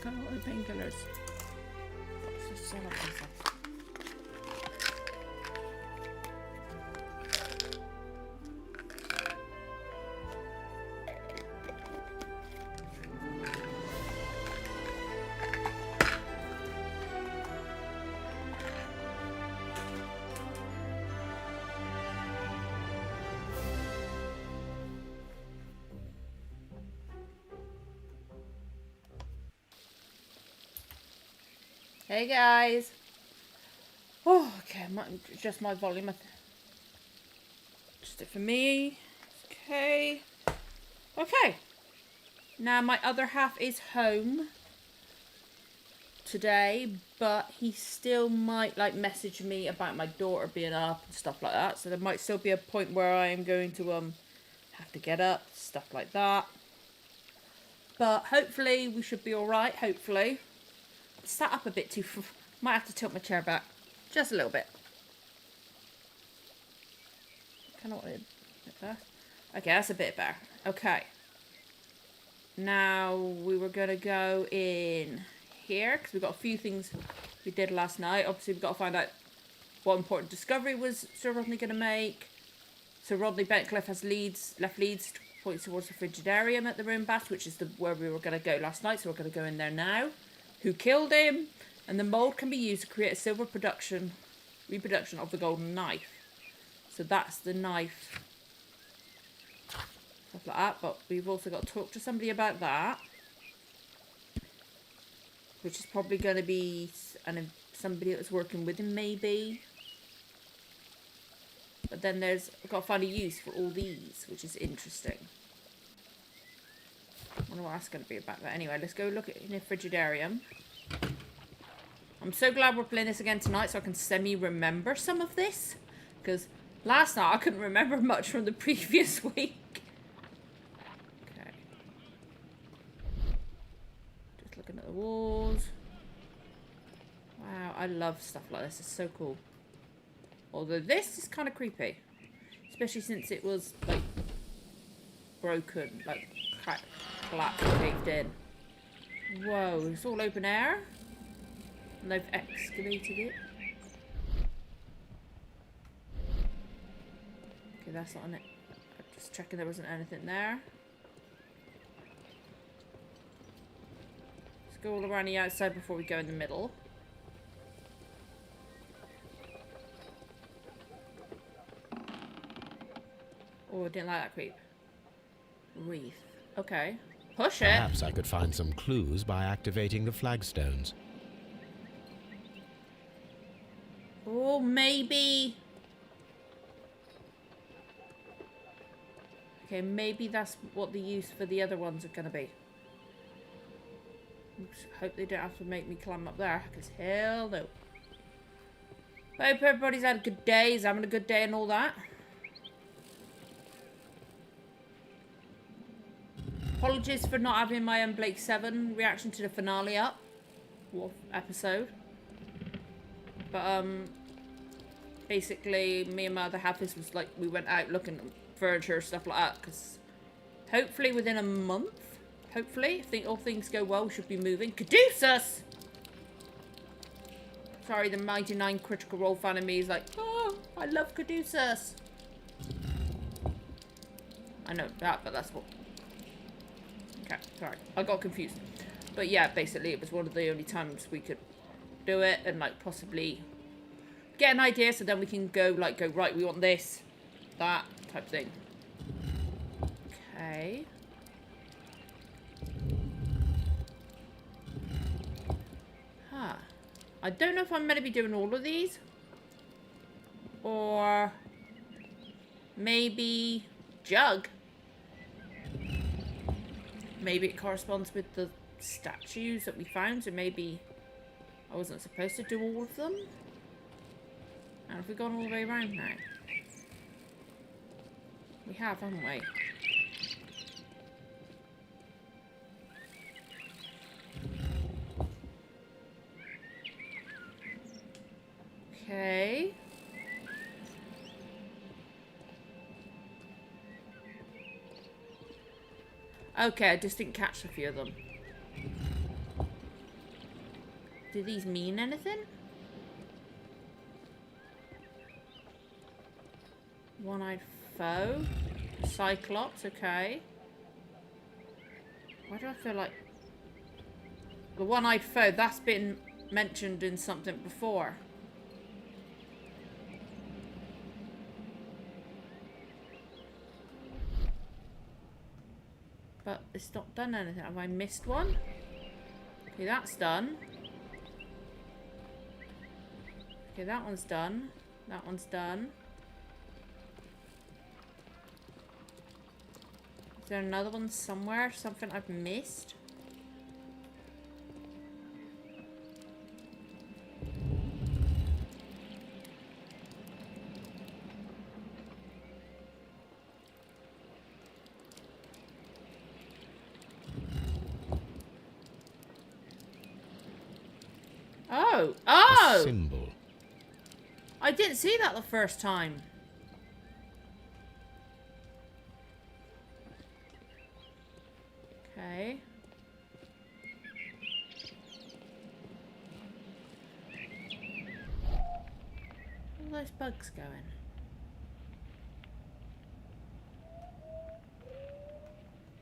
kind of like painkillers. What's this sell up myself? Hey guys. Oh, okay. Just my volume. Just it for me. Okay. Okay. Now my other half is home today, but he still might like message me about my daughter being up and stuff like that. So there might still be a point where I am going to have to get up, stuff like that. But hopefully we should be all right. Hopefully. Sat up a bit too. Might have to tilt my chair back just a little bit. Kind of want it a bit better. Okay, that's a bit better. Okay. Now we were gonna go in here because we've got a few things we did last night. Obviously, we've got to find out what important discovery was Sir Rodney gonna make. So Rodney Bentcliffe has left leads points towards the frigidarium at the room bath, which is where we were gonna go last night. So we're gonna go in there now. Who killed him? And the mold can be used to create a silver reproduction of the golden knife. So that's the knife. Stuff like that. But we've also got to talk to somebody about that. Which is probably going to be somebody that was working with him, maybe. But then I've got to find a use for all these, which is interesting. I wonder what that's going to be about. But anyway, let's go look in the frigidarium. I'm so glad we're playing this again tonight so I can semi-remember some of this. Because last night I couldn't remember much from the previous week. Okay. Just looking at the walls. Wow, I love stuff like this. It's so cool. Although this is kind of creepy. Especially since it was, like, broken. Like, cracked. Collapsed, caved in. Whoa, it's all open air. And they've excavated it. Okay, that's not on it. I'm just checking there wasn't anything there. Let's go all around the outside before we go in the middle. Oh, I didn't like that creep. Wreath. Okay. Push it. Perhaps I could find some clues by activating the flagstones. Oh, maybe. Okay, maybe that's what the use for the other ones are going to be. Oops, hope they don't have to make me climb up there, because hell no. Hope everybody's had a good day, is having a good day and all that. Apologies for not having my Blake 7 reaction to the finale up. What episode? But, basically, me and my other half, this was like, we went out looking at furniture, stuff like that, because hopefully within a month, hopefully, if all things go well, we should be moving. Caduceus! Sorry, the 99 Critical Role fan of me is like, oh, I love Caduceus. I know that, but that's what... Okay, sorry. I got confused. But yeah, basically, it was one of the only times we could do it and, like, possibly get an idea so then we can go, right, we want this, that type thing. Okay. Huh. I don't know if I'm meant to be doing all of these. Or maybe Jug. Maybe it corresponds with the statues that we found, so maybe I wasn't supposed to do all of them. And have we gone all the way around now? We have, haven't we? Okay. Okay, I just didn't catch a few of them. Do these mean anything? One-eyed foe. Cyclops, okay. Why do I feel like... The one-eyed foe, that's been mentioned in something before. But it's not done anything. Have I missed one? Okay, that's done. Okay, that one's done. That one's done. Is there another one somewhere? Something I've missed? Oh! Oh! A symbol. I didn't see that the first time. Okay. Where are those bugs going?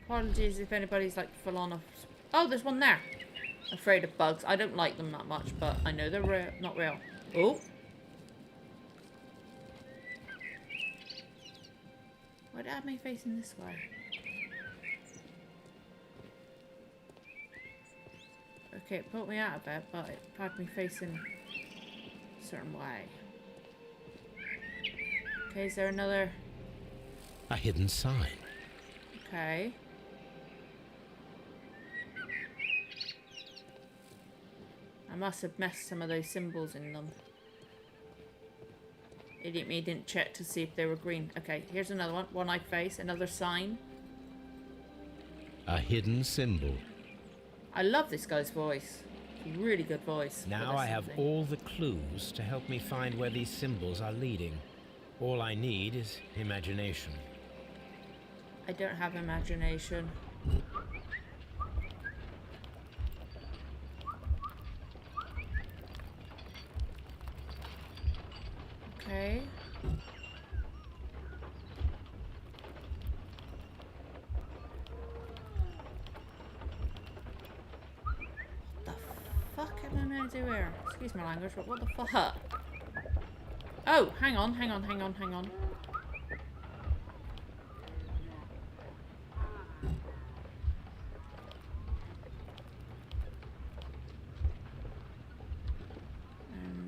Apologies if anybody's like full on of... Oh, there's one there. Afraid of bugs. I don't like them that much, but I know they're real, not real. Oh. Why did I have me facing this way? Okay, it put me out of it, but it had me facing a certain way. Okay, is there another... A hidden sign. Okay. I must have messed some of those symbols in them. Idiot me didn't check to see if they were green. Okay, here's another one. One-eyed face, another sign. A hidden symbol. I love this guy's voice. It's a really good voice. Now I have all the clues to help me find where these symbols are leading. All I need is imagination. I don't have imagination. Okay. What the fuck am I meant to do here? Excuse my language, but what the fuck? Oh, hang on.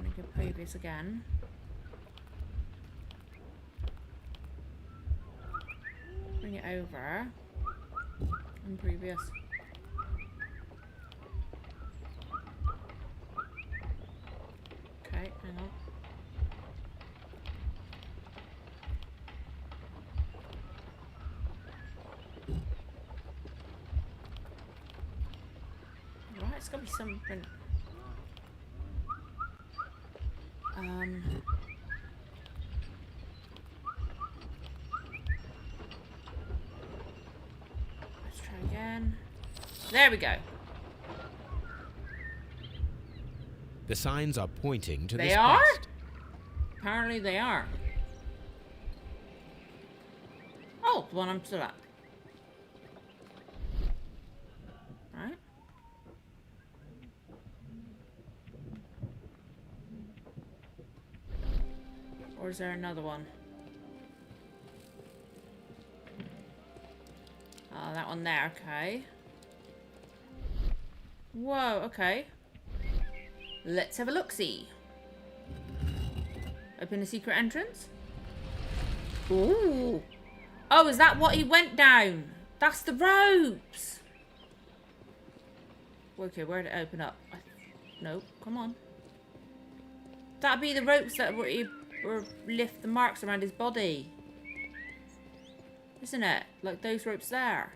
Make a previous again. Bring it over. And previous. Okay, hang on. Right, it's gotta be something. Let's try again. There we go. The signs are pointing to this They are? quest. Apparently they are. Oh, the one I'm still at. Right. Or is there another one? Oh, that one there, okay. Whoa, okay. Let's have a look-see. Open a secret entrance. Ooh. Oh, is that what he went down? That's the ropes. Okay, where'd it open up? No, come on. That'd be the ropes that were lift the marks around his body. Isn't it? Like those ropes there.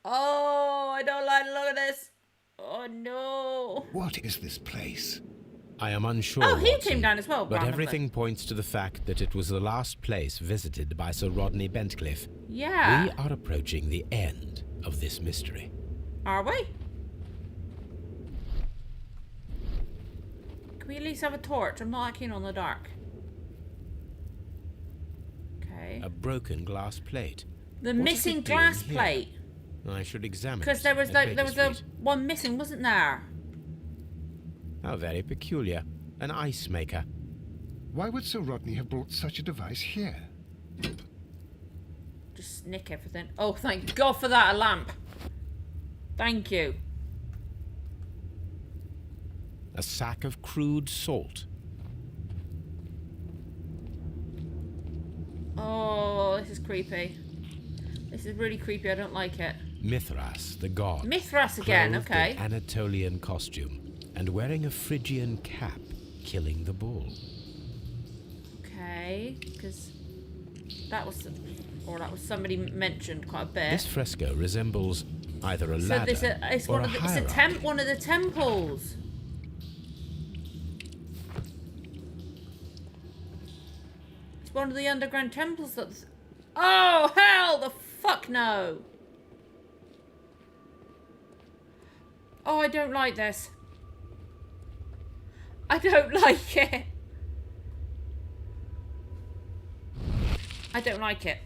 Oh, I don't like the look of this. Oh no. What is this place? I am unsure. Oh, he Watson, came down as well. But randomly. everything points to the fact that it was the last place visited by Sir Rodney Bentcliffe. Yeah. We are approaching the end of this mystery. Are we? Can we at least have a torch? I'm not that keen on the dark. Okay. A broken glass plate. The What is missing it doing glass here? plate. I should examine it. Because there was at like Baker there was a Street. one missing, wasn't there? How very peculiar. An ice maker. Why would Sir Rodney have brought such a device here? Just nick everything. Oh, thank God for that, a lamp. Thank you. A sack of crude salt. Oh, this is creepy. This is really creepy. I don't like it. Mithras, the god. Mithras again, clothed okay. in Anatolian costume and wearing a Phrygian cap, killing the bull. Okay, because that was somebody mentioned quite a bit. This fresco resembles either a So ladder this it's or one a of the, it's a hierarchy. one of the temples. It's one of the underground temples that's. Oh hell! The fuck no! Oh, I don't like this. I don't like it. I don't like it.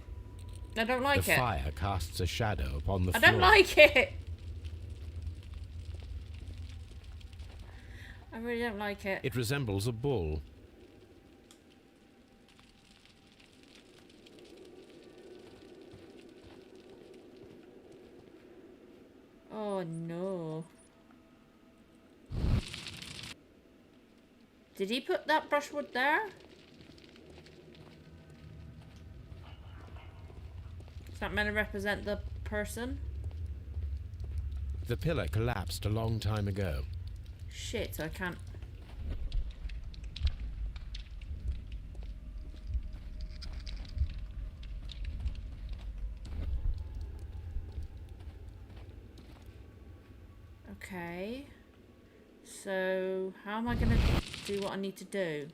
I don't like The it. fire casts a shadow upon the I floor. don't like it. I really don't like it. It resembles a bull. Oh no. Did he put that brushwood there? Is that meant to represent the person? The pillar collapsed a long time ago. Shit, I can't. Okay. So, how am I going to do what I need to do?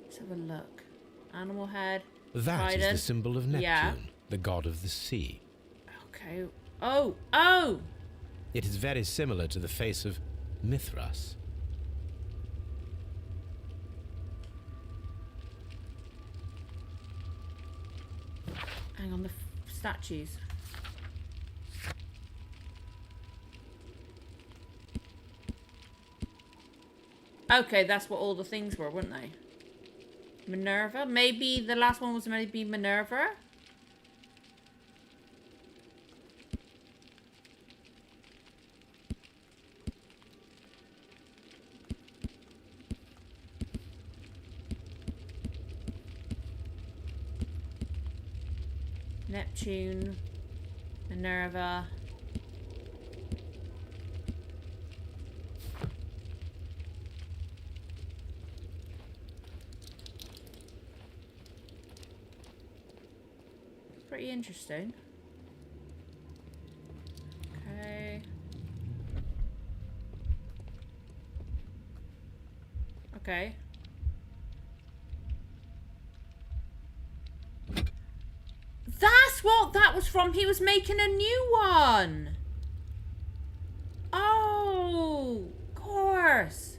Let's have a look. Animal head. That is the Trident. symbol of Neptune, Yeah. the god of the sea. Okay. Oh! Oh! It is very similar to the face of Mithras. Hang on, the statues. Okay, that's what all the things were, weren't they? Minerva? Maybe the last one was maybe Minerva? Neptune, Minerva. Pretty interesting. Okay. Okay. That's what that was from. He was making a new one. Oh, of course.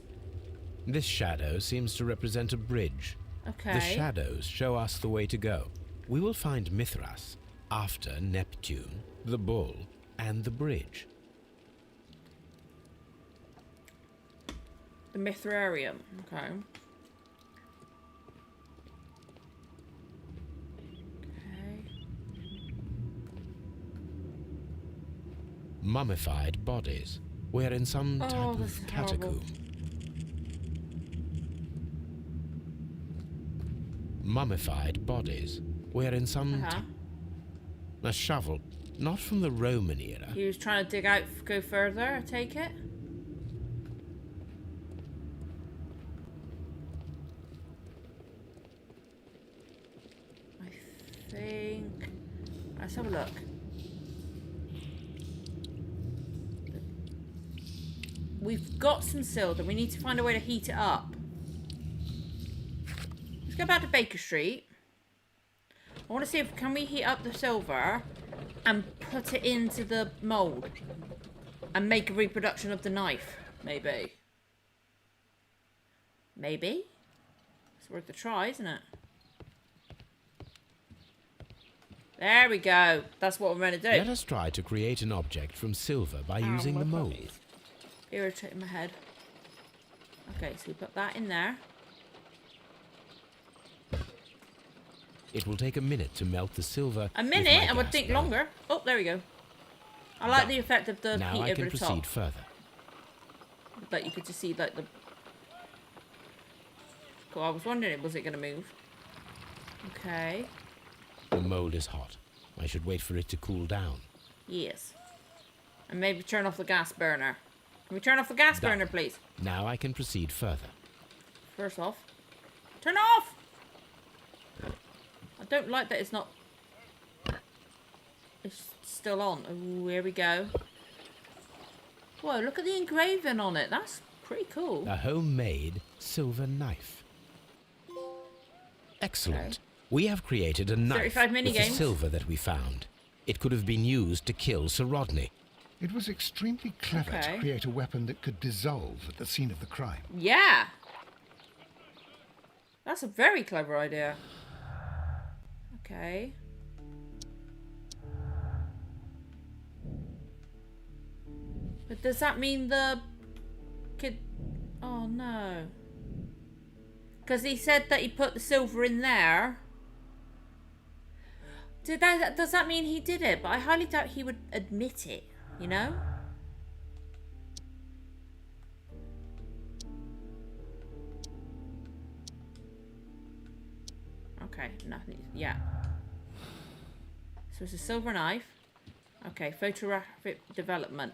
This shadow seems to represent a bridge. Okay. The shadows show us the way to go. We will find Mithras after Neptune, the bull, and the bridge. The Mithrarium. Okay. Mummified bodies. We're in some Oh, type this of is horrible. catacomb. Mummified bodies. We're in some Uh-huh. a shovel, not from the Roman era. He was trying to dig out, go further, I take it? I think... Let's have a look. We've got some silver. We need to find a way to heat it up. Let's go back to Baker Street. I want to see if can we heat up the silver and put it into the mold. And make a reproduction of the knife, maybe. Maybe? It's worth a try, isn't it? There we go. That's what we're going to do. Let us try to create an object from silver by using the mold. Irritating my head. Okay, so we put that in there. It will take a minute to melt the silver. A minute? I would think longer. Oh, there we go. I like the effect of the now heat I over can the top. proceed further. Like you could just see like the... Cool, I was wondering, was it going to move? Okay. The mold is hot. I should wait for it to cool down. Yes. And maybe turn off the gas burner. Can we turn off the gas burner, please? Now I can proceed further. First off. Turn off! I don't like that it's not... It's still on. Oh, here we go. Whoa, look at the engraving on it. That's pretty cool. A homemade silver knife. Excellent. Okay. We have created a knife 35 with the minigames. silver that we found. It could have been used to kill Sir Rodney. It was extremely clever Okay. to create a weapon that could dissolve at the scene of the crime. Yeah. That's a very clever idea. Okay. But does that mean the kid... Oh, no. Because he said that he put the silver in there. Does that mean he did it? But I highly doubt he would admit it, you know? Okay, nothing. Yeah. So it's a silver knife. Okay, photographic development.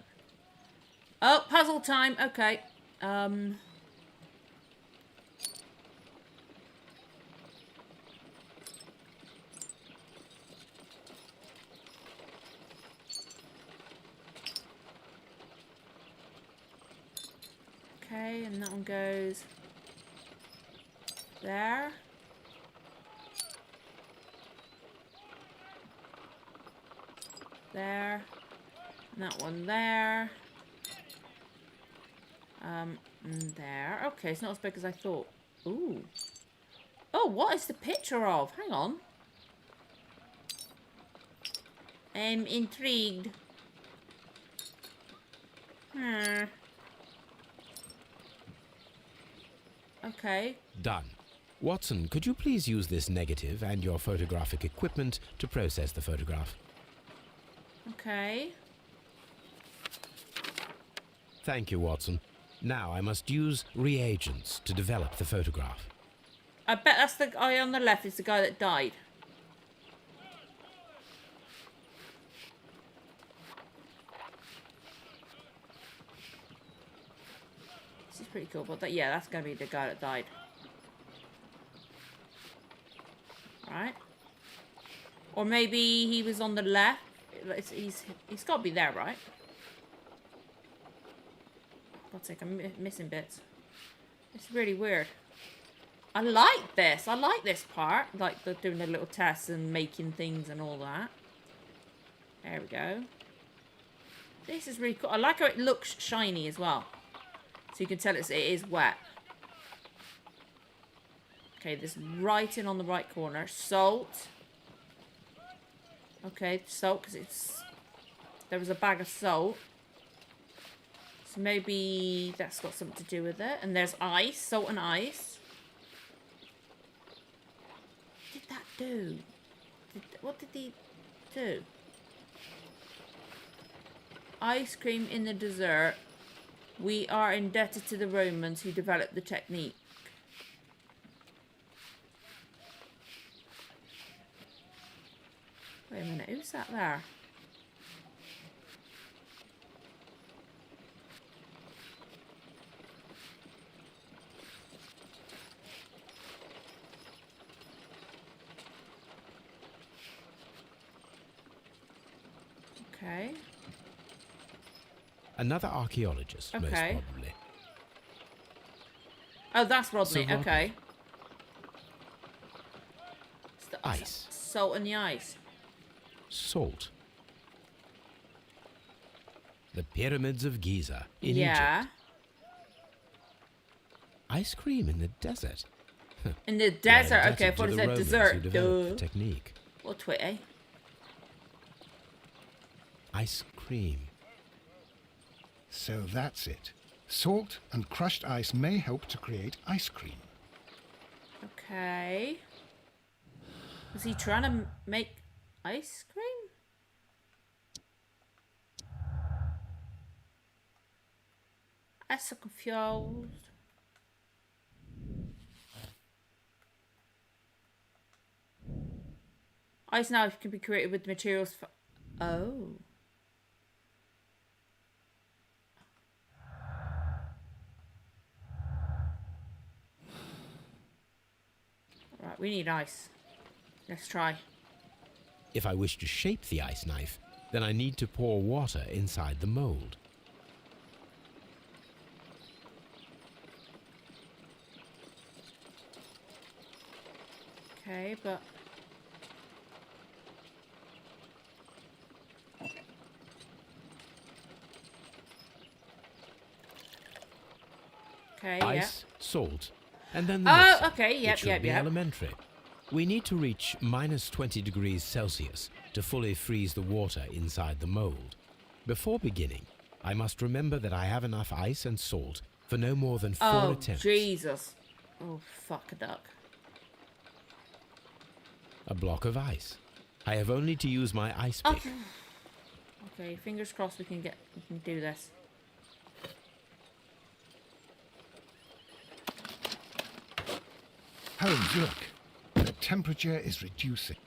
Oh, puzzle time. Okay. Okay, and that one goes there. There. And that one there. And there. Okay, it's not as big as I thought. Ooh. Oh, what is the picture of? Hang on. I'm intrigued. Okay. Done. Watson, could you please use this negative and your photographic equipment to process the photograph? Okay. Thank you, Watson. Now I must use reagents to develop the photograph. I bet that's the guy on the left is the guy that died. This is pretty cool, but that, yeah, that's going to be the guy that died. Right. Or maybe he was on the left. He's got to be there, right? God's sake, I'm missing bits. It's really weird. I like this. I like this part. Like the doing the little tests and making things and all that. There we go. This is really cool. I like how it looks shiny as well. So you can tell it is wet. Okay, this writing on the right corner. Salt. Okay, salt, because it's... There was a bag of salt. So maybe that's got something to do with it. And there's ice, salt and ice. What did that do? What did he do? Ice cream in the dessert. We are indebted to the Romans who developed the technique. Wait a minute, who's that there? Okay. Another archaeologist, most Okay. probably. Oh, that's Rodney. So Rodney. Okay. It's the Ice. Salt and the ice. Salt. The pyramids of Giza in Yeah. Egypt. Ice cream in the desert. In the We're desert. indebted Okay, I to thought it the said Romans who dessert. developed Duh. the technique. What twit, eh? Ice cream. So that's it. Salt and crushed ice may help to create ice cream. Okay. Was he trying to make ice cream? I'm so confused. Ice knife can be created with materials for... Oh. Right, we need ice. Let's try. If I wish to shape the ice knife, then I need to pour water inside the mold. Okay, but... Okay, Ice, salt, and then the yeah. mixing. Oh, okay, It yep, should yep, be yep. elementary. We need to reach minus 20 degrees Celsius to fully freeze the water inside the mold. Before beginning, I must remember that I have enough ice and salt for no more than 4 Oh, attempts. Jesus. Oh, fuck a duck. A block of ice. I have only to use my ice pick. Okay. Okay, fingers crossed we can do this. Holmes, look. The temperature is reducing.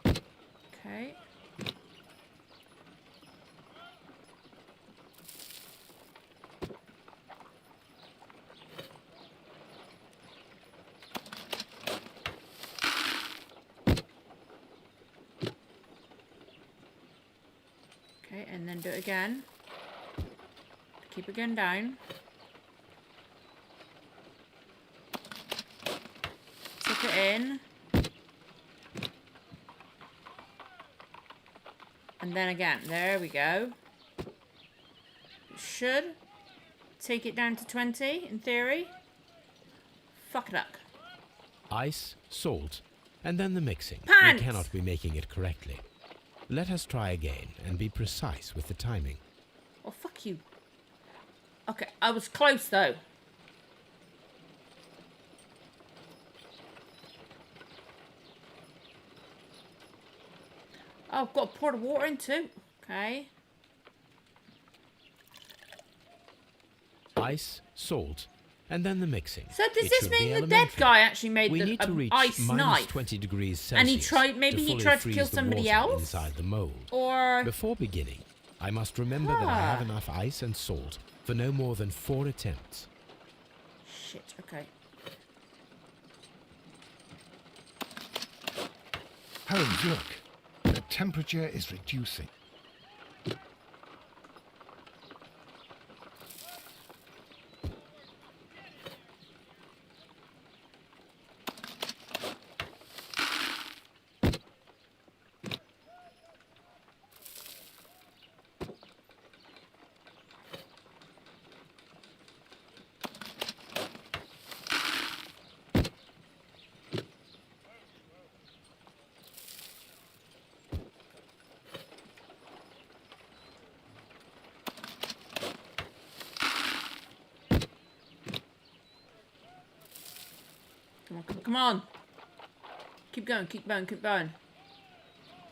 Okay. Okay, and then do it again. Keep it going down. Tip it in. And then again. There we go. It should take it down to 20 in theory. Fuck it up. Ice, salt, and then the mixing. Pants! We cannot be making it correctly. Let us try again and be precise with the timing. Oh, fuck you. Okay, I was close though. Oh, I've got to pour the water in too. Okay. Ice, salt, and then the mixing. So does It this should be mean the dead elementary. guy actually made We the need to reach ice minus knife? 20 degrees Celsius And he tried- maybe to he fully tried to freeze kill the somebody water else? inside the mold. Or... Before beginning, I must remember that I have Ah. enough ice and salt for no more than 4 attempts. Shit, okay. Holmes, look. The temperature is reducing. Come on, come on. Keep going, keep going, keep going.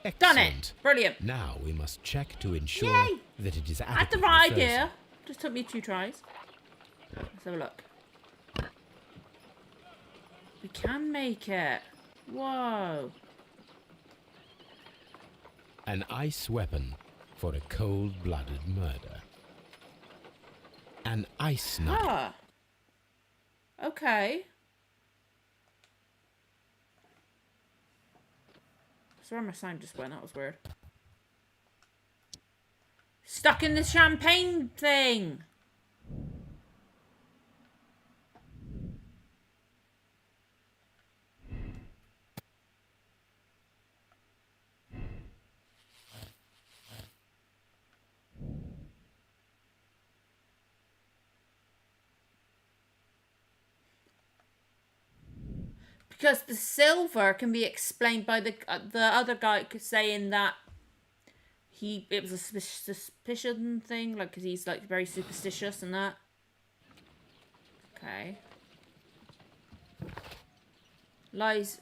Excellent. Done it! Brilliant. Now we must check to ensure Yay! that it is I had the adequately right frozen. idea. Just took me 2 tries. Let's have a look. We can make it. Whoa. An ice weapon for a cold-blooded murder. An ice knife. Ah. Okay. Sorry, my sound just went. That was weird. Stuck in the champagne thing. Because the silver can be explained by the other guy saying that it was a suspicion thing, like, because he's like very superstitious and that. Okay. Lies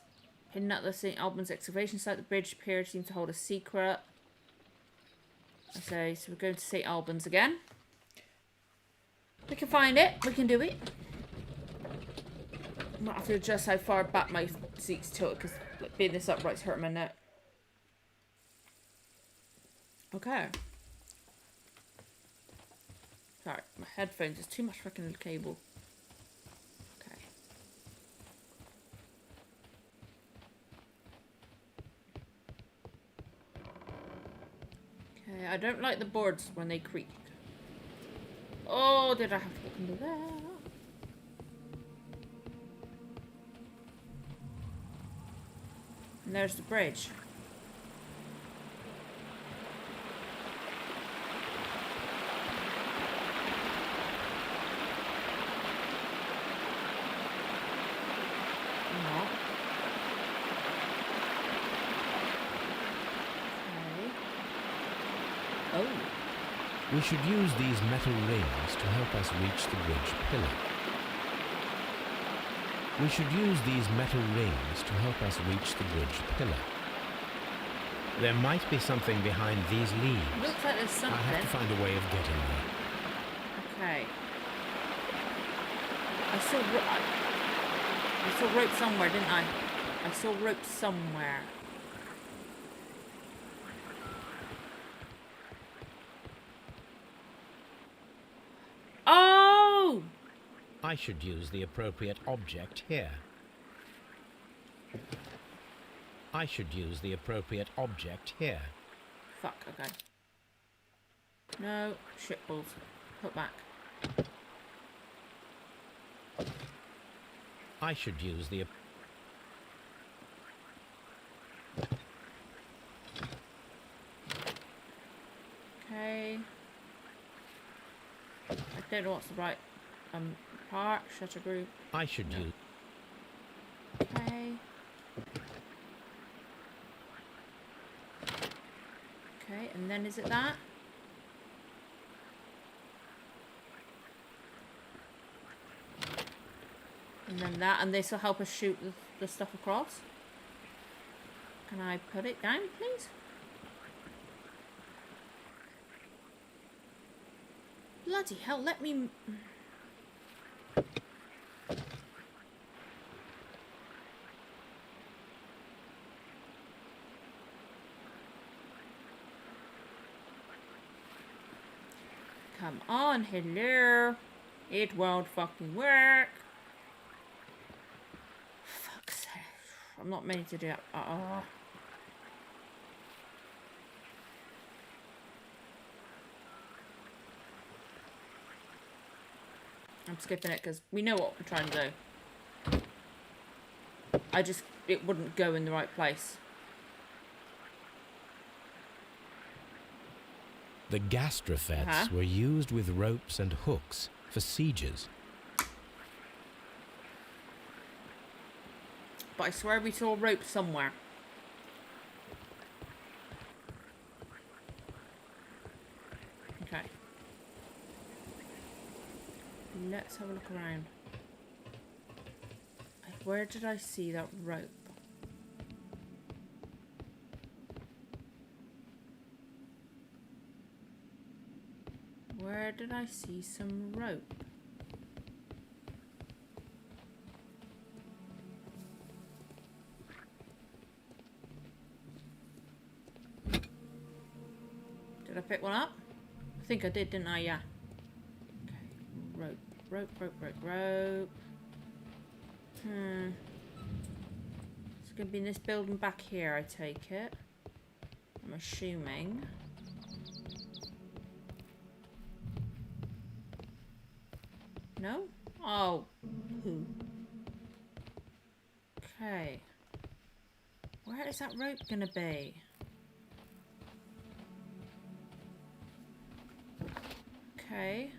hidden at the St. Albans excavation site. The bridge appeared seems to hold a secret. Okay, so we're going to St. Albans again. We can find it. We can do it. I might have to adjust how far back my seat's tilted because like, being this upright's hurting my neck. Okay. Sorry, my headphones. There's too much freaking cable. Okay. Okay, I don't like the boards when they creak. Oh, did I have to look under there? And there's the bridge. No. Okay. Oh. We should use these metal rings to help us reach the bridge pillar. We should use these metal rings to help us reach the bridge pillar. There might be something behind these leaves. Looks like there's something. I have to find a way of getting there. Okay. I saw rope somewhere, didn't I? I saw rope somewhere. Oh! I should use the appropriate object here. I should use the appropriate object here. Fuck, okay. No, shitballs. Put back. I should use the... Okay. I don't know what's the right part. Shutter group. I should use... Okay. Okay, and then is it that? And then that, and this will help us shoot the stuff across. Can I put it down, please? Bloody hell, let me... Come on, hello. It won't fucking work. Fuck's sake. I'm not meant to do it. I'm skipping it because we know what we're trying to do. It wouldn't go in the right place. The gastrofets were used with ropes and hooks for sieges. But I swear we saw rope somewhere. Okay. Let's have a look around. Where did I see that rope? Where did I see some rope? Did I pick one up? I think I did, didn't I? Yeah. Okay. Rope, rope, rope, rope, rope. It's going to be in this building back here, I take it. I'm assuming. No? Oh. Who? Okay. Where is that rope gonna be? Okay.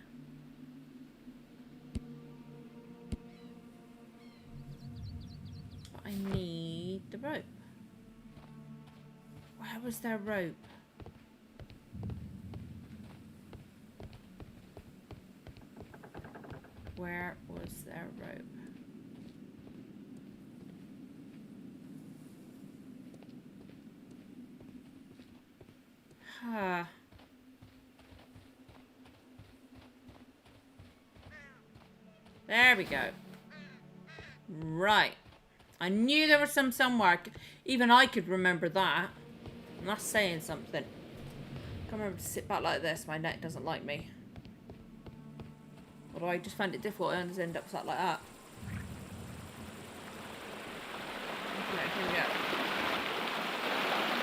But I need the rope. Where was their rope? Where was their rope? Huh. There we go. Right. I knew there was some somewhere. Even I could remember that. And that's saying something. I can't remember to sit back like this. My neck doesn't like me. Although I just find it difficult to end up sat like that. Okay, here we go.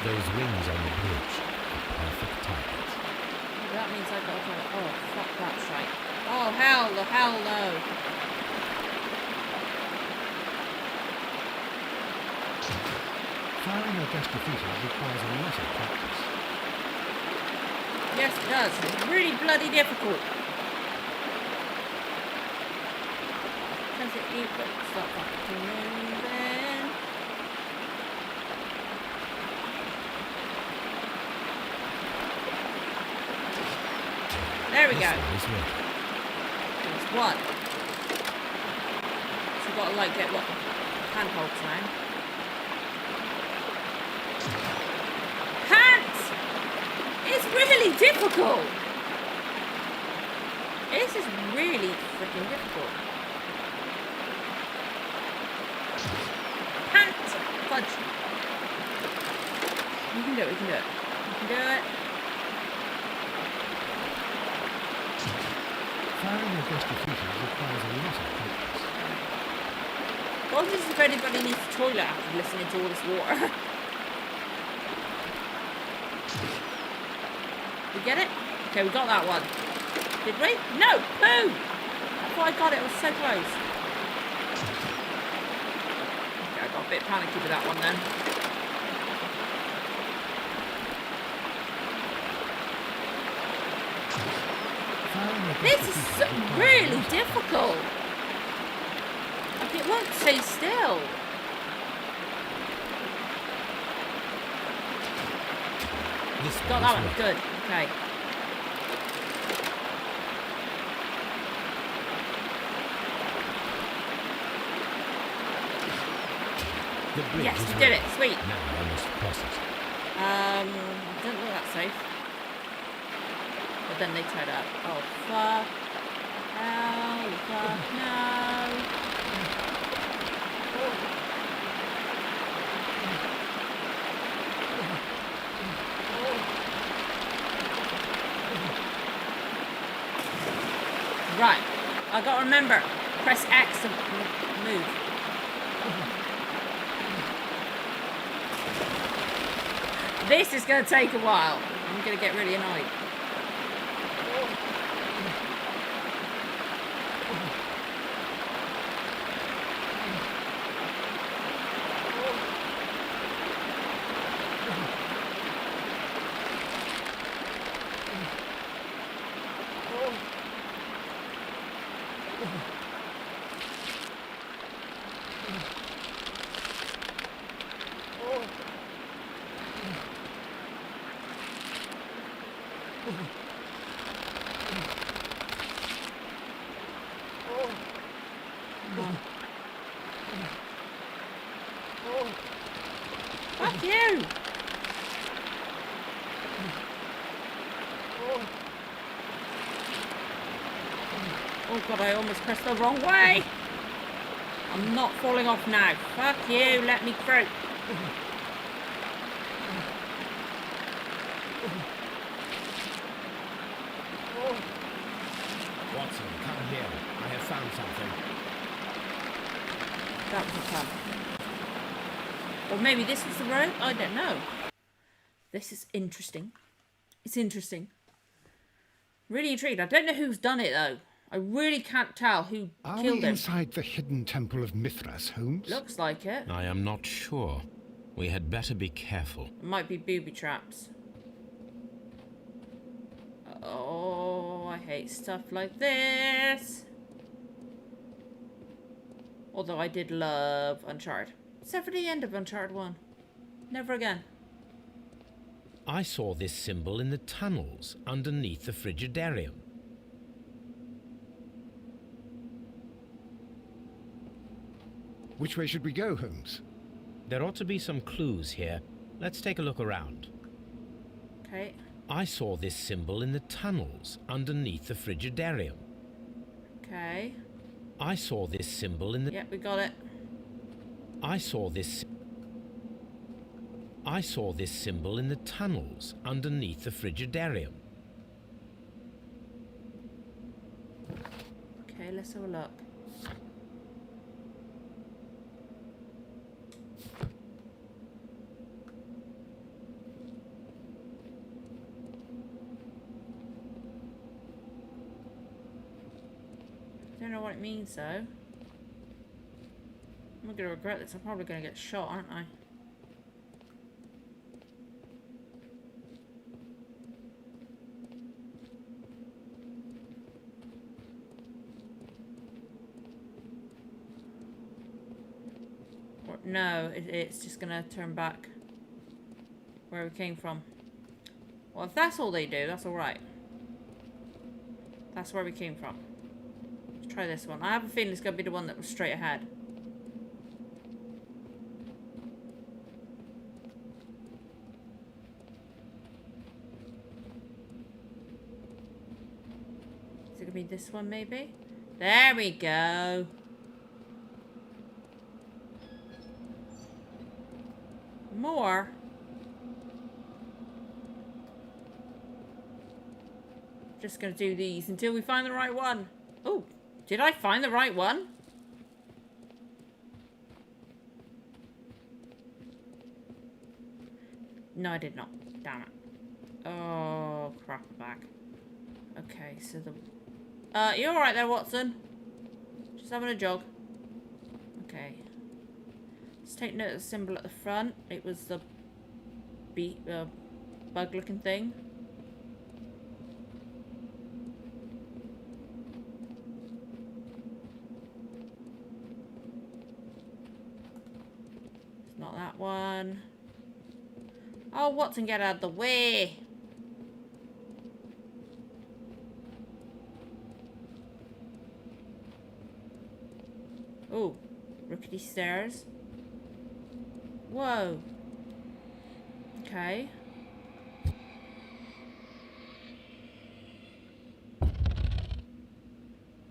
Those rings on the bridge are perfect targets. That means I've got to kind of... Oh, fuck that shite. Oh, hell, the hell no. Firing against defeaters requires a lot of practice. Yes, it does. It's really bloody difficult. Does it even... Stop fucking moving. There we go. There's one. So you've got to, like, get what? Handholds now. Hands! It's really difficult! This is really freaking difficult. Hands! Fudge. We can do it, we can do it. We can do it. Firing against defeaters requires a lot of practice. What is if anybody needs a toilet after listening to all this water? We get it? Okay, we got that one. Did we? No! Poo! I thought I got it. I was so close. Okay, I got a bit panicky with that one then. This is really difficult. Like, it won't stay still. This Got that one. Good. Okay. The bridge Yes, is we did ready. it. Sweet. Now I must cross it. Don't look that safe. But then they tied up. Oh, fuck. Oh, fuck, no. Right. I gotta remember. Press X to move. This is gonna take a while. I'm gonna get really annoyed. Fuck you! Oh god, I almost pressed the wrong way! I'm not falling off now. Fuck you, let me through. Watson, come here. I have found something. That was fun. Or maybe this was the road? I don't know. This is interesting. It's interesting. Really intrigued. I don't know who's done it though. I really can't tell who Are killed we him. inside the hidden temple of Mithras, Holmes? Looks like it. I am not sure. We had better be careful. It might be booby traps. Oh, I hate stuff like this. Although I did love Uncharted. Except for the end of Uncharted 1. Never again. I saw this symbol in the tunnels underneath the Frigidarium. Which way should we go, Holmes? There ought to be some clues here. Let's take a look around. Okay. I saw this symbol in the tunnels underneath the Frigidarium. Okay. I saw this symbol in the... Yep, we got it. I saw this symbol in the tunnels underneath the Frigidarium. Okay, let's have a look. I don't know what it means though. I'm going to regret this. I'm probably going to get shot, aren't I? Or, no, it's just going to turn back where we came from. Well, if that's all they do, that's alright. That's where we came from. Let's try this one. I have a feeling it's going to be the one that was straight ahead. Is it going to be this one, maybe? There we go. More? Just going to do these until we find the right one. Oh, did I find the right one? No, I did not. Damn it. Oh, crap, back. Okay, so the... you alright there, Watson? Just having a jog. Okay. Let's take note of the symbol at the front. It was the bug-looking thing. It's not that one. Oh, Watson, get out of the way! Oh, rickety stairs. Whoa. Okay.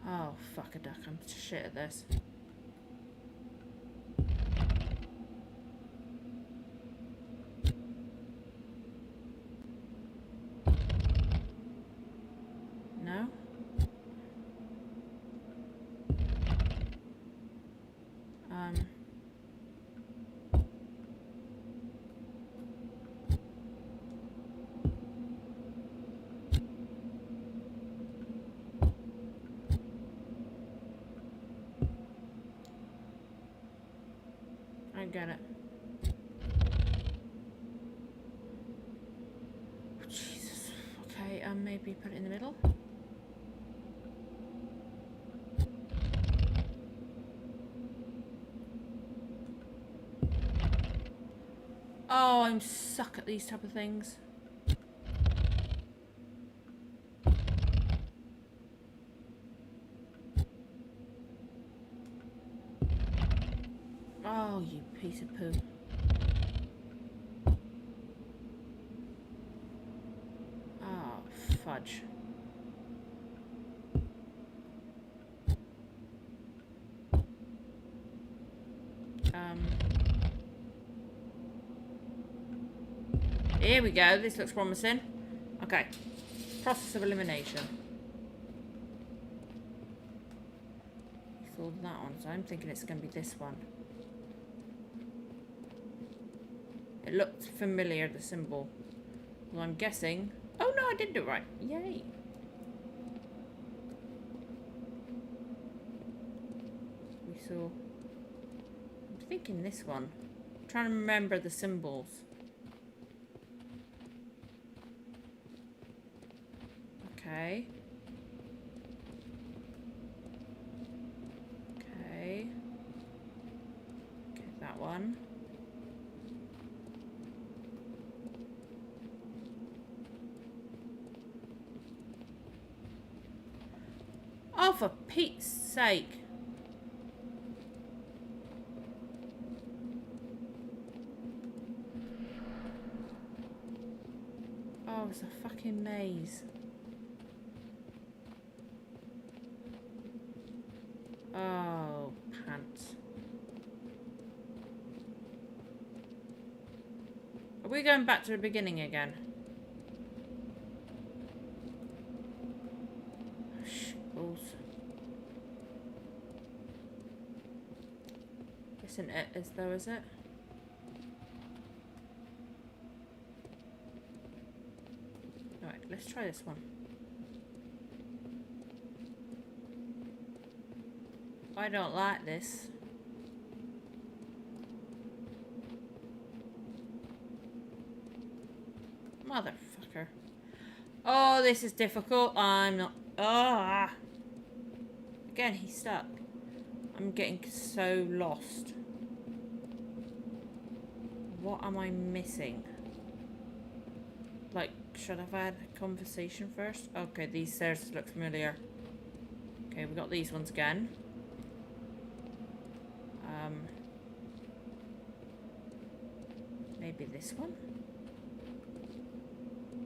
Oh, fuck a duck. I'm shit at this. No? I get it. Oh, Jesus. Okay, maybe put it in the middle. Oh, I'm suck at these type of things. Oh, you piece of poo. Oh, fudge. Here we go. This looks promising. Okay. Process of elimination. You thought that one, so I'm thinking it's going to be this one. It looked familiar, the symbol. Well, I'm guessing... Oh, no, I did do it right. Yay. so I'm thinking this one. I'm trying to remember the symbols. Okay. Okay. Okay, that one. Oh, for Pete's sake. Oh, it's a fucking maze. Oh, pants. Are we going back to the beginning again? Shit. Isn't it as though, is it? Alright, let's try this one. I don't like this. Motherfucker. Oh, this is difficult. I'm not... Ah! Again, he's stuck. I'm getting so lost. What am I missing? Like, should I have had a conversation first? Okay, these stairs look familiar. Okay, we got these ones again. Maybe this one?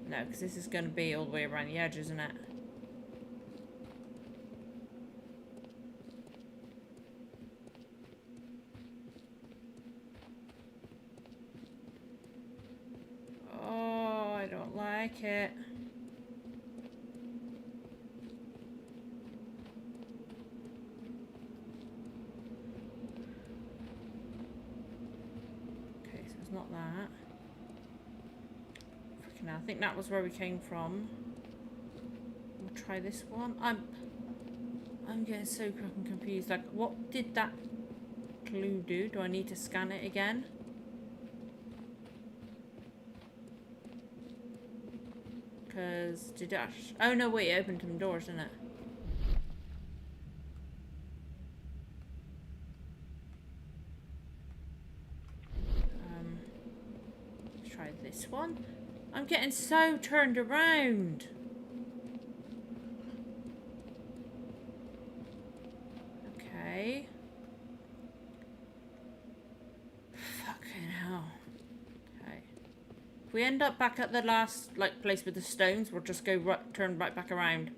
No, because this is going to be all the way around the edge, isn't it? Oh, I don't like it. Okay, so it's not that. Freaking hell, I think that was where we came from. We'll try this one. I'm getting so fucking confused. Like, what did that clue do? Do I need to scan it again? Because did it oh no, wait, it opened some doors, didn't it? Let's try this one. I'm getting so turned around. Okay. Fucking hell. Okay. If we end up back at the last place with the stones, we'll just go turn right back around.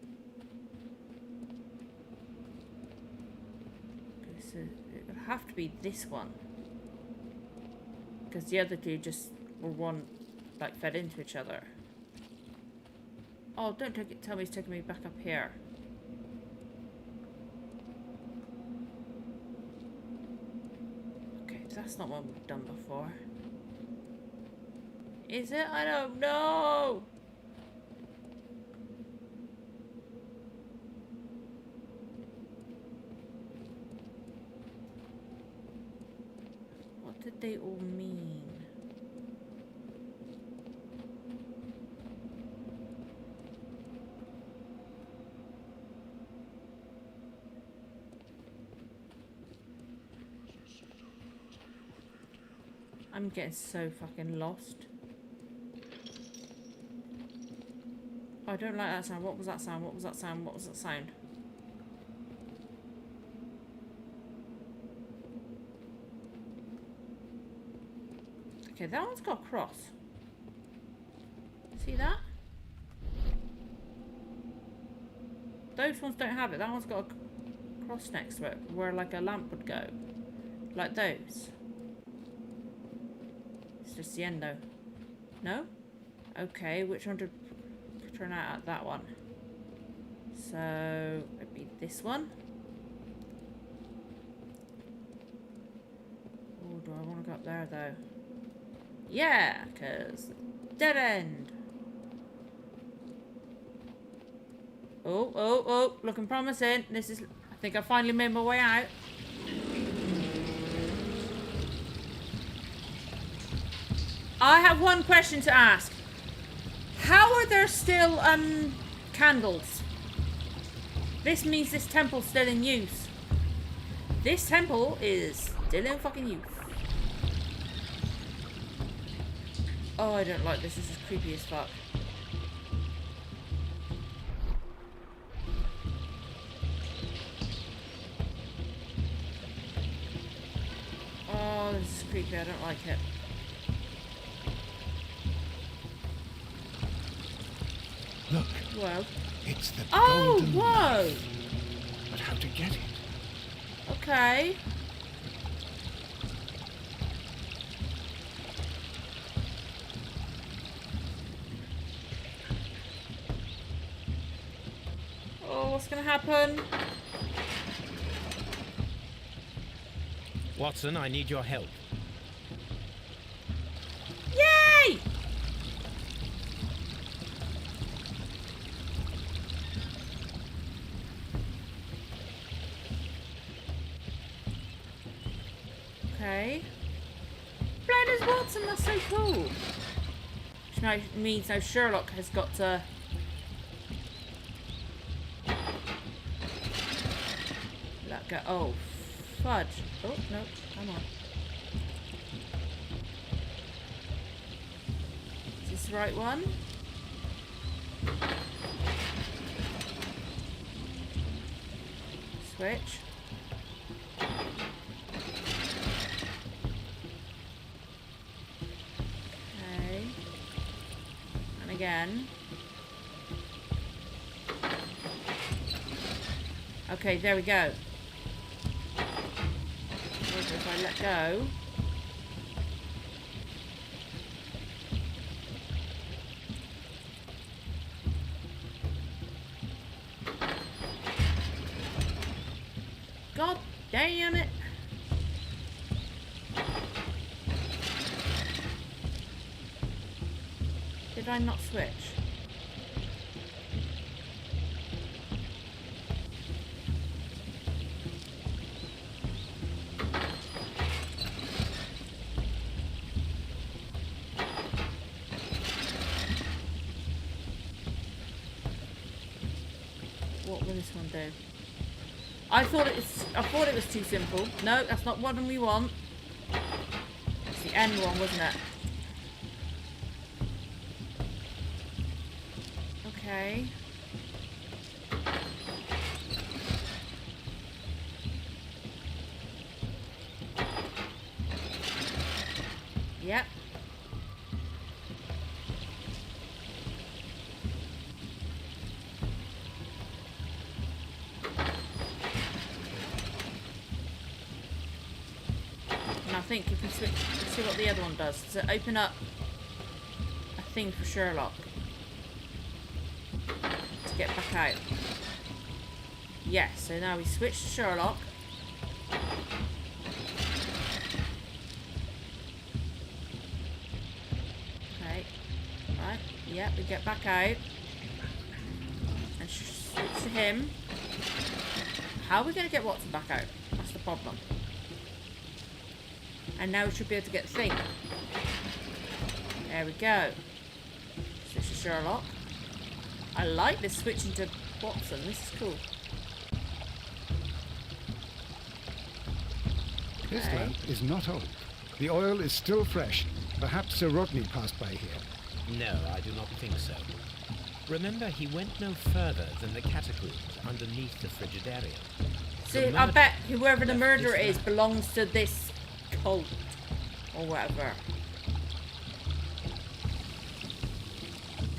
Okay, so it would have to be this one. Because the other two just were one fed into each other. Oh, don't tell me he's taking me back up here. Okay, that's not what we've done before. Is it? I don't know. What did they all mean? I'm getting so fucking lost. Oh, I don't like that sound. What was that sound? What was that sound? What was that sound? Okay, that one's got a cross. See that? Those ones don't have it. That one's got a cross next to it where like a lamp would go. Like those. It's just the end though. No? Okay, which one did turn out at that one? So, it'd be this one. Oh, do I want to go up there though? Yeah, because dead end. Oh, looking promising. This is, I think I finally made my way out. I have one question to ask. How are there still candles? This means this temple's still in use. This temple is still in fucking use. Oh, I don't like this. This is creepy as fuck. Oh, this is creepy. I don't like it. Look, Whoa. it's the Oh, golden whoa. knife. But how to get it? Okay. Oh, what's gonna happen? Watson, I need your help. Yay! Okay. Blender's Watson, that's so cool. Which now means now Sherlock has got to... let go. Oh, fudge. Oh, no, come on. Is this the right one? Switch. Okay. And again. Okay, there we go. If I let go. God damn it. Did I not switch? What will this one do? I thought it was too simple. No, that's not what we want. It's the end one, wasn't it? Okay. Yep. And I think if we switch, let's see what the other one does. Does it open up a thing for Sherlock to get back out? Yes, so now we switch to Sherlock. Okay, right, yeah, we get back out and switch to him. How are we going to get Watson back out? That's the problem. And now we should be able to get the thing. There we go. Switch to Sherlock. I like this switching to Watson. This is cool. This Okay. lamp is not old. The oil is still fresh. Perhaps Sir Rodney passed by here. No, I do not think so. Remember, he went no further than the catacombs underneath the Frigidarium. So The I murder bet whoever the left murderer this is lamp. belongs to this cult or whatever.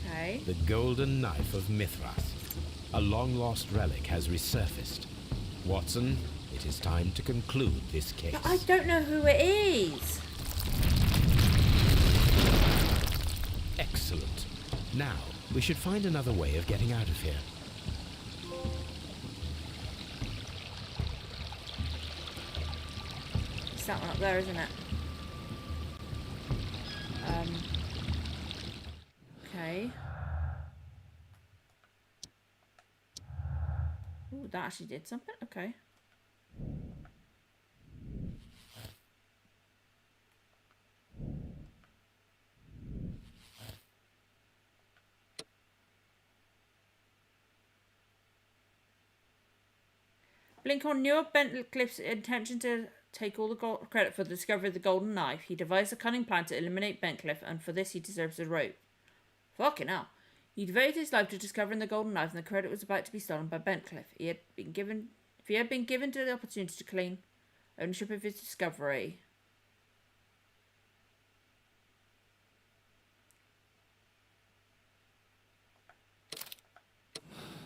Okay. The golden knife of Mithras. A long-lost relic has resurfaced. Watson, it is time to conclude this case. But I don't know who it is. Excellent. Now, we should find another way of getting out of here. It's that one up there, isn't it? Okay. Ooh, that actually did something. Okay. Blinkhorn knew of Bentcliffe's intention to take all the credit for the discovery of the golden knife. He devised a cunning plan to eliminate Bentcliffe, and for this he deserves a rope. Fucking hell. He devoted his life to discovering the golden knife, and the credit was about to be stolen by Bentcliffe. If he had been given the opportunity to claim ownership of his discovery.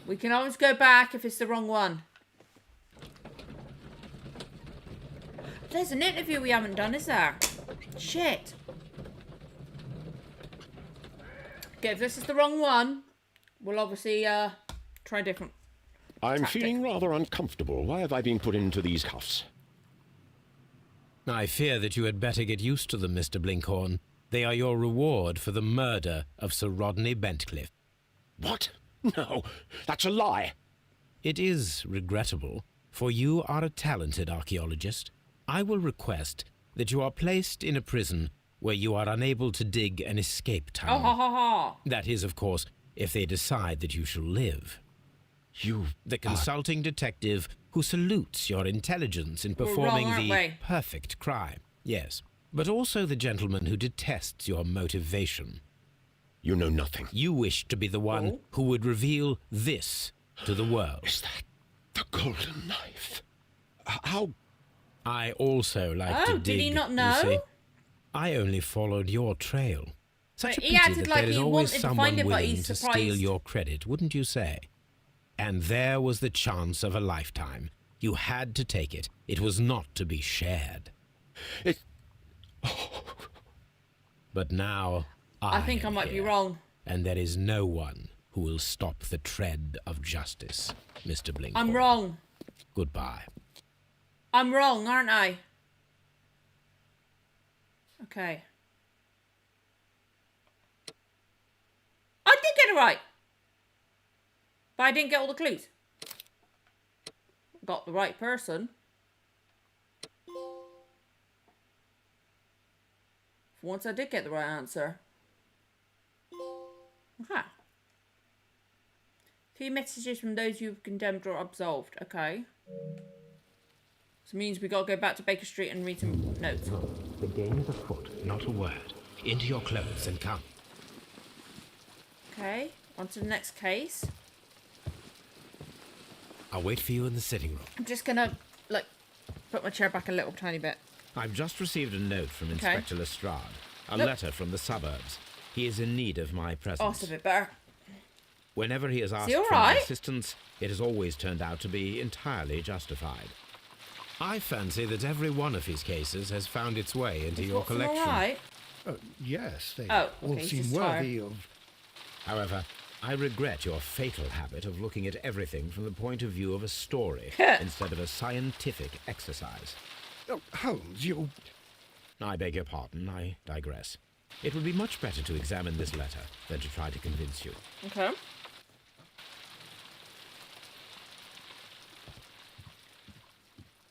We can always go back if it's the wrong one. There's an interview we haven't done, is there? Shit. Okay, if this is the wrong one, we'll obviously try different. I'm feeling rather uncomfortable. Why have I been put into these cuffs? I fear that you had better get used to them, Mr. Blinkhorn. They are your reward for the murder of Sir Rodney Bentcliffe. What? No, that's a lie. It is regrettable, for you are a talented archaeologist. I will request that you are placed in a prison where you are unable to dig an escape tunnel. Oh, ha, ha, ha. That is, of course, if they decide that you shall live. You... The consulting detective who salutes your intelligence in performing aren't the we? perfect crime. Yes, but also the gentleman who detests your motivation. You know nothing. You wish to be the one who would reveal this to the world. Is that the golden knife? How... I also like to dig, did he not you know? see. I only followed your trail. Such But a he pity acted that like there is he always wanted to someone find it, but willing he's to steal surprised. your credit, wouldn't you say? And there was the chance of a lifetime. You had to take it. It was not to be shared. It... But now I think I am might be here, wrong. and there is no one who will stop the tread of justice, Mr. Blinkhorn. I'm wrong. Goodbye. I'm wrong, aren't I? Okay. I did get it right. But I didn't get all the clues. Got the right person. For once I did get the right answer. Aha. 3 messages from those you've condemned or absolved. Okay. So it means we gotta go back to Baker Street and read some notes. The game is afoot, not a word. Into your clothes and come. Okay. On to the next case. I'll wait for you in the sitting room. I'm just gonna, like, put my chair back a little tiny bit. I've just received a note from Okay. Inspector Lestrade. A Look. letter from the suburbs. He is in need of my presence. Oh, it's a bit better. Whenever he has asked all for my right? assistance, it has always turned out to be entirely justified. I fancy that every one of his cases has found its way into your collection. Alright. Yes, they Oh, all okay, he's seem just worthy of... However, I regret your fatal habit of looking at everything from the point of view of a story instead of a scientific exercise. Oh, Holmes, you... I beg your pardon, I digress. It would be much better to examine this letter than to try to convince you. Okay.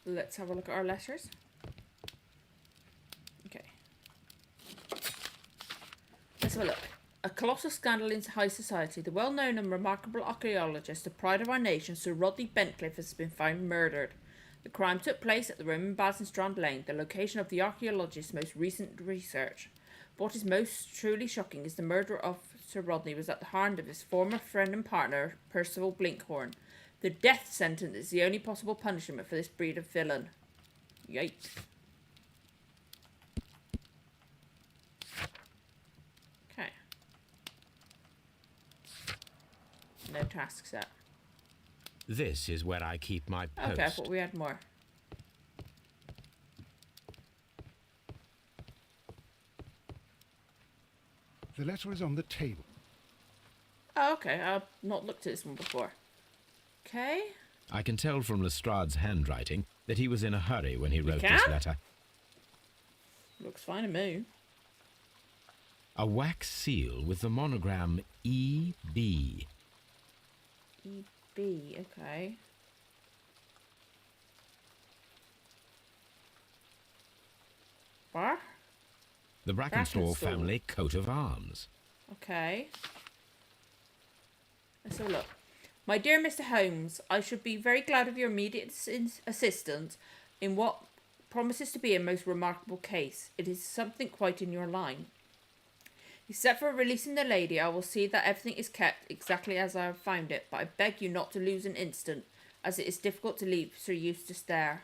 Let's have a look at our letters. Okay. Let's have a look. A colossal scandal in high society. The well-known and remarkable archaeologist, the pride of our nation, Sir Rodney Bentcliffe, has been found murdered. The crime took place at the Roman Baths in Strand Lane, the location of the archaeologist's most recent research. But what is most truly shocking is the murder of Sir Rodney was at the hand of his former friend and partner, Percival Blinkhorn. The death sentence is the only possible punishment for this breed of villain. Yikes. Okay. No task set. This is where I keep my post. Okay, I thought we had more. The letter is on the table. Oh, okay. I've not looked at this one before. Okay. I can tell from Lestrade's handwriting that he was in a hurry when he wrote this can? letter. Looks fine to me. A wax seal with the monogram E.B. E.B. Okay. What? The Brackenstall Brackenstall. family coat of arms. Okay. Let's have a look. My dear Mr. Holmes, I should be very glad of your immediate assistance in what promises to be a most remarkable case. It is something quite in your line. Except for releasing the lady, I will see that everything is kept exactly as I have found it, but I beg you not to lose an instant, as it is difficult to leave Sir Eustace there.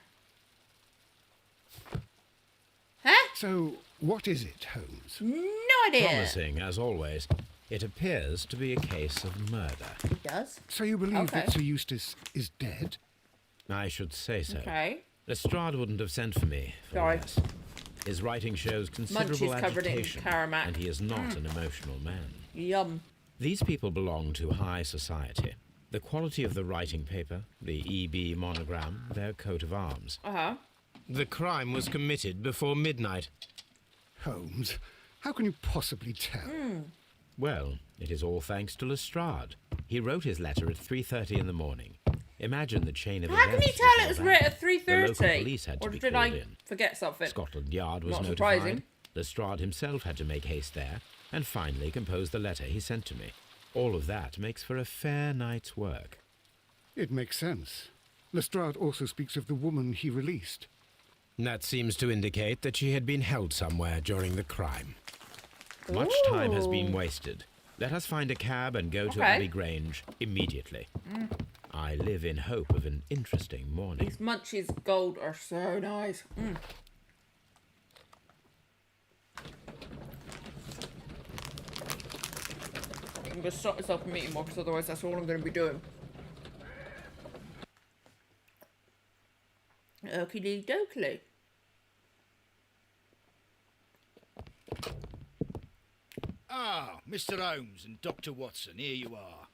Huh? So, what is it, Holmes? No idea. Promising, as always. It appears to be a case of murder. It does. So you believe Okay. that Sir Eustace is dead? I should say so. Okay. Lestrade wouldn't have sent for me for Sorry. this. His writing shows considerable Munchies covered in agitation, Caramac. and he is not an emotional man. Yum. These people belong to high society. The quality of the writing paper, the EB monogram, their coat of arms. Uh-huh. The crime was committed before midnight. Holmes, how can you possibly tell? Well, it is all thanks to Lestrade. He wrote his letter at 3:30 in the morning. Imagine the chain of How can events. you tell it was before written that. at The local 3:30? police had to Or be did called I in. forget something? Scotland Yard was Not notified. surprising. Lestrade himself had to make haste there, and finally compose the letter he sent to me. All of that makes for a fair night's work. It makes sense. Lestrade also speaks of the woman he released. That seems to indicate that she had been held somewhere during the crime. Much time has been Ooh. wasted. Let us find a cab and go to Okay. Abbey Grange immediately. I live in hope of an interesting morning. These Munchies gold are so nice. I'm going to stop myself from eating more because otherwise that's all I'm going to be doing. Okie dokie. Ah, Mr. Holmes and Dr. Watson, here you are.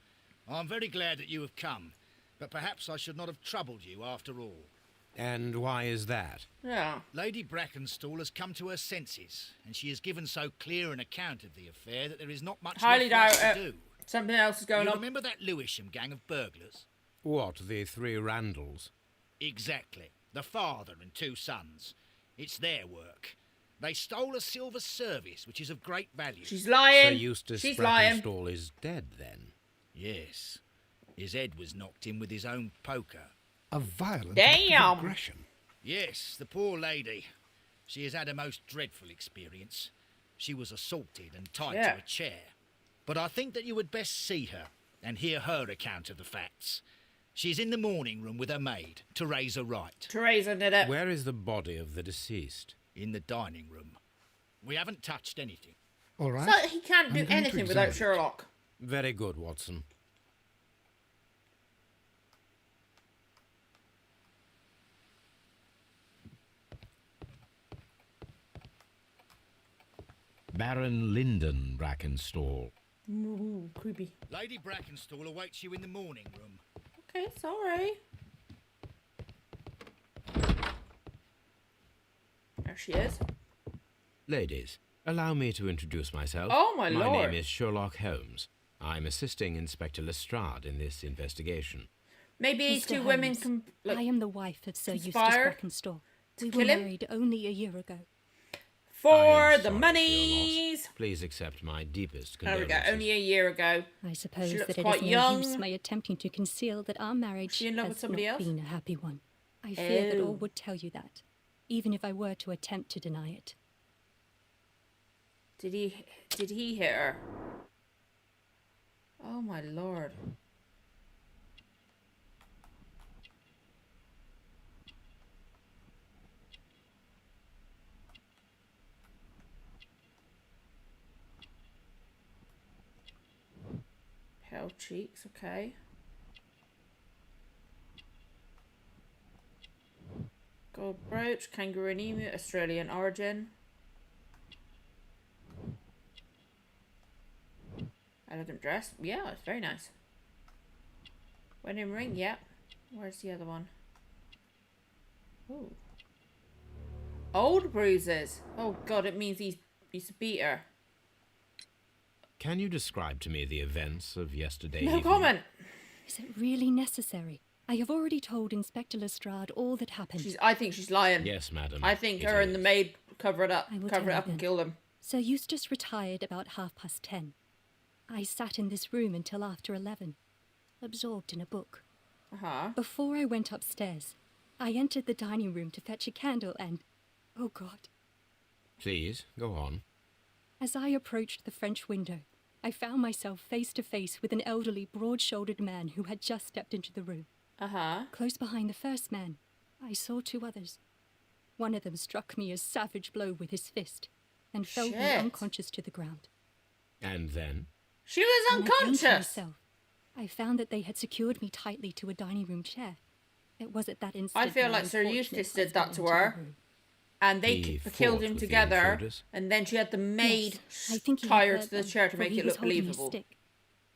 I'm very glad that you have come, but perhaps I should not have troubled you after all. And why is that? Yeah. Lady Brackenstall has come to her senses, and she has given so clear an account of the affair that there is not much Highly left for doubt us to it. do. Something else is going You on. remember that Lewisham gang of burglars? What, the three Randalls? Exactly. The father and two sons. It's their work. They stole a silver service, which is of great value. She's Sir lying. Eustace She's lying. Brackenstall is dead, then? Yes. His head was knocked in with his own poker. A violent Damn. act of aggression. Yes, the poor lady. She has had a most dreadful experience. She was assaulted and tied Yeah. to a chair. But I think that you would best see her and hear her account of the facts. She's in the morning room with her maid, Teresa Wright, Teresa did it. Where is the body of the deceased? in the dining room. We haven't touched anything. All right. So he can't I'm do going to anything without examine it. Sherlock. Very good, Watson. Baron Lyndon Brackenstall. Ooh, creepy. Lady Brackenstall awaits you in the morning room. Okay, sorry. There she is. Ladies, allow me to introduce myself. Oh, my My lord. name is Sherlock Holmes. I'm assisting Inspector Lestrade in this investigation. Maybe these Mr. two women Holmes, can I am the wife of Sir Eustace conspire Brackenstall. to We kill were him? married only a year ago. I for am the sorry monies. for your loss. Please accept my deepest There we condolences. go. Only a year ago. I suppose She looks that it quite is no young. use my attempting to conceal that our marriage She in love with has somebody not else? been a happy one. I fear that Oh. all would tell you that, even if I were to attempt to deny it. Did he hit her? Oh my lord. Pale cheeks, okay. Gold brooch, kangaroo and emu, Australian origin. Elegant dress. Yeah, it's very nice. Wedding ring, yep. Where's the other one? Ooh. Old bruises. Oh god, it means he's a beater. Can you describe to me the events of yesterday No evening? comment. Is it really necessary? I have already told Inspector Lestrade all that happened. I think she's lying. Yes, madam. I think it her and the is. maid cover it up. I will Cover it tell up you and then. kill them. Sir Eustace retired about 10:30. I sat in this room until after 11. absorbed in a book. Uh-huh. Before I went upstairs, I entered the dining room to fetch a candle and... oh God. Please, go on. As I approached the French window, I found myself face to face with an elderly, broad-shouldered man who had just stepped into the room. Uh-huh. Close behind the first man, I saw two others. One of them struck me a savage blow with his fist and felled me Shit. unconscious to the ground. And then? She was When I came to unconscious! myself, I found that they had secured me tightly to a dining room chair. It was at that instant I feel my like Sir unfortunate Eustace did that husband to entered her. the room. And they He killed fought him with the together, intruders? and then she had the maid Yes, I think he tie had her hurt to the them, chair to for make he it was look holding his believable. stick.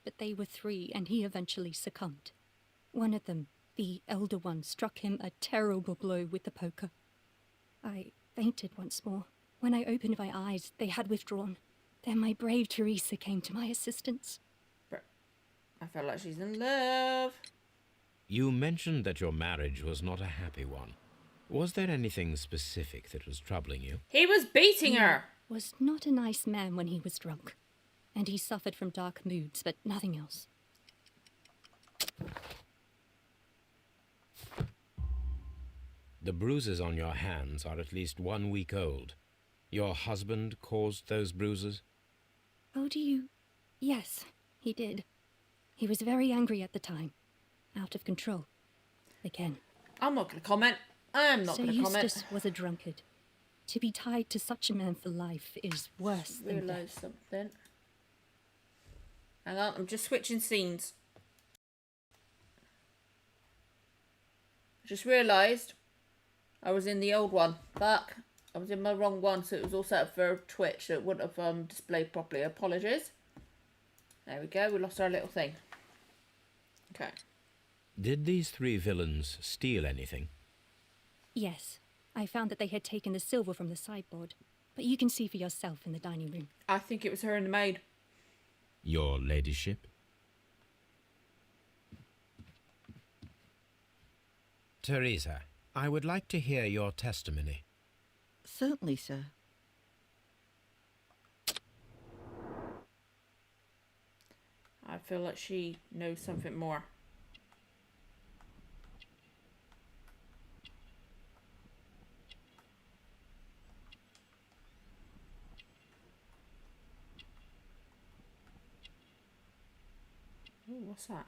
But they were three, and he eventually succumbed. One of them, the elder one, struck him a terrible blow with the poker. I fainted once more. When I opened my eyes, they had withdrawn. Then my brave Teresa came to my assistance. I feel like she's in love. You mentioned that your marriage was not a happy one. Was there anything specific that was troubling you? He was beating her. Was not a nice man when he was drunk. And he suffered from dark moods, but nothing else. The bruises on your hands are at least 1 week old. Your husband caused those bruises? Oh, do you? Yes, he did. He was very angry at the time. Out of control. Again. I'm not going to comment. I'm not Sir going to comment. Eustace was a drunkard. To be tied to such a man for life is worse than Realise death. something. Hang on, I'm just switching scenes. Just realised I was in the old one. Fuck. I was in my wrong one, so it was all set up for Twitch, so it wouldn't have displayed properly. Apologies. There we go, we lost our little thing. Okay. Did these three villains steal anything? Yes, I found that they had taken the silver from the sideboard, but you can see for yourself in the dining room. I think it was her and the maid. Your ladyship? Teresa, I would like to hear your testimony. Certainly, sir. I feel like she knows something more. Ooh, what's that?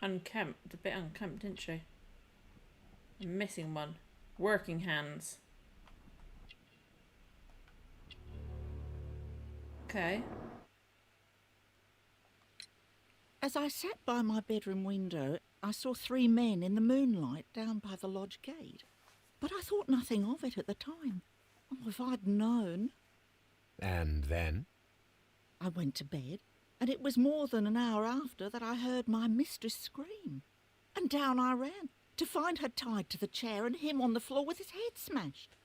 Unkempt, a bit unkempt, didn't she? I'm missing one. Working hands. Okay. As I sat by my bedroom window, I saw three men in the moonlight down by the lodge gate. But I thought nothing of it at the time. Oh, if I'd known. And then? I went to bed, and it was more than an hour after that I heard my mistress scream. And down I ran, to find her tied to the chair and him on the floor with his head smashed.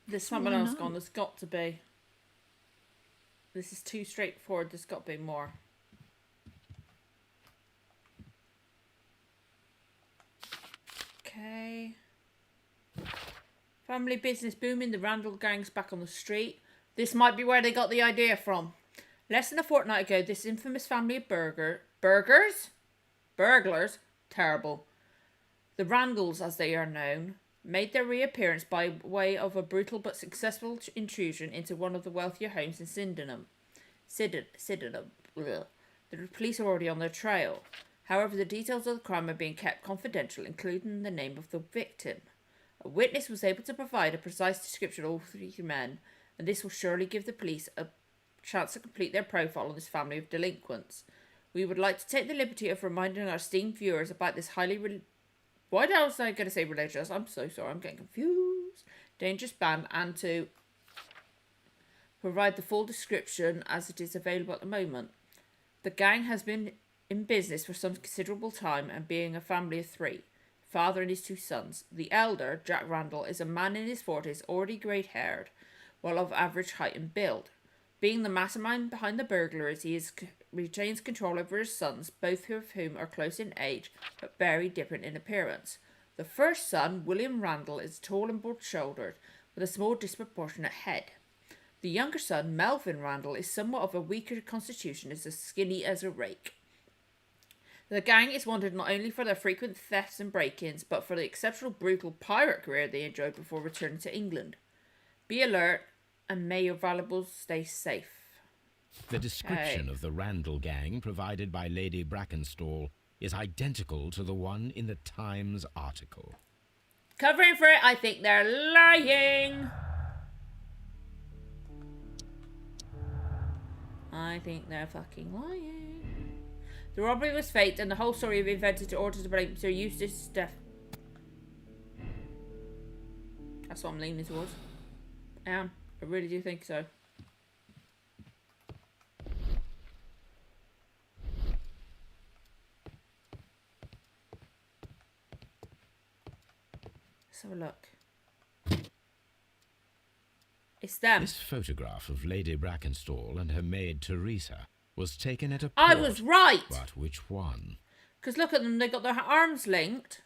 There's all someone I else know. gone. There's got to be. This is too straightforward. There's got to be more. Okay. Family business booming. The Randall gang's back on the street. This might be where they got the idea from. Less than a fortnight ago, this infamous family of burglars? Terrible. The Randalls, as they are known, made their reappearance by way of a brutal but successful intrusion into one of the wealthier homes in Sydenham. Ugh. The police are already on their trail. However, the details of the crime are being kept confidential, including the name of the victim. A witness was able to provide a precise description of all three men, and this will surely give the police a chance to complete their profile on this family of delinquents. We would like to take the liberty of reminding our esteemed viewers about this highly why else am I going to say religious? I'm so sorry, I'm getting confused. Dangerous band, and to provide the full description as it is available at the moment. The gang has been in business for some considerable time and being a family of three, father and his two sons. The elder, Jack Randall, is a man in his 40s, already grey-haired, while of average height and build. Being the mastermind behind the burglaries, retains control over his sons, both of whom are close in age but very different in appearance. The first son, William Randall, is tall and broad-shouldered, with a small disproportionate head. The younger son, Melvin Randall, is somewhat of a weaker constitution, is as skinny as a rake. The gang is wanted not only for their frequent thefts and break-ins, but for the exceptional brutal pirate career they enjoyed before returning to England. Be alert, and may your valuables stay safe. The description of the Randall gang provided by Lady Brackenstall is identical to the one in the Times article. Covering for it, I think they're lying. I think they're fucking lying. The robbery was faked and the whole story was invented in order to blame Sir Eustace's death. That's what I'm leaning towards. I am. I really do think so. Let's have a look. It's them. This photograph of Lady Brackenstall and her maid Teresa was taken at a port. I was right! But which one? Because look at them, they got their arms linked.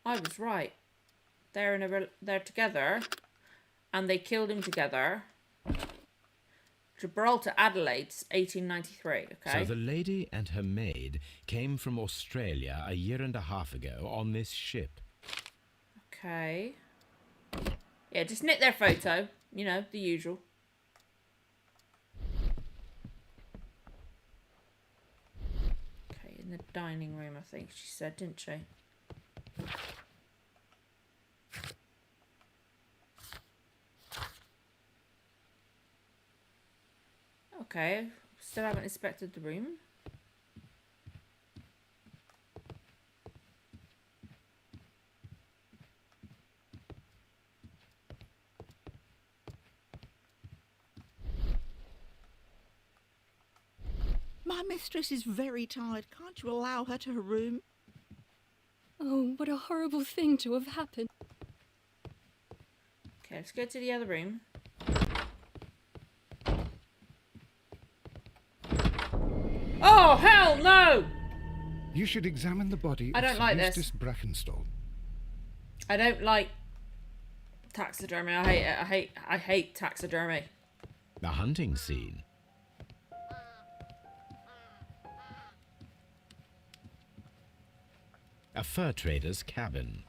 I was right. They're together, and they killed him together. Gibraltar, Adelaide, 1893. Okay. So the lady and her maid came from Australia a year and a half ago on this ship. Okay. Yeah, just nick their photo. You know, the usual. Okay, in the dining room, I think she said, didn't she? Okay, still haven't inspected the room. My mistress is very tired. Can't you allow her to her room? Oh, what a horrible thing to have happened. Okay, let's go to the other room. Oh, hell no! You should examine the body I of don't Sir like this. Eustace Brackenstall. I don't like taxidermy. I hate taxidermy. The hunting scene. A fur trader's cabin.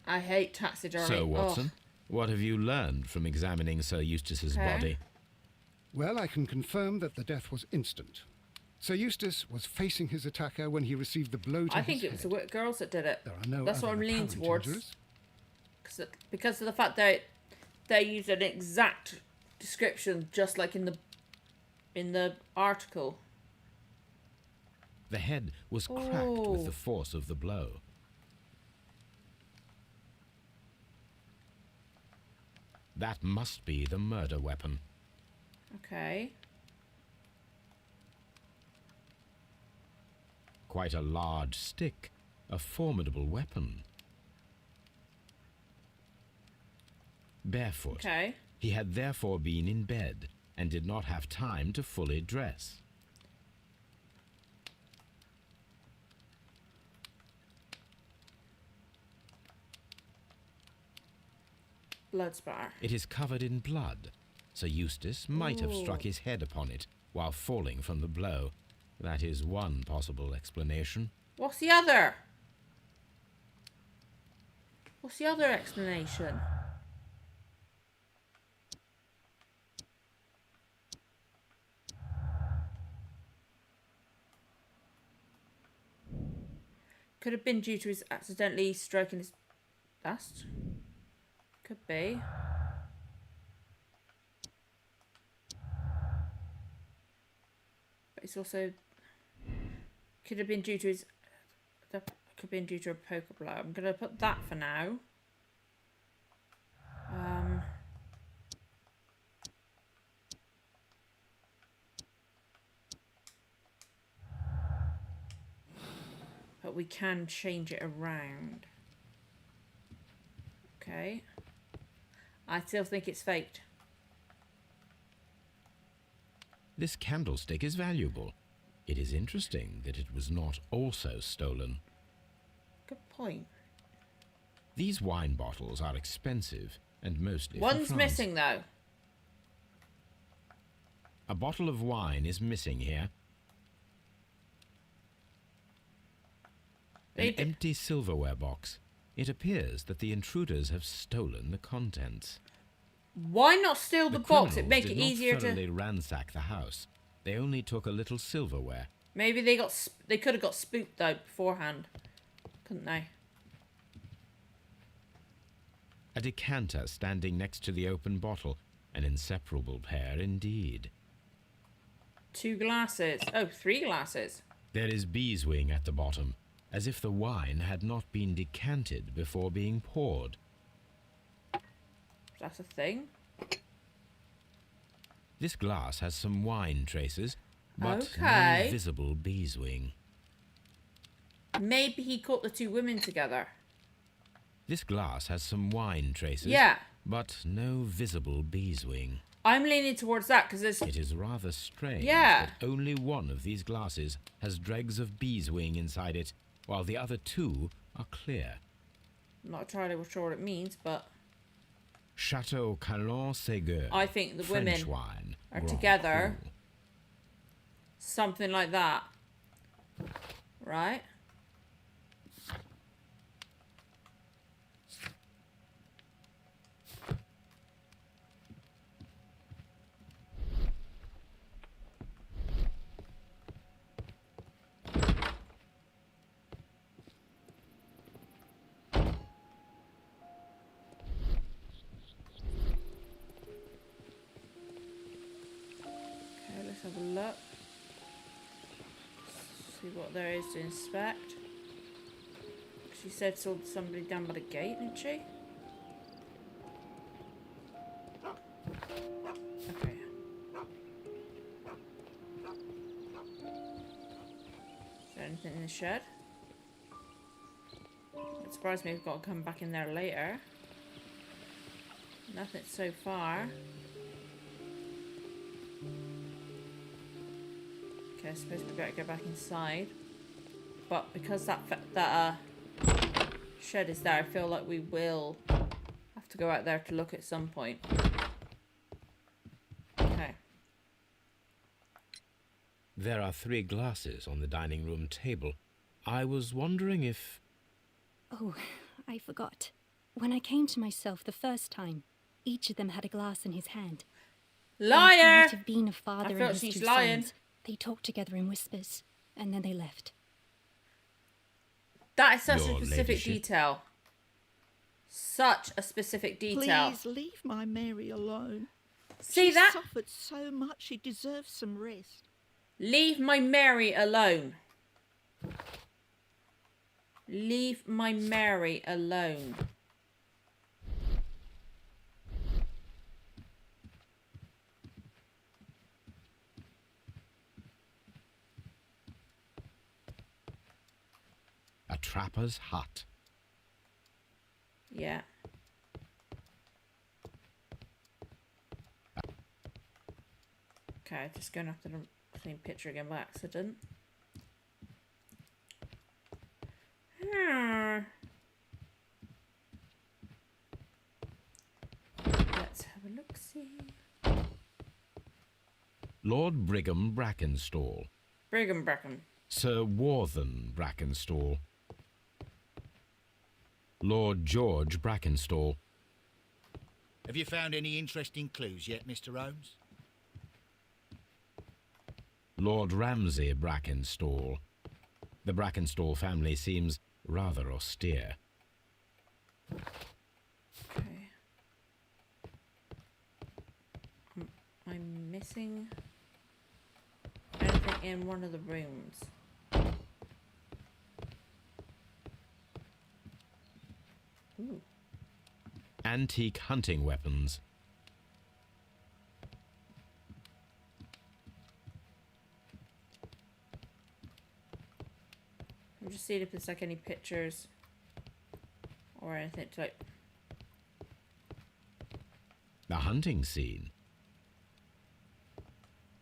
I hate taxidermy. So, Oh. Watson, what have you learned from examining Sir Eustace's Okay. body? Well, I can confirm that the death was instant. Sir Eustace was facing his attacker when he received the blow to I his think it was head. the girls that did it. There are no That's what other I'm leaning apparent towards. injuries. Because of the fact that they used an exact description, just like in the article. The head was cracked with the force of the blow. That must be the murder weapon. Okay. Quite a large stick, a formidable weapon. Barefoot. Okay. He had therefore been in bed and did not have time to fully dress. Blood spatter. It is covered in blood. Sir Eustace might have struck his head upon it while falling from the blow. That is one possible explanation. What's the other? What's the other explanation? Could have been due to his accidentally striking his dust. Could be. But it's also could have been due to his. Could have been due to a poker blow. I'm gonna put that for now. But we can change it around. Okay. I still think it's faked. This candlestick is valuable. It is interesting that it was not also stolen. Good point. These wine bottles are expensive and mostly from One's France. missing though. A bottle of wine is missing here. An empty silverware box. It appears that the intruders have stolen the contents. Why not steal the box? It'd criminals make did it not easier thoroughly to. ransack the house. They only took a little silverware. Maybe they got. They could have got spooked though beforehand, couldn't they? A decanter standing next to the open bottle. An inseparable pair indeed. 2 glasses. Oh, 3 glasses. There is beeswing at the bottom, as if the wine had not been decanted before being poured. That's a thing. This glass has some wine traces, but Okay. no visible beeswing. Maybe he caught the 2 women together. This glass has some wine traces, Yeah. but no visible beeswing. I'm leaning towards that because there's. It is rather strange Yeah. that only one of these glasses has dregs of beeswing inside it, while the other 2 are clear. I'm not entirely sure what it means, but Chateau Calon-Ségur. I think the French women wine, are Grand together. Cru. Something like that. Right? Okay, let's have a look. See what there is to inspect. She said saw somebody down by the gate, didn't she? Okay. Is there anything in the shed? It surprised me we've got to come back in there later. Nothing so far. Okay, I suppose we better go back inside. But because that shed is there, I feel like we will have to go out there to look at some point. Okay. There are 3 glasses on the dining room table. I was wondering if... Oh, I forgot. When I came to myself the first time, each of them had a glass in his hand. It Liar! might have been a father felt and his she's 2 lying. sons. They talked together in whispers, and then they left. That is such Your a specific ladyship. detail. Such a specific detail. Please leave my Mary alone. See She that? suffered so much, she deserves some rest. Leave my Mary alone. Leave my Mary alone. A trapper's hut. Yeah. Okay, just going after the same picture again by accident. Let's have a look-see. Lord Brigham Brackenstall. Brigham Bracken. Sir Warthen Brackenstall. Lord George Brackenstall. Have you found any interesting clues yet, Mr. Holmes? Lord Ramsay Brackenstall. The Brackenstall family seems rather austere. Okay. I'm missing anything in one of the rooms. Ooh. Antique hunting weapons. I'm just seeing if there's like any pictures or anything to like. A hunting scene.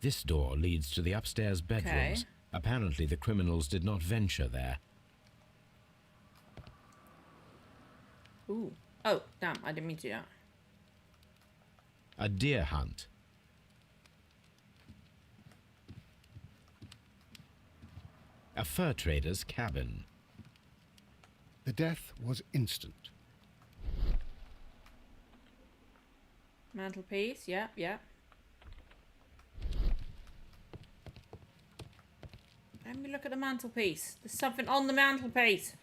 This door leads to the upstairs bedrooms. Okay. Apparently the criminals did not venture there. Ooh. Oh, damn, I didn't mean to do that. A deer hunt. A fur trader's cabin. The death was instant. Mantelpiece, yeah, yeah. Let me look at the mantelpiece. There's something on the mantelpiece.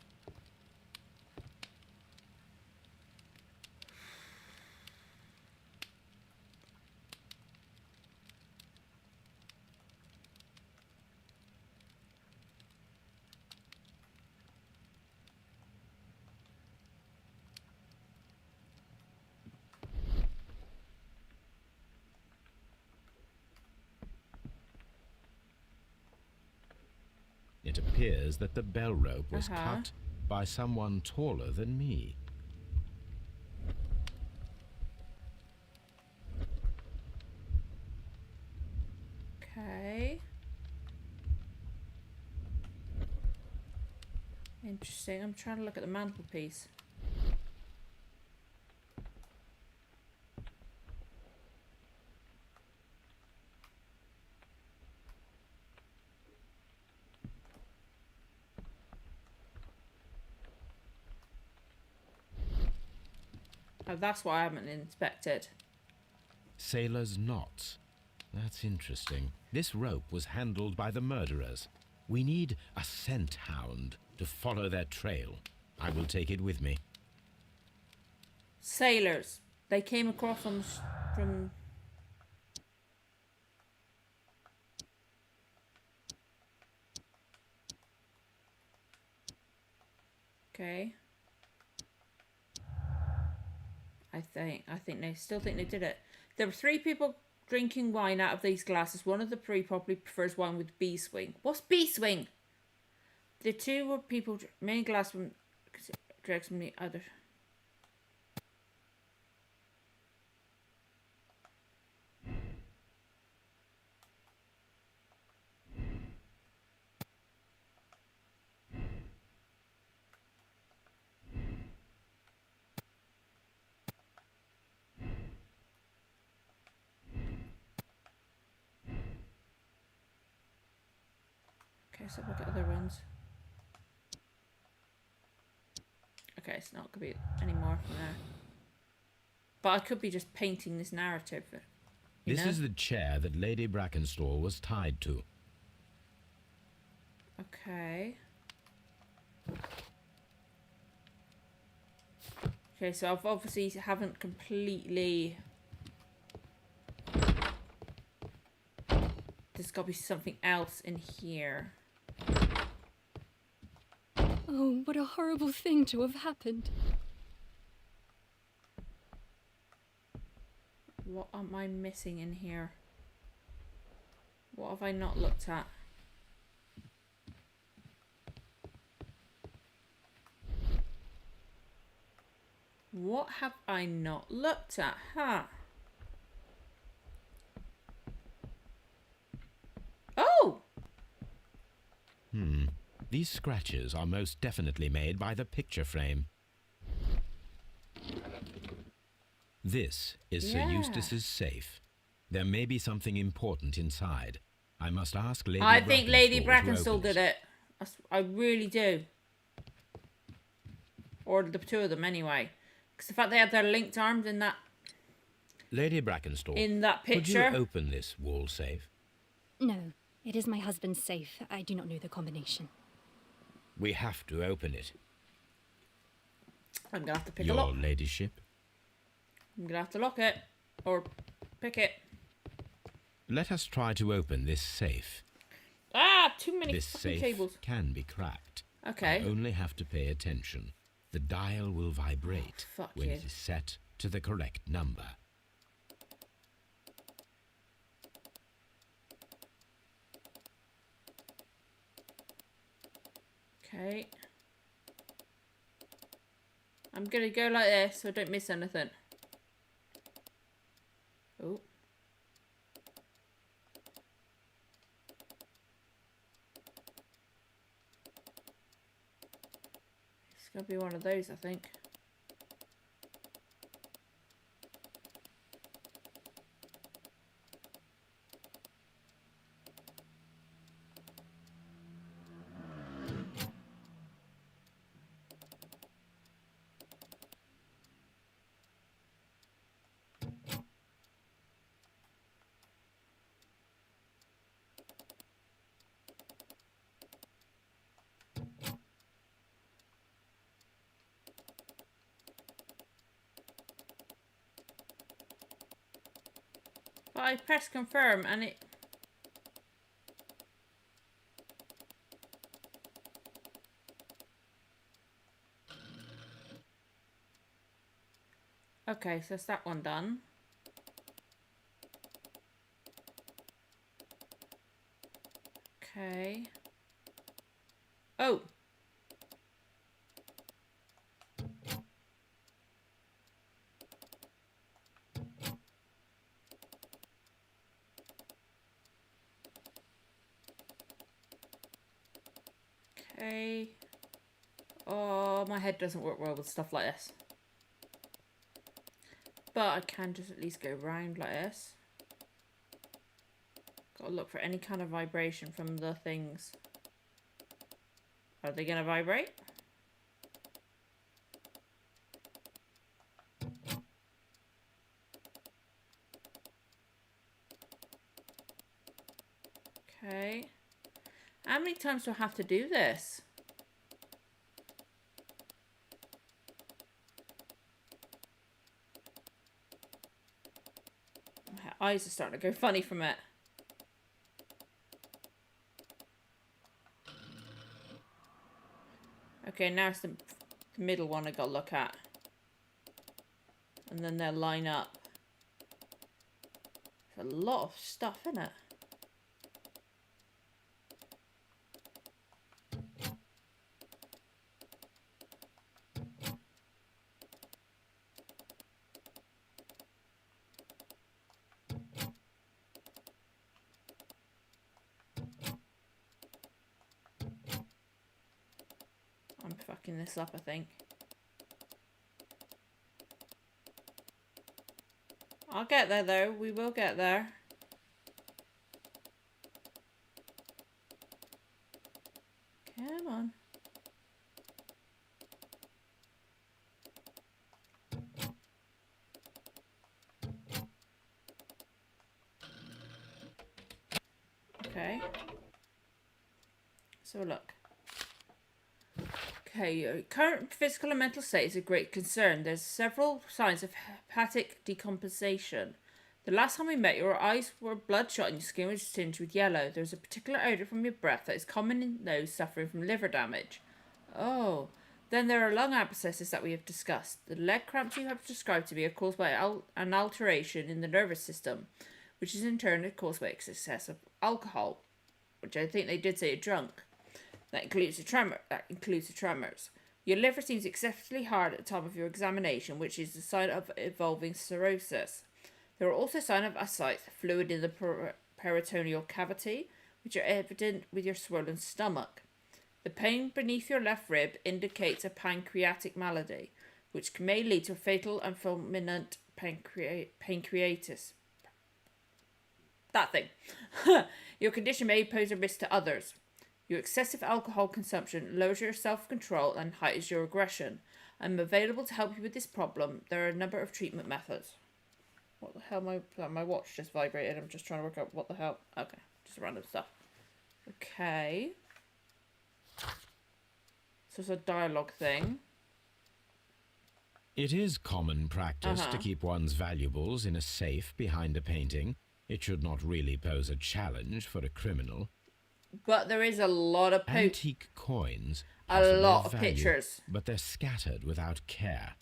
It appears that the bell rope was Uh-huh. cut by someone taller than me. Okay. Interesting. I'm trying to look at the mantelpiece. Oh, that's why I haven't inspected. Sailor's knots. That's interesting. This rope was handled by the murderers. We need a scent hound to follow their trail. I will take it with me. Sailors. They came across on from. Okay. I think they still think they did it. There were 3 people drinking wine out of these glasses. One of the 3 probably prefers wine with bee swing. What's bee swing? The 2 were people main glass from drinks from the other. Okay, so look at other ones. Okay, it's not gonna be any more from there. But I could be just painting this narrative. You This know? is the chair that Lady Brackenstall was tied to. Okay. Okay, so I've obviously haven't completely. There's got to be something else in here. Oh, what a horrible thing to have happened. What am I missing in here? What have I not looked at? What have I not looked at? Huh? Oh! These scratches are most definitely made by the picture frame. This is Sir Yeah. Eustace's safe. There may be something important inside. I must ask Lady I think Lady to Brackenstall open did it. I really do. Or the 2 of them anyway. Because the fact they had their linked arms in that Lady Brackenstall, picture. could you open this wall safe? No, it is my husband's safe. I do not know the combination. We have to open it. I'm gonna have to pick a Your lock. ladyship. I'm gonna have to lock it. Or pick it. Let us try to open this safe. Ah! Too many This fucking safe cables. can be cracked. Okay. I only have to pay attention. The dial will vibrate fuck when you. it is set to the correct number. Okay. I'm gonna go like this so I don't miss anything. Oh. It's gonna be one of those, I think. But I press confirm and it... Okay, so that's that one done. Okay. Oh! Okay. Oh, my head doesn't work well with stuff like this. But I can just at least go round like this. Gotta look for any kind of vibration from the things. Are they gonna vibrate? Okay. How many times do I have to do this? My eyes are starting to go funny from it. Okay, now it's the middle one I gotta look at. And then they'll line up. There's a lot of stuff in it. I'm fucking this up, I think. I'll get there though, we will get there. Come on. Okay. So look. Okay, your current physical and mental state is a great concern. There's several signs of hepatic decompensation. The last time we met, your eyes were bloodshot and your skin was tinged with yellow. There's a particular odour from your breath that is common in those suffering from liver damage. Oh, then there are lung abscesses that we have discussed. The leg cramps you have described to me are caused by an alteration in the nervous system, which is in turn caused by excess of alcohol, which I think they did say you're drunk. That includes the tremors. Your liver seems excessively hard at the time of your examination, which is a sign of evolving cirrhosis. There are also signs of ascites, fluid in the peritoneal cavity, which are evident with your swollen stomach. The pain beneath your left rib indicates a pancreatic malady, which may lead to a fatal and fulminant pancreatitis. That thing. Your condition may pose a risk to others. Your excessive alcohol consumption lowers your self-control and heightens your aggression. I'm available to help you with this problem. There are a number of treatment methods. What the hell? My watch just vibrated. I'm just trying to work out what the hell. Okay, just random stuff. Okay. So it's a dialogue thing. It is common practice to keep one's valuables in a safe behind a painting. It should not really pose a challenge for a criminal. But there is a lot of antique coins. A lot of pictures. But they're scattered without care.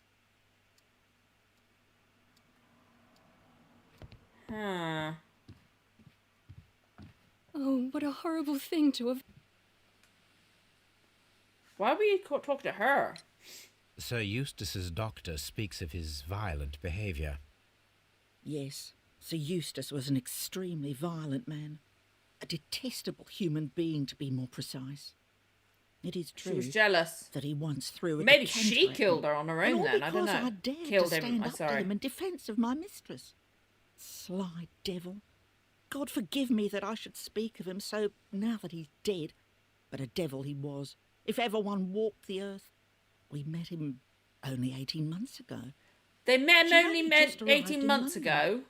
Oh, what a horrible thing to have... Why were you talking to her? Sir Eustace's doctor speaks of his violent behaviour. Yes, Sir Eustace was an extremely violent man. A detestable human being, to be more precise. It is She true was jealous. that he once threw a Maybe decanter she at killed me, her on her and own all then. I don't because know. I dared Killed to him. stand I'm up sorry. to him in defence of my mistress. Sly devil. God forgive me that I should speak of him so now that he's dead. But a devil he was, if ever one walked the earth. We met him only 18 months ago. They met She only only met just arrived 18 in months London. ago,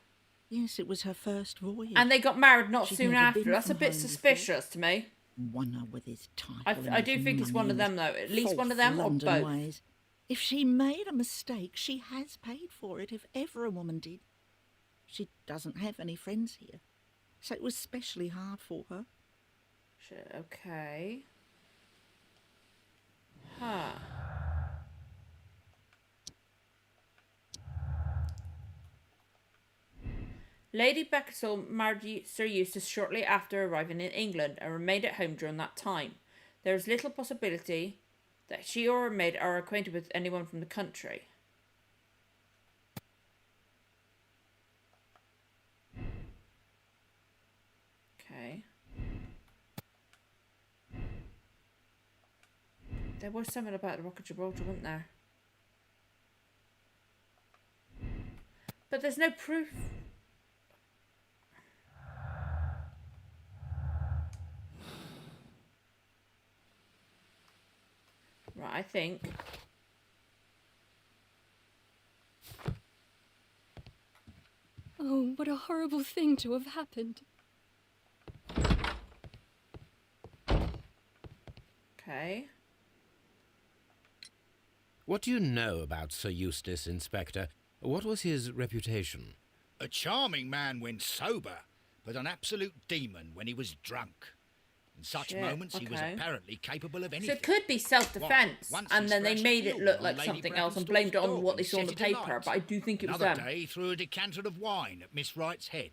Yes, it was her first voyage. and they got married not She'd soon never after. been That's a from bit home suspicious to me. Wonder with his title I and do his think it's one of money them, and though. At least one of false them or London both. ways. If she made a mistake, she has paid for it, if ever a woman did. She doesn't have any friends here, so it was specially hard for her. Shit, okay. Huh. Lady Becclesfield married Sir Eustace shortly after arriving in England and remained at home during that time. There is little possibility that she or her maid are acquainted with anyone from the country. Okay. There was something about the Rock of Gibraltar, wasn't there? But there's no proof. Right, I think. Oh, what a horrible thing to have happened. Okay. What do you know about Sir Eustace, Inspector? What was his reputation? A charming man when sober, but an absolute demon when he was drunk. In such Shit, moments, he was okay. apparently capable of So anything. it could be self-defense, Once and he then they splashed made it fuel look on like Lady something else and Brackenstall's blamed it on dog what they and saw on the set it alight. paper, but I do think it was Another them. day, threw a decanter of wine at Miss Wright's head,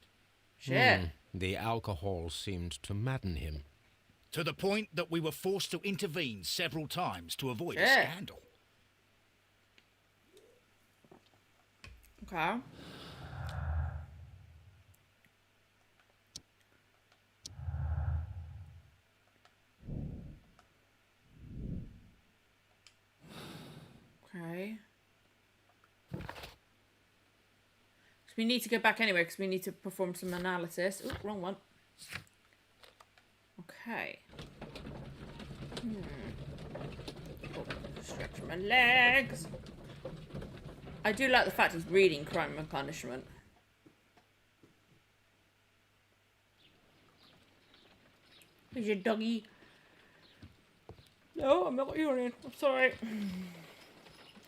Shit. The alcohol seemed to madden him. to the point that we were forced to intervene several times to avoid a Shit. scandal. Okay. Okay. So we need to go back anyway because we need to perform some analysis. Ooh, wrong one. Okay. Oh, stretch my legs. I do like the fact he's reading Crime and Punishment. Here's your doggy. No, I'm not urinating. I'm sorry.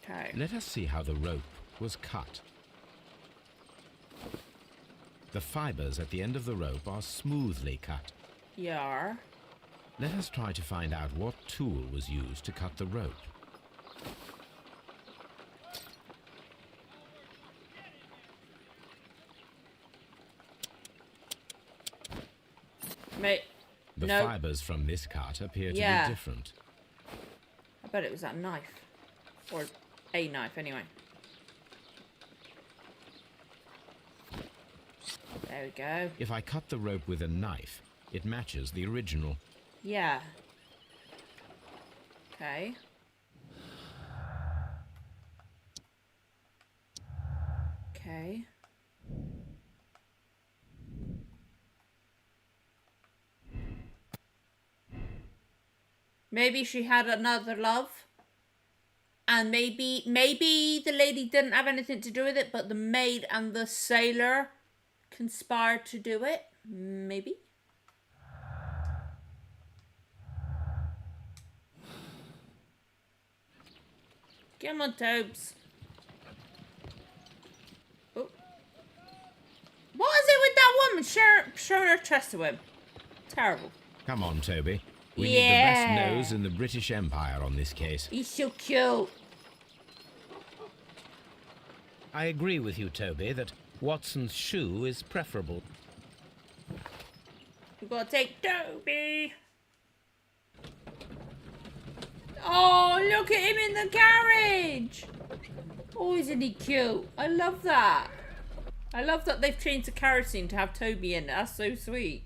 Okay. Let us see how the rope was cut. The fibres at the end of the rope are smoothly cut. Yar. Let us try to find out what tool was used to cut the rope. Mate. The No. fibres from this cut appear to Yeah. be different. I bet it was that knife. Or a knife, anyway. There we go. If I cut the rope with a knife, it matches the original. Yeah. Okay. Okay. Maybe she had another love. And maybe the lady didn't have anything to do with it, but the maid and the sailor conspired to do it. Maybe. Come on, Tobes. Oh. What is it with that woman showing her chest to him? Terrible. Come on, Toby. We need the best Yeah. nose in the British Empire on this case. He's so cute. I agree with you, Toby, that Watson's shoe is preferable. We've got to take Toby. Oh, look at him in the carriage. Oh, isn't he cute? I love that. I love that they've changed the carriage scene to have Toby in it. That's so sweet.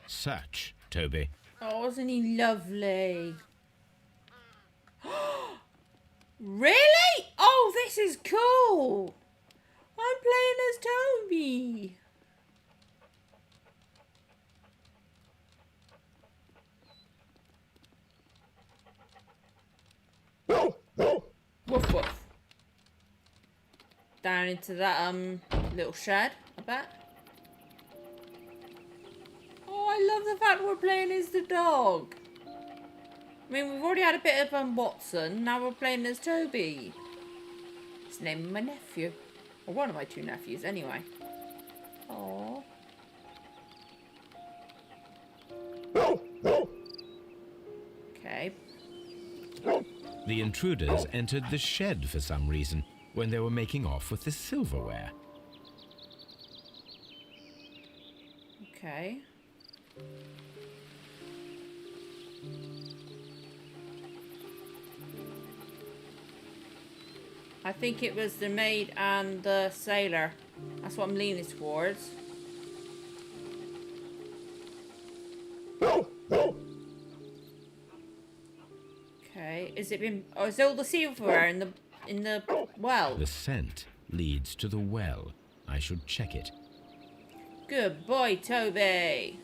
Search, Toby. Oh, isn't he lovely? Really? Oh, this is cool. I'm playing as Toby. Woof woof. Down into that little shed, I bet. Oh, I love the fact we're playing as the dog. I mean, we've already had a bit of Watson. Now we're playing as Toby. It's named my nephew. Or one of my two nephews, anyway. Aww. Okay. The intruders entered the shed for some reason when they were making off with the silverware. Okay. I think it was the maid and the sailor. That's what I'm leaning towards. Okay, is it been? Oh, is all the silverware in the well? The scent leads to the well. I should check it. Good boy, Toby.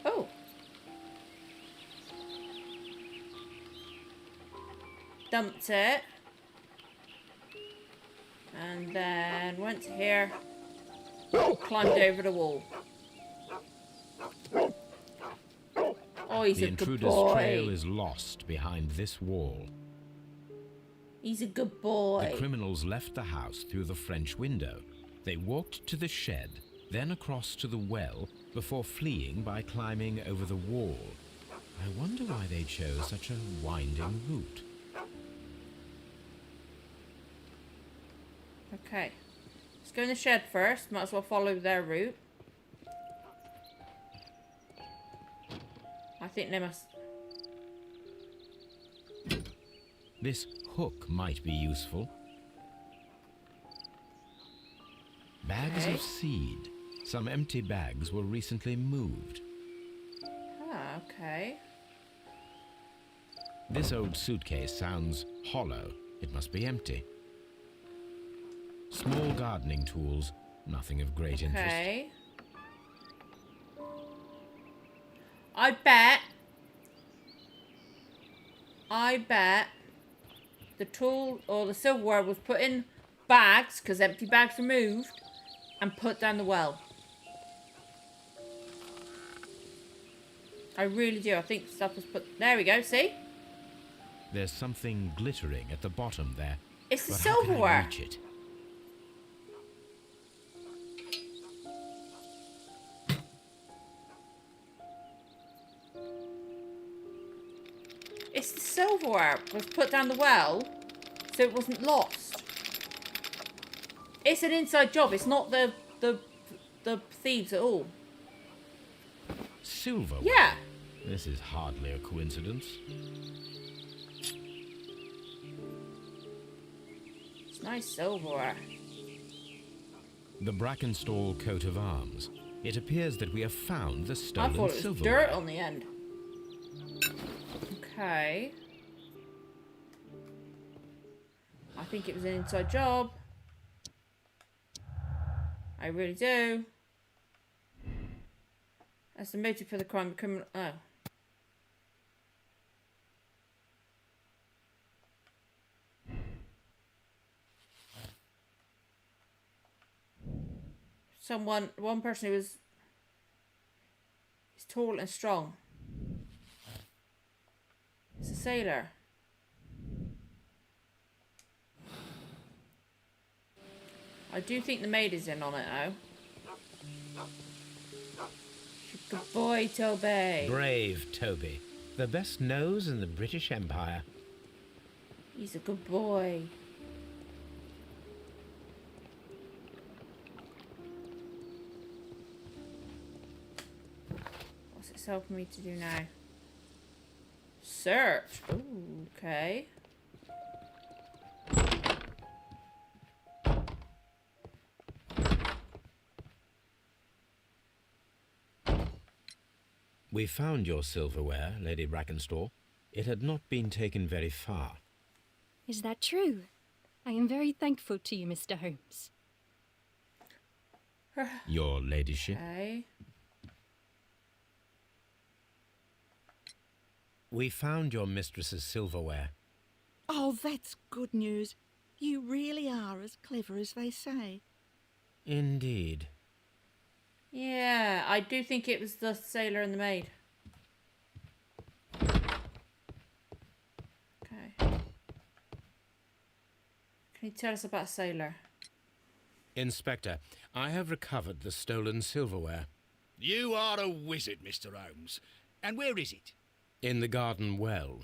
Oh. Dumped it. And then went to here. Climbed over the wall. Oh, he's The a good intruder's boy. trail is lost behind this wall. He's a good boy. The criminals left the house through the French window. They walked to the shed, then across to the well, before fleeing by climbing over the wall. I wonder why they chose such a winding route. Okay. Let's go in the shed first. Might as well follow their route. I think they must... This hook might be useful. Bags Okay. of seed. Some empty bags were recently moved. Ah, okay. This old suitcase sounds hollow. It must be empty. Small gardening tools. Nothing of great interest. Okay. I bet the tool or the silverware was put in bags, because empty bags were moved, and put down the well. I really do. I think stuff was put... There we go, see? There's something glittering at the bottom there. It's the But how can I silverware. reach it? It's the silverware was put down the well, so it wasn't lost. It's an inside job. It's not the thieves at all. Silverware? Yeah. This is hardly a coincidence. It's nice silverware. The Brackenstall coat of arms. It appears that we have found the I stolen thought it was silverware. dirt on the end. Okay. I think it was an inside job. I really do. That's the motive for the crime. The criminal. Oh. One person who was. He's tall and strong. It's a sailor. I do think the maid is in on it now. Good boy, Toby. Brave Toby. The best nose in the British Empire. He's a good boy. this helping me to do now? Search. Ooh, okay. We found your silverware, Lady Brackenstall. It had not been taken very far. Is that true? I am very thankful to you, Mr. Holmes. Your ladyship. Okay. We found your mistress's silverware. Oh, that's good news. You really are as clever as they say. Indeed. Yeah, I do think it was the sailor and the maid. Okay. Can you tell us about sailor? Inspector, I have recovered the stolen silverware. You are a wizard, Mr. Holmes. And where is it? In the garden well.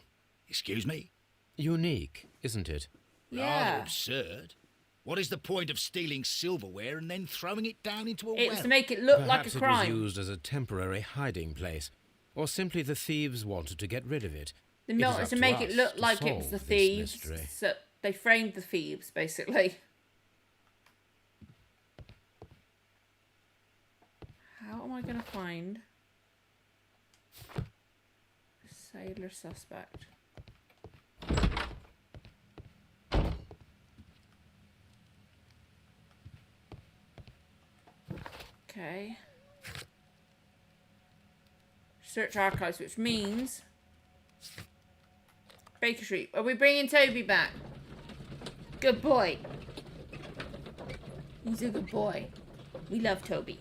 Excuse me? Unique, isn't it? Yeah. Rather absurd. What is the point of stealing silverware and then throwing it down into a It well? was to make it look Perhaps like a it crime. was used as a temporary hiding place. Or simply the thieves wanted to get rid of it. They It is wanted up to to make it us look to like it was solve the this thieves. mystery. So they framed the thieves, basically. How am I going to find sailor suspect? Okay. Search archives, which means Baker Street. Are we bringing Toby back? Good boy. He's a good boy. We love Toby.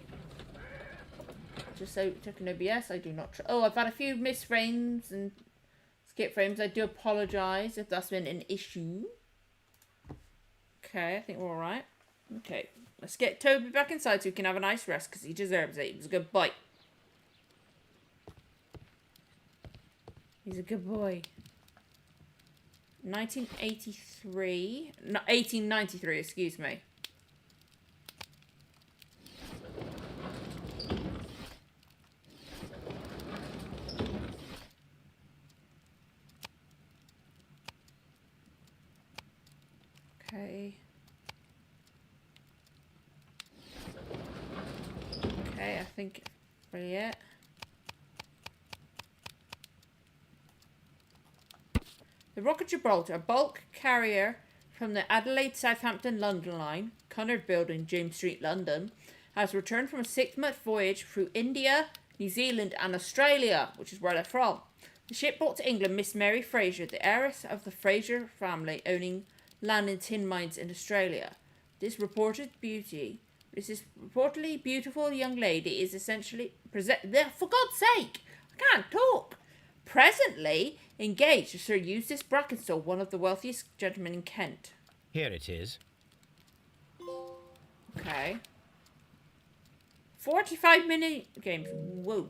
Just so checking OBS, I do not. Oh, I've had a few miss frames and skip frames. I do apologise if that's been an issue. Okay, I think we're all right. Okay, let's get Toby back inside so he can have a nice rest because he deserves it. He was a good boy. He's a good boy. 1983, no, 1893, excuse me. Okay. Okay, I think really it. The Rock of Gibraltar, a bulk carrier from the Adelaide, Southampton, London line, Cunard Building, James Street, London, has returned from a 6-month voyage through India, New Zealand and Australia, which is where they're from. The ship brought to England Miss Mary Fraser, the heiress of the Fraser family owning land and tin mines in Australia. This is reportedly beautiful young lady is essentially for God's sake, I can't talk. Presently engaged to Sir Eustace Brackenstall, one of the wealthiest gentlemen in Kent. Here it is. Okay. 45-minute games. Whoa.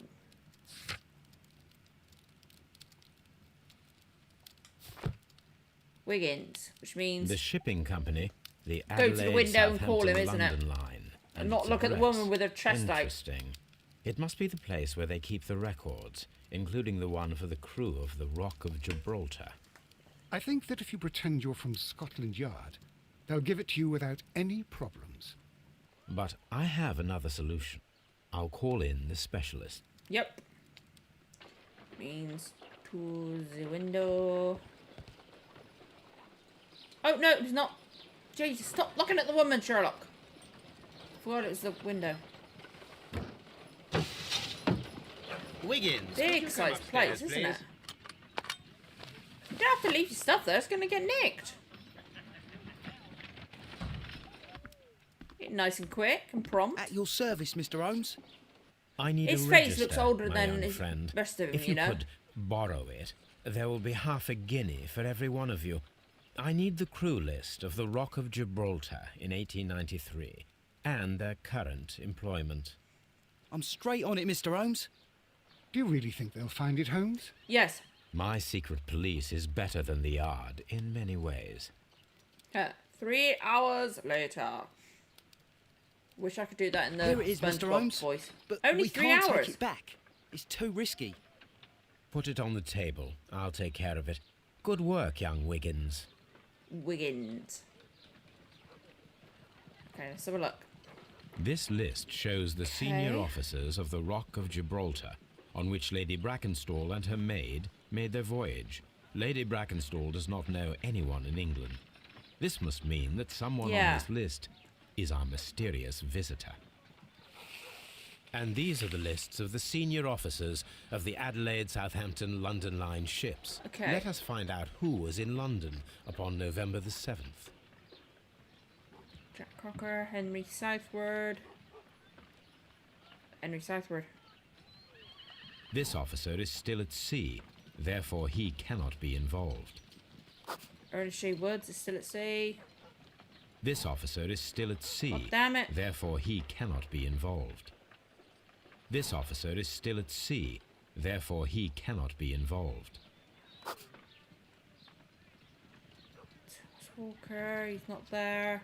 Wiggins, which means The shipping company, the Go to the Adelaide, window and call him, Southampton, isn't it? London line. And not its look at the address. woman with her chest out. Interesting. It must be the place where they keep the records, including the one for the crew of the Rock of Gibraltar. I think that if you pretend you're from Scotland Yard, they'll give it to you without any problems. But I have another solution. I'll call in the specialist. Yep. Means to the window. Oh no, it's not. Jesus, stop looking at the woman, Sherlock. I forgot it was the window. Wiggins. Big size place, isn't it? You don't have to leave your stuff there, it's gonna get nicked. Get nice and quick and prompt. At your service, Mr. Holmes. I need His a face register, looks older my than young his friend. rest of him, If you know. could borrow it, there will be half a guinea for every one of you. I need the crew list of the Rock of Gibraltar in 1893 and their current employment. I'm straight on it, Mr. Holmes. Do you really think they'll find it, Holmes? Yes. My secret police is better than the Yard in many ways. 3 hours later. Wish I could do that in the Here it is, Mr. SpongeBob Holmes. voice. But Only we 3 can't hours. take it back. It's too risky. Put it on the table. I'll take care of it. Good work, young Wiggins. Wiggins. Okay, let's have a look. This list shows the senior Okay. officers of the Rock of Gibraltar, on which Lady Brackenstall and her maid made their voyage. Lady Brackenstall does not know anyone in England. This must mean that someone Yeah. on this list is our mysterious visitor. And these are the lists of the senior officers of the Adelaide, Southampton, London Line ships. Okay. Let us find out who was in London upon November the 7th. Jack Crocker, Henry Southward. Henry Southward. This officer is still at sea, therefore he cannot be involved. Ernest J. Woods is still at sea. This officer is still at sea, Oh, damn it. therefore he cannot be involved. This officer is still at sea, therefore he cannot be involved. Thomas Walker, he's not there.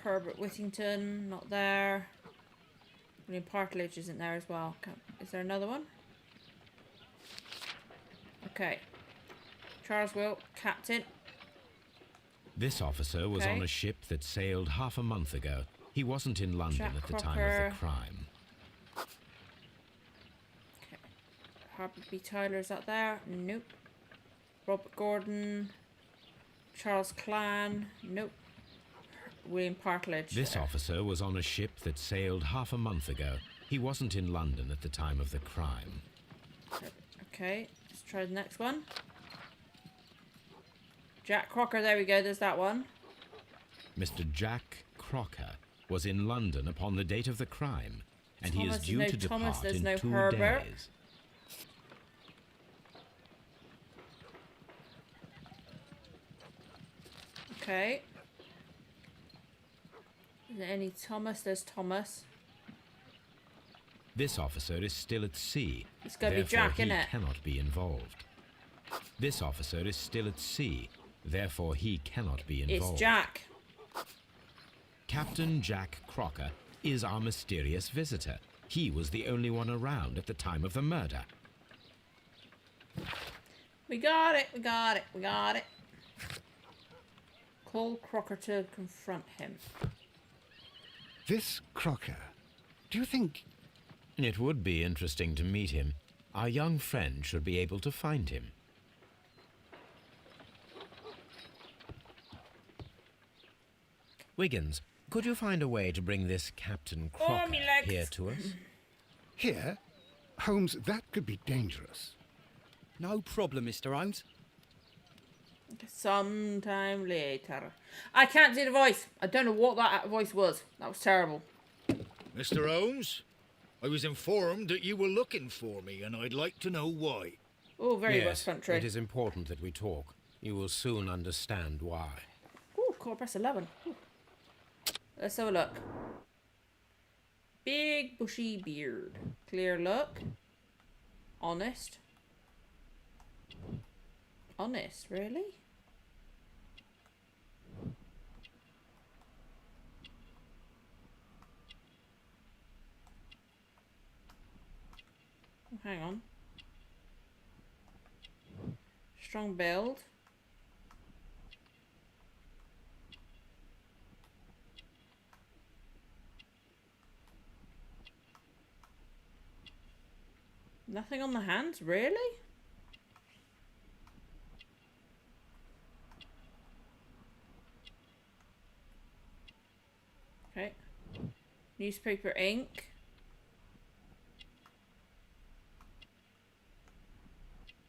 Herbert Whittington, not there. William Partridge isn't there as well. Is there another one? Okay. Charles Wilk, captain. This officer was Okay. on a ship that sailed half a month ago. He wasn't in London Jack at the time of Crocker. the crime. Okay. Harper B. Tyler, is that there? Nope. Robert Gordon. Charles Clan. Nope. William Partridge. This there. officer was on a ship that sailed half a month ago. He wasn't in London at the time of the crime. Okay, let's try the next one. Jack Crocker, there we go, there's that one. Mr. Jack Crocker was in London upon the date of the crime, and he Thomas, is due there's to no Thomas, depart there's in no 2 Herbert. days. Okay. Is there any Thomas? There's Thomas. This officer is still at sea. It's gotta be therefore Jack, he innit? cannot be involved. This officer is still at sea. Therefore he cannot be involved. It's Jack. Captain Jack Crocker is our mysterious visitor. He was the only one around at the time of the murder. We got it, we got it, we got it. Call Crocker to confront him. This Crocker, do you think... It would be interesting to meet him. Our young friend should be able to find him. Wiggins, could you find a way to bring this Captain Crocker me legs. here to us? Here? Holmes, that could be dangerous. No problem, Mr. Holmes. Sometime later. I can't do the voice. I don't know what that voice was. That was terrible. Mr. Holmes, I was informed that you were looking for me, and I'd like to know why. Oh, very Yes, West Country. it is important that we talk. You will soon understand why. Ooh, quarter past 11. Ooh. Let's have a look. Big bushy beard. Clear look. Honest. Honest, really? Oh, hang on. Strong build. Nothing on the hands, really? Okay. Newspaper ink.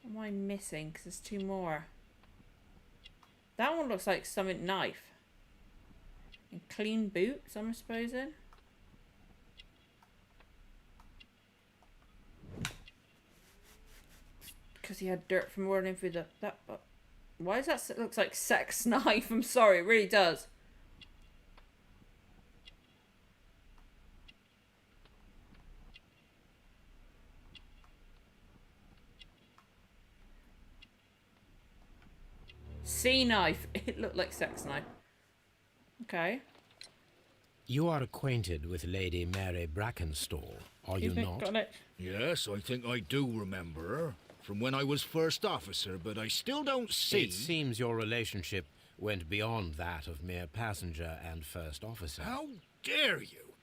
What am I missing? Because there's 2 more. That one looks like something knife. And clean boots, I'm supposing. Because he had dirt from running through that. Why does that looks like sex knife? I'm sorry, it really does. Sea knife. It looked like sex knife. Okay. You are acquainted with Lady Mary Brackenstall, are you not? Got it. Yes, I think I do remember her. From when I was first officer, but I still don't see... It seems your relationship went beyond that of mere passenger and first officer. How dare you?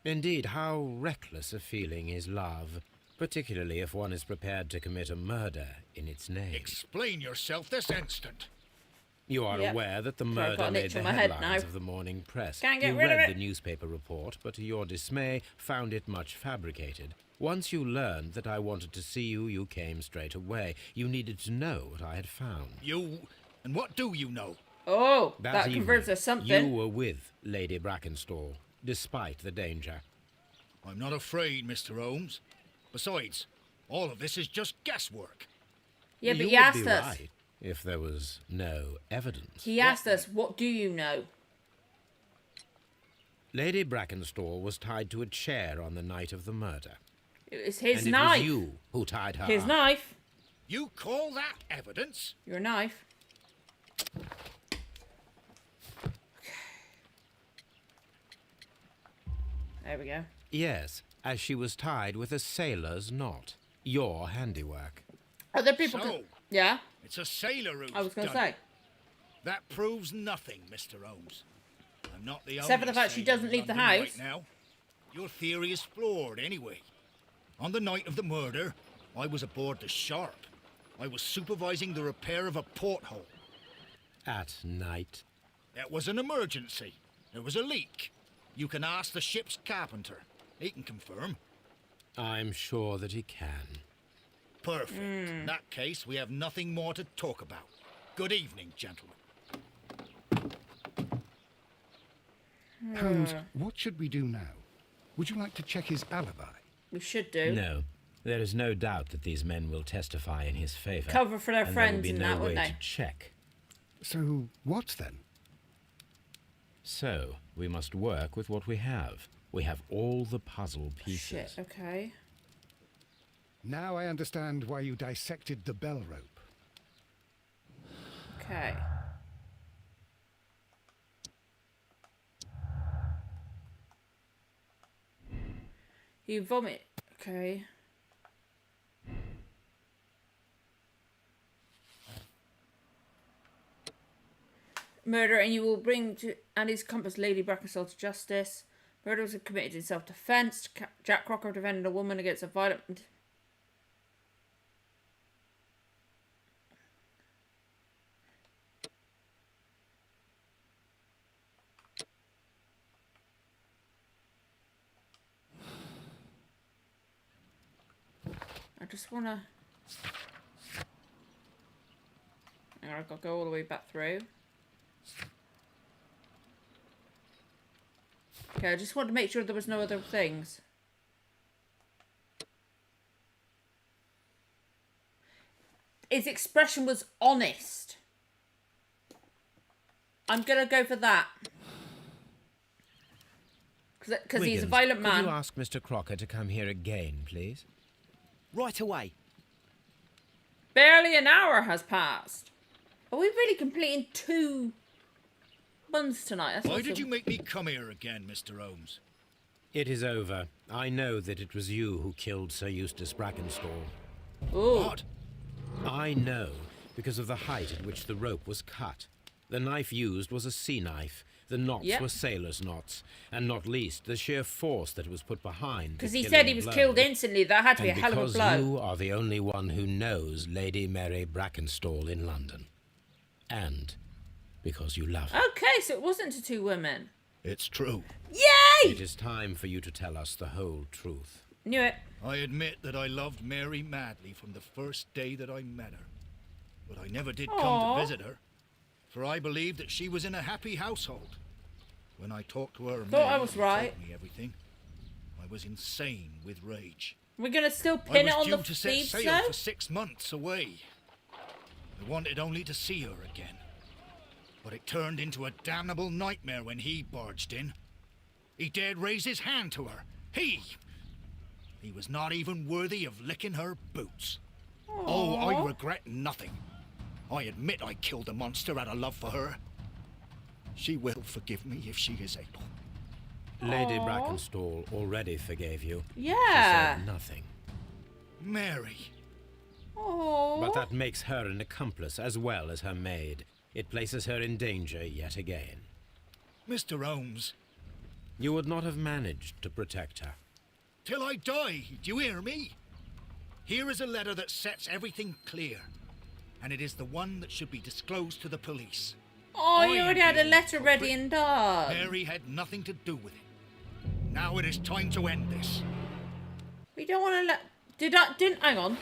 Indeed, how reckless a feeling is love, particularly if one is prepared to commit a murder in its name. Explain yourself this instant. You are Yep. aware that the Sorry, I've murder got an made itch the on my head headlines now. of the morning press. Can't get you rid of read it. the newspaper report, but to your dismay, found it much fabricated. Once you learned that I wanted to see you, you came straight away. You needed to know what I had found. You... And what do you know? Oh, That that evening, converts us something. you were with Lady Brackenstall, despite the danger. I'm not afraid, Mr. Holmes. Besides, all of this is just guesswork. Yeah, but You he would asked be us. right if there was no evidence. He asked us, what do you know? Lady Brackenstall was tied to a chair on the night of the murder. It was his and knife. it was you who tied her His up. knife. You call that evidence? Your knife. There we go. Yes, as she was tied with a sailor's knot. Your handiwork. Other people So, can... Yeah, it's a sailor who's I was going to done say. it. That proves nothing, Mr. Holmes. I'm not the Except only for the fact she sailor doesn't in leave the London house. right now. Your theory is flawed anyway. On the night of the murder, I was aboard the Sharp. I was supervising the repair of a porthole. At night. It was an emergency. There was a leak. You can ask the ship's carpenter. He can confirm. I'm sure that he can. Perfect. In that case, we have nothing more to talk about. Good evening, gentlemen. Holmes, what should we do now? Would you like to check his alibi? We should do. No, there is no doubt that these men will testify in his favor. Cover for their and friends there will and be that, no way wouldn't to they? check. So, what then? So, we must work with what we have. We have all the puzzle pieces. Shit, okay. Now I understand why you dissected the bell rope. Okay. You vomit. Okay. Murder, and you will bring to and his compass Lady Brackenstall to justice. Murder was committed in self-defense. Jack Crocker defended a woman against a violent. I just wanna. Hang on, I've got to go all the way back through. Okay, I just wanted to make sure there was no other things. His expression was honest. I'm gonna go for that. Because he's a Wiggins, violent could man. you ask Mr. Crocker to come here again, please? Right away. Barely an hour has passed. Are we really completing 2 months tonight? That's Why awesome. did you make me come here again, Mr. Holmes? It is over. I know that it was you who killed Sir Eustace Brackenstall. Ooh. What? I know, because of the height at which the rope was cut. The knife used was a sea knife. The knots Yep. were sailor's knots, and not least the sheer force that was put behind. Because the he said he killing was blow. killed instantly. That had to be a And hell of a because blow. you are the only one who knows Lady Mary Brackenstall in London. And because you love her. Okay, so it wasn't to 2 women. It's true. Yay! It is time for you to tell us the whole truth. Knew it. I admit that I loved Mary madly from the first day that I met her. But I never did come Aw. to visit her, for I believed that she was in a happy household. When I talked to her, Thought I maid was who right. told me everything, I was insane with rage. We're gonna still I pin it was on due the to set thieves, sail though? for 6 months away. I wanted only to see her again. But it turned into a damnable nightmare when he barged in. He dared raise his hand to her. He was not even worthy of licking her boots. Oh, I regret nothing. I admit I killed the monster out of love for her. She will forgive me if she is able. Lady Aw. Brackenstall already forgave you. Yeah. She said nothing. Mary. Oh. But that makes her an accomplice as well as her maid. It places her in danger yet again. Mr. Holmes. You would not have managed to protect her. Till I die, do you hear me? Here is a letter that sets everything clear. And it is the one that should be disclosed to the police. Oh, I you am already the had a only letter ready culprit. and done. Mary had nothing to do with it. Now it is time to end this. We don't want to let... Didn't... Hang on.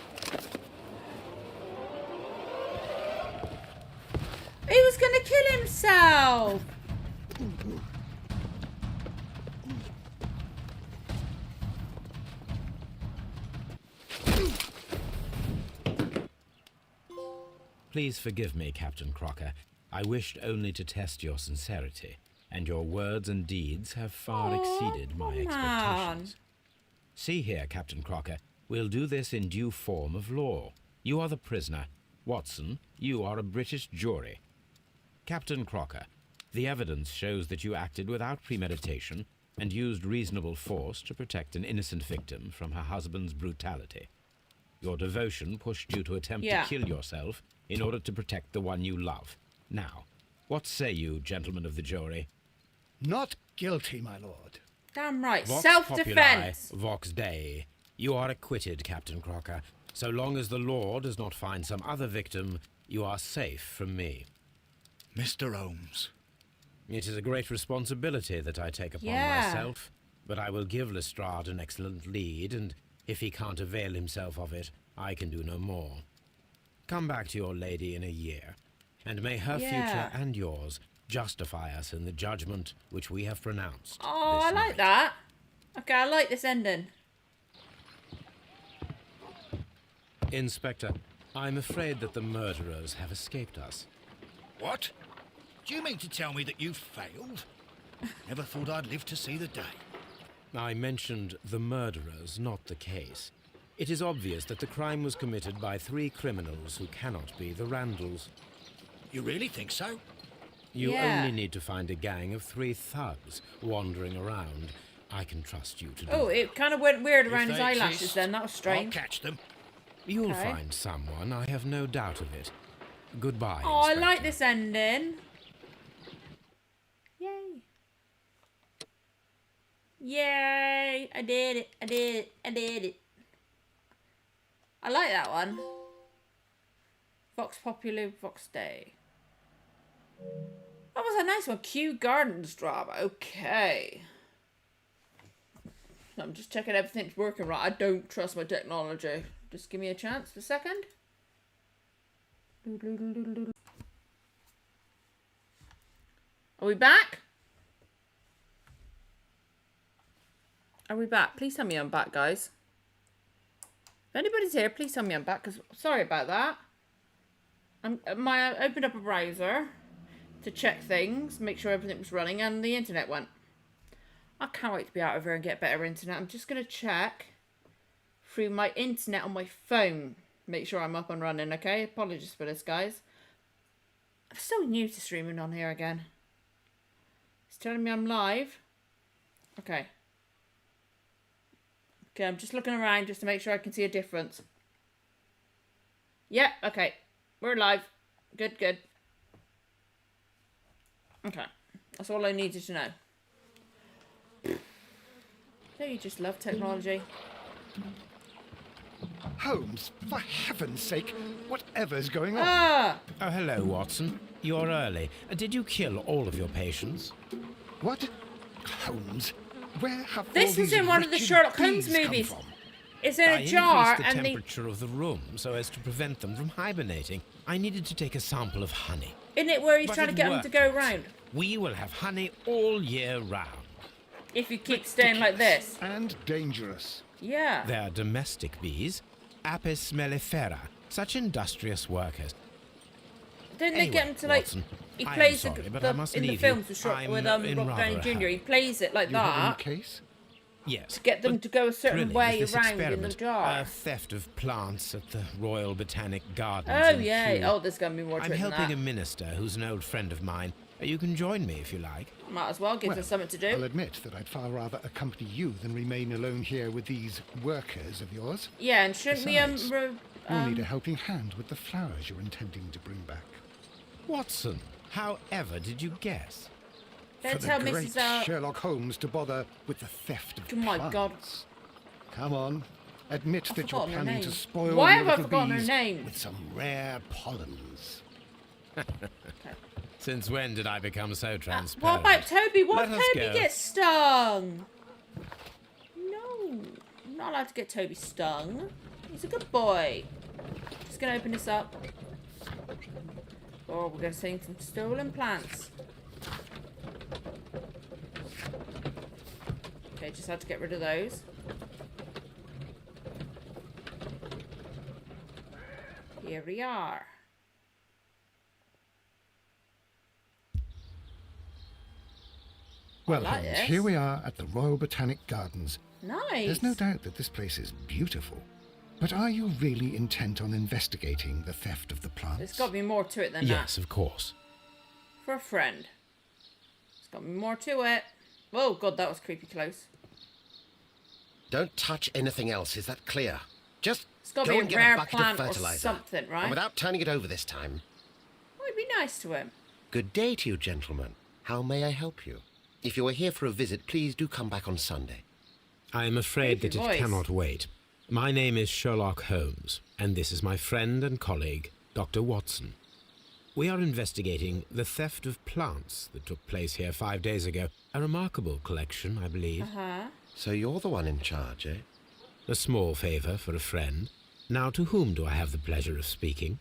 He was going to kill himself. Please forgive me, Captain Crocker. I wished only to test your sincerity, and your words and deeds have far exceeded my come expectations. See here, Captain Crocker, we'll do this in due form of law. You are the prisoner. Watson, you are a British jury. Captain Crocker, the evidence shows that you acted without premeditation and used reasonable force to protect an innocent victim from her husband's brutality. Your devotion pushed you to attempt Yeah. to kill yourself in order to protect the one you love. Now, what say you, gentlemen of the jury? Not guilty, my lord. Damn right. Vox Self-defense. populi, vox Dei. You are acquitted, Captain Crocker. So long as the law does not find some other victim, you are safe from me. Mr. Holmes. It is a great responsibility that I take upon Yeah. myself, but I will give Lestrade an excellent lead, and if he can't avail himself of it, I can do no more. Come back to your lady in a year, and may her Yeah. future and yours justify us in the judgment which we have pronounced. Oh, this I like night. that. Okay, I like this ending. Inspector, I'm afraid that the murderers have escaped us. What? Do you mean to tell me that you failed? Never thought I'd live to see the day. I mentioned the murderers, not the case. It is obvious that the crime was committed by 3 criminals who cannot be the Randalls. You really think so? You Yeah. only need to find a gang of 3 thugs wandering around. I can trust you to do Oh, that. it kind of went weird If around his they eyelashes exist, then. That was I'll strange. catch them. You'll Okay. find someone, I have no doubt of it. Goodbye, Oh, I Inspector. like this ending. Yay. Yay. I did it. I did it. I did it. I like that one. Vox Populi, Vox Dei. That was a nice one. Kew Gardens drama. Okay. I'm just checking everything's working right. I don't trust my technology. Just give me a chance for a second. Are we back? Are we back? Please tell me I'm back, guys. If anybody's here, please tell me I'm back, because sorry about that. I opened up a browser to check things, make sure everything was running, and the internet went. I can't wait to be out of here and get better internet. I'm just going to check through my internet on my phone. Make sure I'm up and running, okay? Apologies for this, guys. I'm so new to streaming on here again. It's telling me I'm live. Okay. Okay, I'm just looking around just to make sure I can see a difference. Yeah, okay. We're live. Good, good. Okay. That's all I needed to know. Don't you just love technology? Holmes, for heaven's sake, whatever's going on? Ah! Oh, hello, Watson. You're early. Did you kill all of your patients? What? Holmes, where have all This was these in one of the wretched Sherlock Holmes bees come movies. from? It's in I a jar increased the and the... temperature of the room so as to prevent them from hibernating. I needed to take a sample of honey. Isn't it where he's But trying to it get them worked, to go Watson. round? We will have honey all year round. If you keep staying like this. And dangerous. Yeah. They're domestic bees, Apis mellifera, such industrious workers. Didn't they get Anyway, him to like... Watson, He I am plays sorry, but the I must in the leave films you. with I'm in Robert Downey rather a Jr. He hurry. plays it like You have that. any case? Yes. To get them but to go a certain thrilling way is this around in the experiment. jar. Theft of plants at the Royal Botanic Gardens. Oh in yeah. Kew. Oh, there's gonna be more to I'm it than helping that. a minister who's an old friend of mine, You can join me if you like. Might as well, gives us something to do. I'll admit that I'd far rather accompany you than remain alone here with these workers of yours. Yeah, and shouldn't Besides, we you'll need a helping hand with the flowers you're intending to bring back. Watson, however did you guess? don't For tell the great Mrs. Sherlock Holmes to bother with the theft of Oh my plants. God. Come on, admit that you're forgotten her planning name. to spoil Why your have I little forgotten her bees name? with some rare pollens. Since when did I become so transparent? What about Toby? What Let if us Toby go. gets stung? No, I'm not allowed to get Toby stung. He's a good boy. Just gonna open this up. Oh, we're gonna see some stolen plants. Okay, just had to get rid of those. Here we are. Well, like Holmes, this. here we are at the Royal Botanic Gardens. Nice. There's no doubt that this place is beautiful. But are you really intent on investigating the theft of the plants? There's got to be more to it than Yes, of course. that. For a friend. There's got to be more to it. Oh, God, that was creepy close. Don't touch anything else, is that clear? Just It's got to go be and a get rare a bucket plant of or fertilizer. something, right? And without turning it over this time. Oh, it'd be nice to him. Good day to you, gentlemen. How may I help you? If you are here for a visit, please do come back on Sunday. I am afraid Creepy that it voice. cannot wait. My name is Sherlock Holmes, and this is my friend and colleague, Dr. Watson. We are investigating the theft of plants that took place here 5 days ago. A remarkable collection, I believe. Uh-huh. So you're the one in charge, eh? A small favour for a friend. Now, to whom do I have the pleasure of speaking?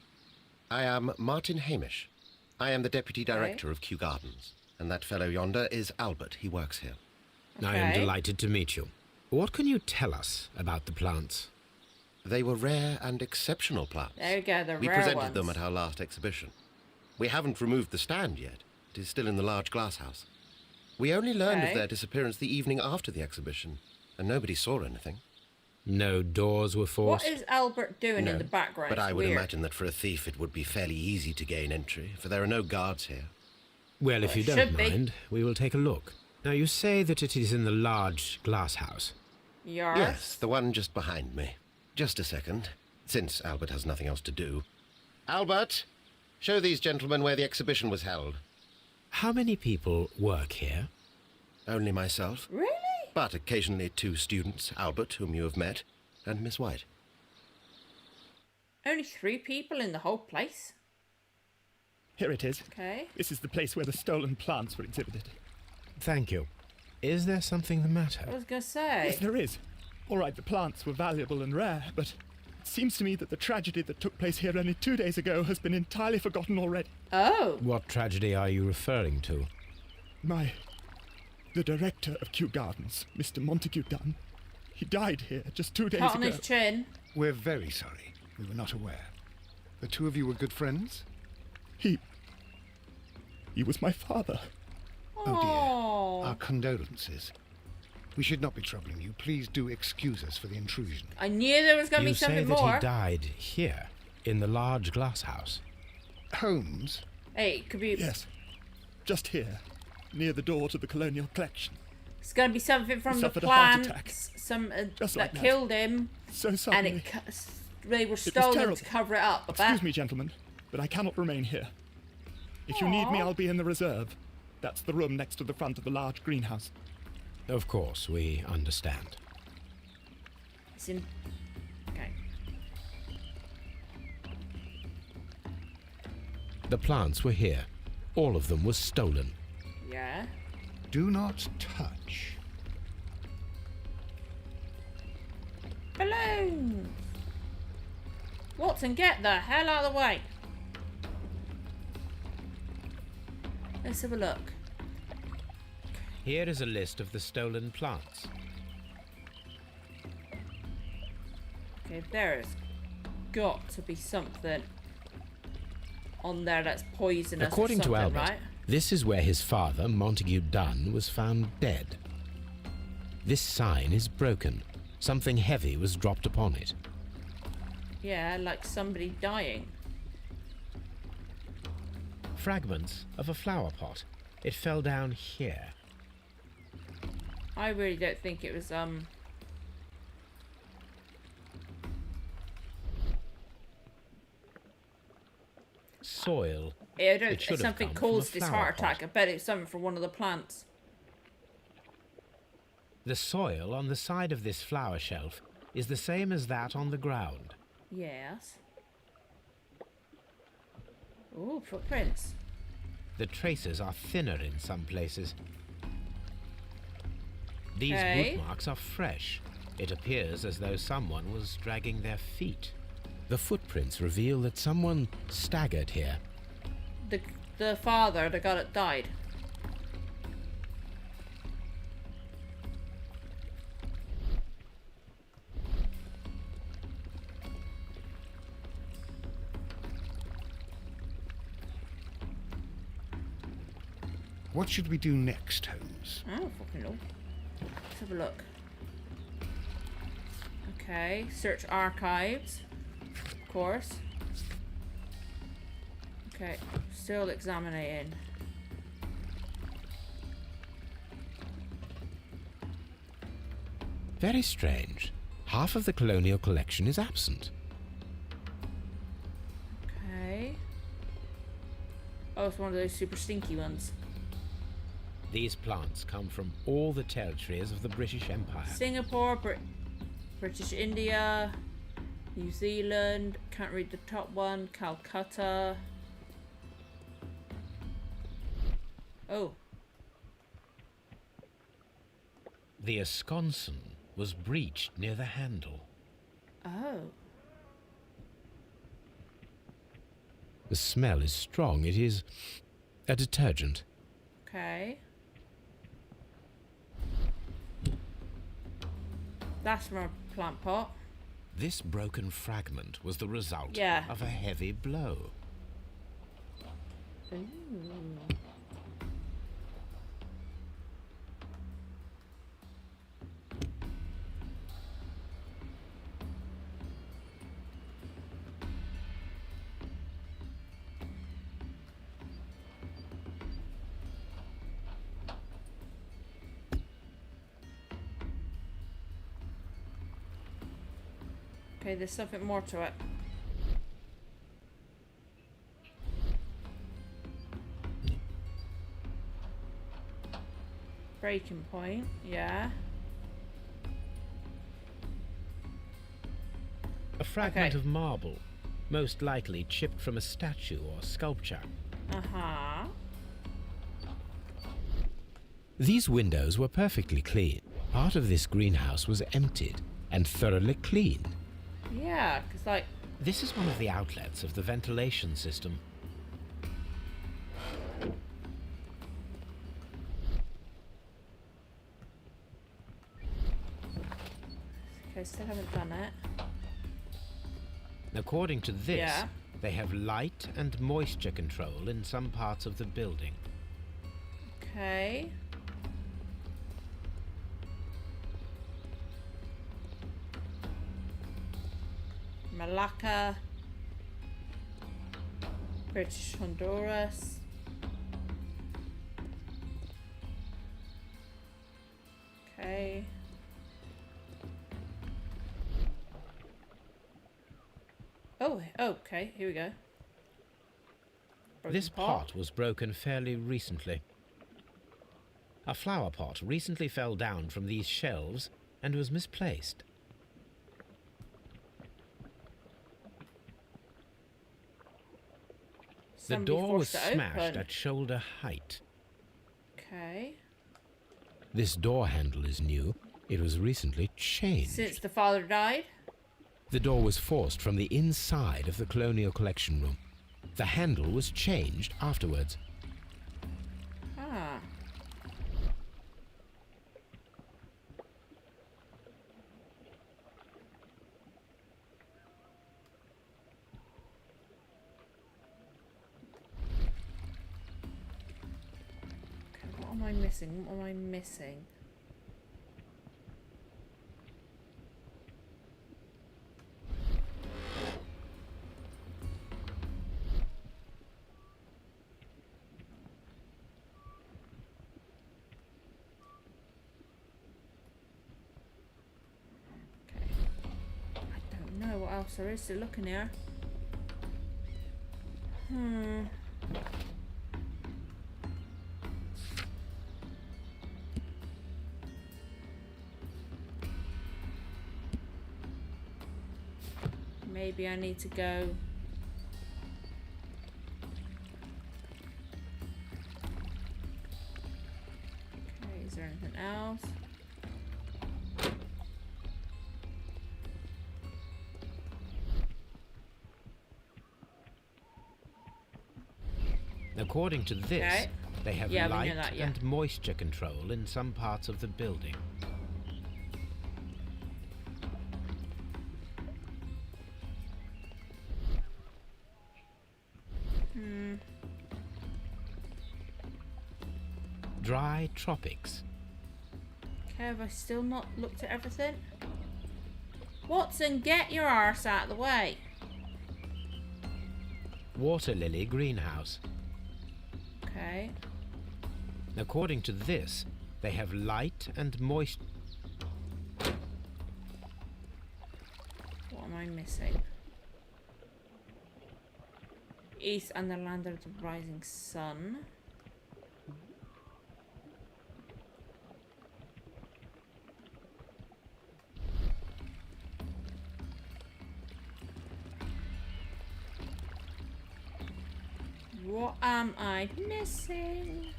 I am Martin Hamish. I am the Deputy Director of Kew Gardens. And that fellow yonder is Albert. He works here. I am Okay. delighted to meet you. What can you tell us about the plants? They were rare and exceptional plants. There you go, the We rare presented ones. them at our last exhibition. We haven't removed the stand yet. It is still in the large glass house. We only learned Okay. of their disappearance the evening after the exhibition, and nobody saw anything. No doors were What forced? is Albert doing No, in the background? but I It's would weird. imagine that for a thief it would be fairly easy to gain entry, for there are no guards here. Well, if Well, you it don't should be. mind, we will take a look. Now, you say that it is in the large glass house. Yar. Yes, the one just behind me. Just a second, since Albert has nothing else to do. Albert, show these gentlemen where the exhibition was held. How many people work here? Only myself, Really? but occasionally 2 students, Albert, whom you have met, and Miss White. Only 3 people in the whole place? Here it is. Okay. This is the place where the stolen plants were exhibited. Thank you. Is there something the matter? I was going to say. Yes, there is. All right, the plants were valuable and rare, but it seems to me that the tragedy that took place here only 2 days ago has been entirely forgotten already. Oh. What tragedy are you referring to? The director of Kew Gardens, Mr. Montague Dunn, he died here just 2 days Hot on ago. his chin. We're very sorry. We were not aware. The two of you were good friends? He was my father. Oh dear. Oh. Our condolences. We should not be troubling you. Please do excuse us for the intrusion. I knew there was going to You be say something that more. he died here, in the large glass house. Holmes, Hey, it could be. Yes, just here, near the door to the colonial collection. It's going to be something from He the suffered a heart plants. attack. Some Just that like that. killed him, So and suddenly. they were was stolen terrible. to cover it up. I bet. Excuse me, gentlemen, but I cannot remain here. If you need me, Aw. I'll be in the reserve. That's the room next to the front of the large greenhouse. Of course, we understand. It's in. Okay. The plants were here. All of them were stolen. Yeah. do not touch. Balloons. Watson, get the hell out of the way. Let's have a look. Here is a list of the stolen plants. Okay, there's got to be something on there that's poisonous. According or to something, Albert, right? this is where his father, Montague Dunn, was found dead. This sign is broken. Something heavy was dropped upon it. Yeah, like somebody dying. Fragments of a flower pot. It fell down here. I really don't think it was, Soil. I don't It should have something come from a caused this flower heart pot. attack. I bet it's something from one of the plants. The soil on the side of this flower shelf is the same as that on the ground. Yes. Ooh, footprints. The traces are thinner in some places. These Okay. boot marks are fresh. It appears as though someone was dragging their feet. The footprints reveal that someone staggered here. The father, the guy that died. What should we do next, Holmes? I don't fucking know. Let's have a look. Okay, search archives. Of course. Okay, still examining. Very strange. Half of the colonial collection is absent. Okay. Oh, it's one of those super stinky ones. These plants come from all the territories of the British Empire. Singapore, British India, New Zealand, can't read the top one, Calcutta. Oh, The esconson was breached near the handle. oh. The smell is strong. It is a detergent. Okay. That's from a plant pot. This broken fragment was the result Yeah. of a heavy blow. Ooh. Okay, there's something more to it. Breaking point, yeah. A fragment Okay. of marble, most likely chipped from a statue or sculpture. Uh-huh. These windows were perfectly clean. Part of this greenhouse was emptied and thoroughly cleaned. Yeah, because like, This is one of the outlets of the ventilation system. okay, still haven't done it. According to this, Yeah. they have light and moisture control in some parts of the building. Okay. Malacca. British Honduras. Okay. Oh, okay, here we go. Broken This pot was broken fairly recently. A flower pot recently fell down from these shelves and was misplaced. The Somebody door was forced it smashed open. at shoulder height. Okay. This door handle is new. It was recently changed. Since the father died? The door was forced from the inside of the colonial collection room. The handle was changed afterwards. Ah. Okay, what am I missing? What am I missing? else there is to look in here. Maybe I need to go. Okay, is there anything else? According to this, Okay. they have Yeah, we know light that, yeah. and moisture control in some parts of the building. Dry tropics. Okay, have I still not looked at everything? Watson, get your arse out of the way. Water lily greenhouse. Okay. According to this, they have light and moisture. What am I missing? East and the land of the rising sun. What am I missing?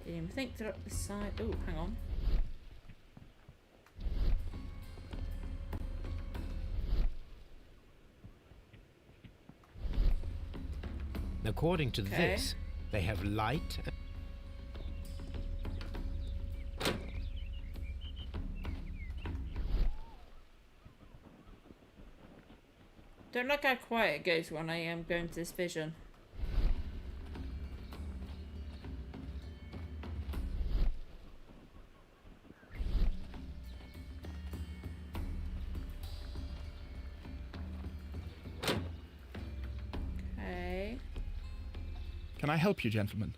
Didn't even think they're up the side. Oh, hang on. According to Okay. this, they have light. Don't like how quiet it goes when I am going to this vision. Okay. Can I help you, gentlemen?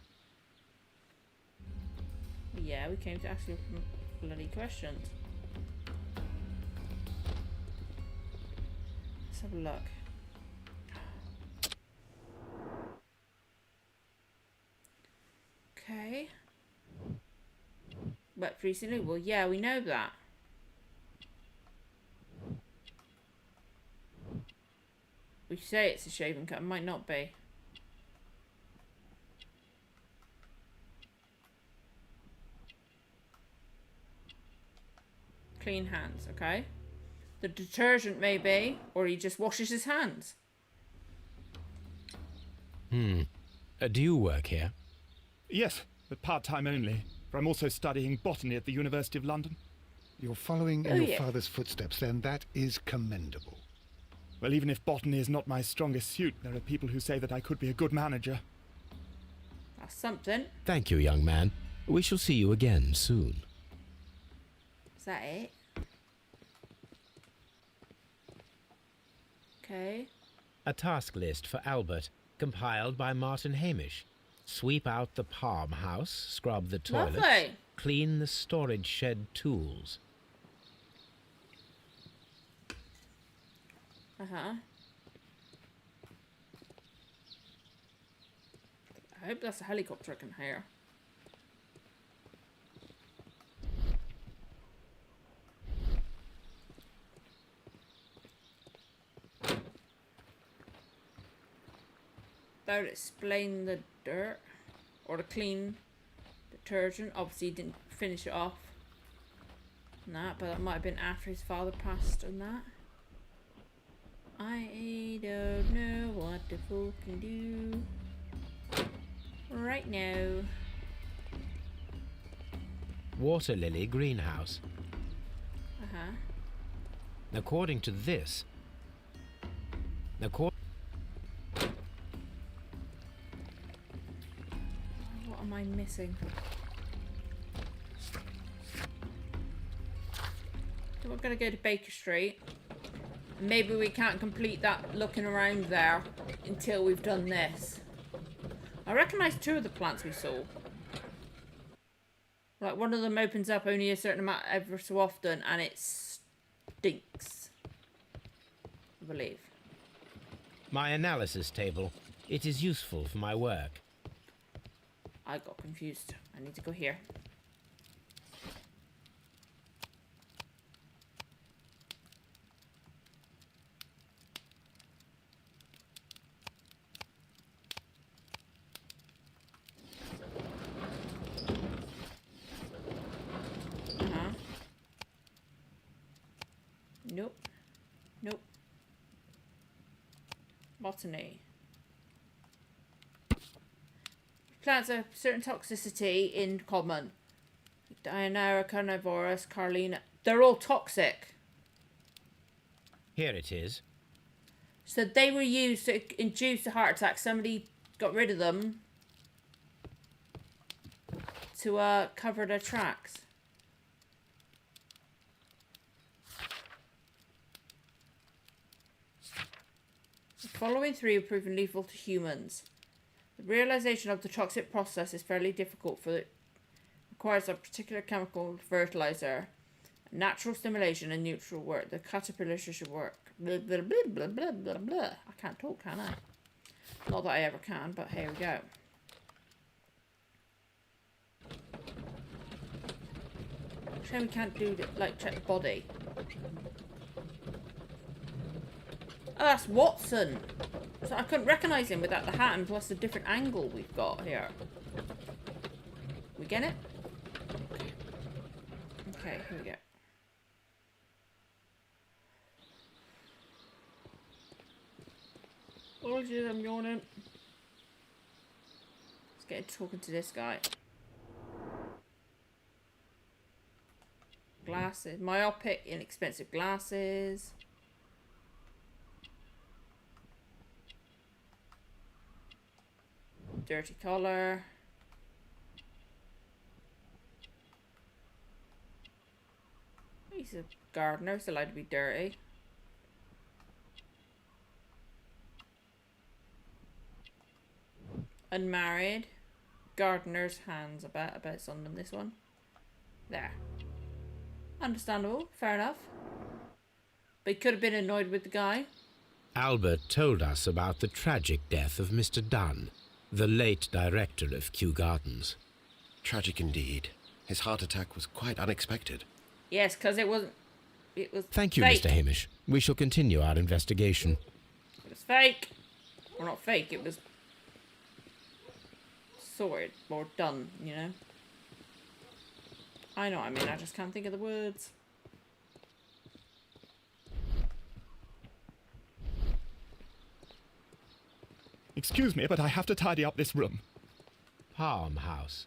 Yeah, we came to ask you some bloody questions. Let's have a look. Okay. But recently, well, yeah, we know that. We say it's a shaving cut, it might not be. Clean hands, okay? The detergent maybe, or he just washes his hands. Do you work here? Yes, but part-time only, for I'm also studying botany at the University of London. You're following in Oh, your yeah. father's footsteps, then. That is commendable. Well, even if botany is not my strongest suit, there are people who say that I could be a good manager. That's something. Thank you, young man. We shall see you again soon. Is that it? Okay. A task list for Albert, compiled by Martin Hamish. Sweep out the palm house, scrub the toilets, Lovely. clean the storage shed tools. Uh-huh. I hope that's a helicopter I can hear. That would explain the dirt. Or the clean detergent. Obviously he didn't finish it off. Nah, but that might have been after his father passed and that. I don't know what the fool can do right now. Water lily greenhouse. Uh-huh. According to this, What am I missing? So we're gonna go to Baker Street. Maybe we can't complete that looking around there until we've done this. I recognise 2 of the plants we saw. Like, one of them opens up only a certain amount ever so often, and it stinks. I believe. My analysis table. It is useful for my work. I got confused. I need to go here. Nope. Nope. Botany. Plants have certain toxicity in common. Dianera, carnivorous, Carlina. They're all toxic. Here it is. So they were used to induce a heart attack. Somebody got rid of them to cover their tracks. The following 3 have proven lethal to humans. The realization of the toxic process is fairly difficult for it requires a particular chemical fertilizer, natural stimulation and neutral work. The caterpillar should work. Blah, blah, blah, blah, blah, blah, blah. I can't talk, can I? Not that I ever can, but here we go. Shame we can't do like check the body. Oh, that's Watson. So I couldn't recognise him without the hat and plus the different angle we've got here. We get it? Okay, here we go. Apologies, I'm yawning. Let's get into talking to this guy. Glasses. Myopic, inexpensive glasses. Dirty collar. He's a gardener, it's allowed to be dirty. Unmarried. Gardener's hands, I bet it's on them, this one. There. Understandable, fair enough. But he could have been annoyed with the guy. Albert told us about the tragic death of Mr. Dunn, the late director of Kew Gardens. Tragic indeed. His heart attack was quite unexpected. Yes, because it was Thank you, fake. Mr. Hamish. We shall continue our investigation. It was fake. Or not fake, it was sorted or done, you know. I know what I mean, I just can't think of the words. Excuse me, but I have to tidy up this room. Farmhouse.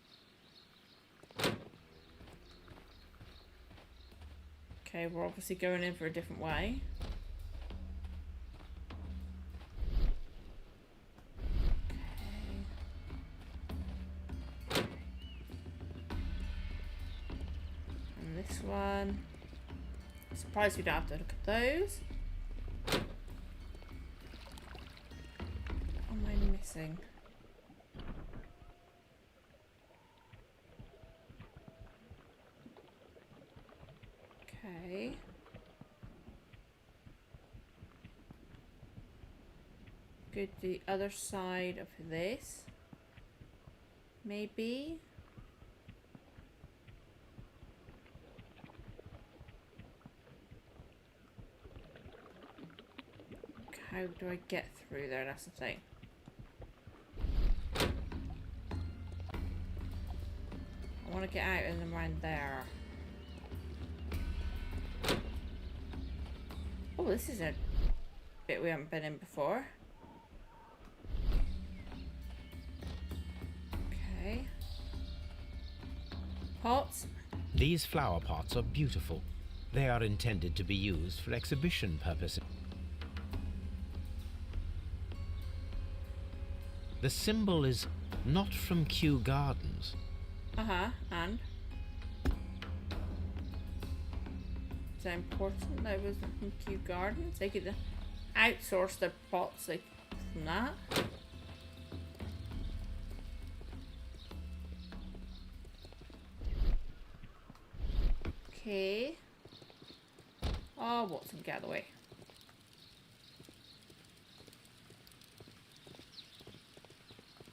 Okay, we're obviously going in for a different way. Okay. And this one. Surprised we don't have to look at those. What am I missing? Okay. Go to the other side of this. Maybe. How do I get through there? That's the thing. I want to get out and around there. Oh, this is a bit we haven't been in before. Okay. Pots. These flower pots are beautiful. They are intended to be used for exhibition purposes. The symbol is not from Kew Gardens. Uh-huh, and? that important? That wasn't from Kew Gardens. They could outsource their pots like from that. Okay. Oh, Watson, get out of the way.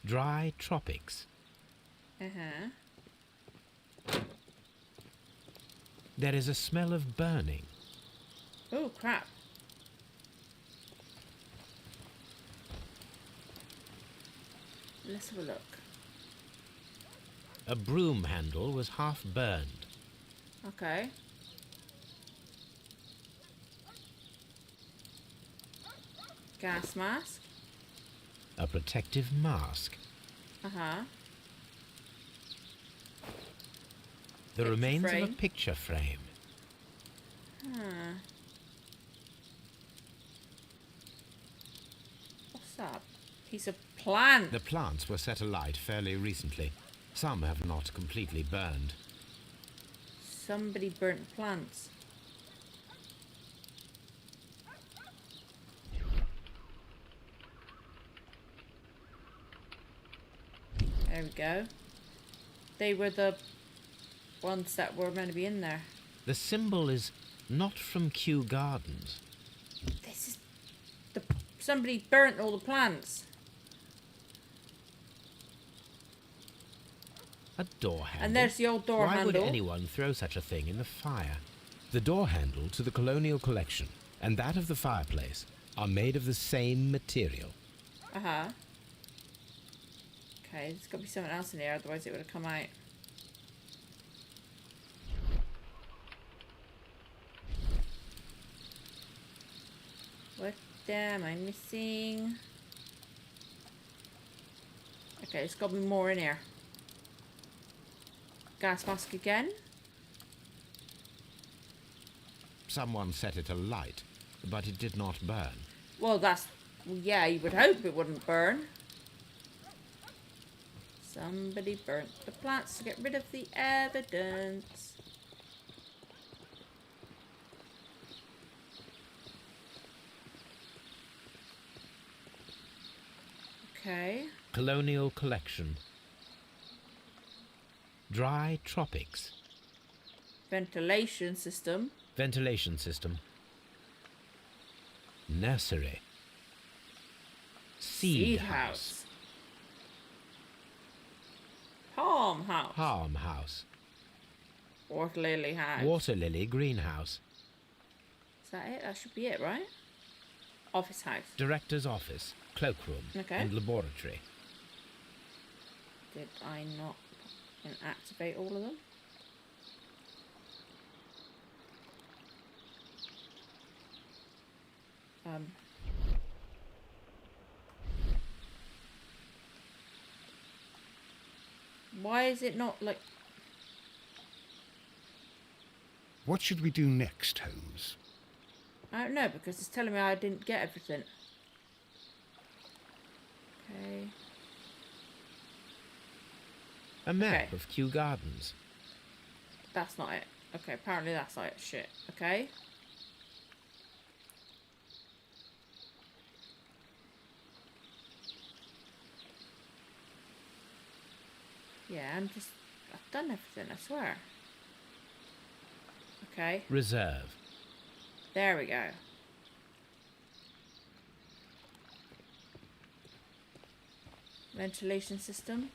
Dry tropics. Uh-huh. There is a smell of burning. Oh, crap. Let's have a look. A broom handle was half burned. Okay. Gas mask. A protective mask. Uh-huh. The Picture remains of a frame. picture frame. Huh. What's that? Piece of plant. The plants were set alight fairly recently. Some have not completely burned. Somebody burnt plants. There we go. They were the ones that were meant to be in there. The symbol is not from Kew Gardens. This is somebody burnt all the plants. A door handle. And there's the old door Why handle. would anyone throw such a thing in the fire? The door handle to the colonial collection and that of the fireplace are made of the same material. Uh-huh. Okay, there's got to be something else in here, otherwise it would have come out. What am I missing? Okay, there's got to be more in here. Gas mask again. Someone set it alight, but it did not burn. Well, yeah, you would hope it wouldn't burn. Somebody burnt the plants to get rid of the evidence. Okay. Colonial collection. Dry tropics. Ventilation system. Ventilation system. Nursery. Seed house. Palm house. Palm house. Water lily house. Water lily greenhouse. Is that it? That should be it, right? Office house. Director's office. Cloakroom. Okay. And laboratory. Did I not activate all of them? Why is it not like... What should we do next, Holmes? I don't know, because it's telling me I didn't get everything. Okay. A map Okay. of Kew Gardens. That's not it. Okay, apparently that's not it. Shit. Okay. Yeah, I've done everything, I swear. Okay, Reserve. there we go. Ventilation system.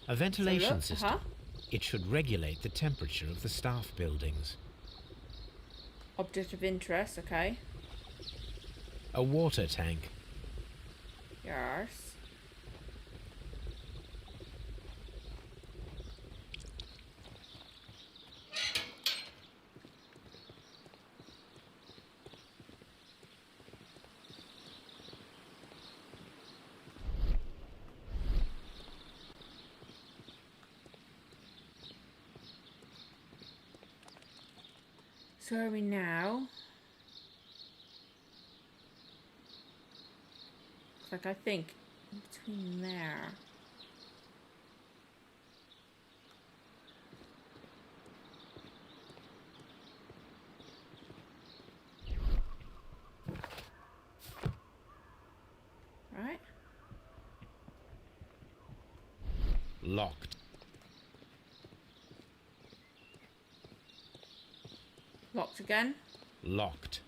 A ventilation look, system. uh-huh. It should regulate the temperature of the staff buildings. Object of interest, okay. A water tank. Yes. So where are we now? Looks like I think in between there. Locked. Locked again. Locked.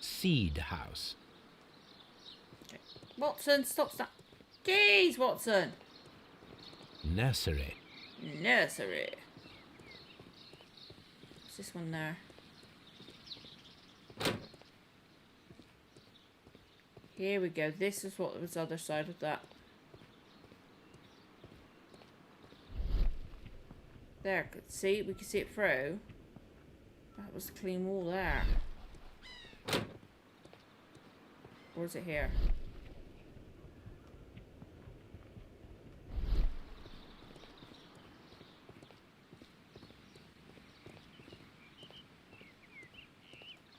Seed house. Okay. Watson, stop. Jeez, Watson. Nursery. Nursery. What's this one there? Here we go. This is what was the other side of that. There, see? We can see it through. That was the clean wall there. Or is it here?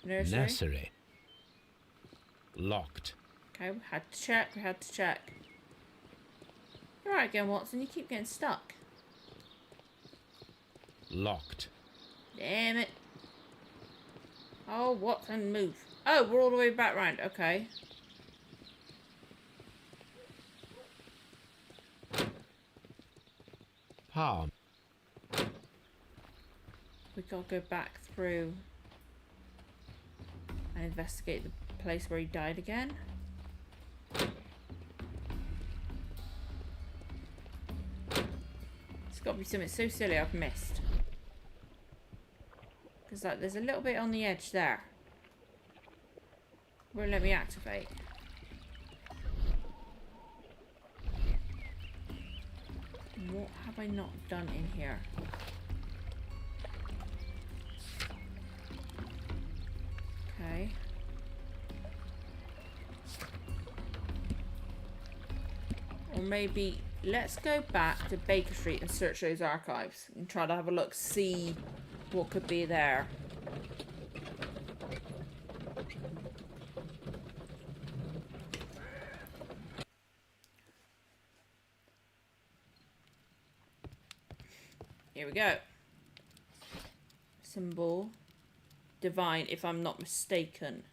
Nursery. Nursery. Locked. Okay, we had to check. You're right again, Watson. You keep getting stuck. Locked. Damn it. Oh, Watson, move. Oh, we're all the way back round. Okay. Palm. We gotta go back through and investigate the place where he died again. It's gotta be something so silly I've missed. Because like, there's a little bit on the edge there. Won't let me activate. What have I not done in here? Okay. Or maybe let's go back to Baker Street and search those archives and try to have a look, see what could be there. Here we go. Symbol. Divine, if I'm not mistaken.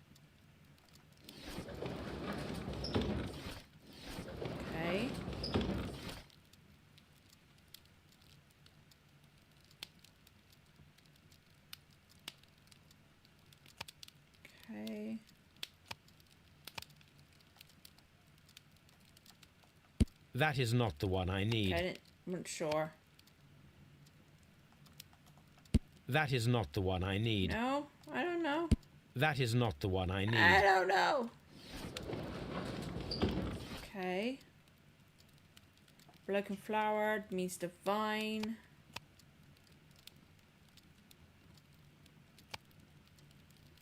Okay. Okay. That is not the one I need. Okay, I wasn't sure. That is not the one I need. No, I don't know. That is not the one I need. I don't know. Okay. Broken flower means divine.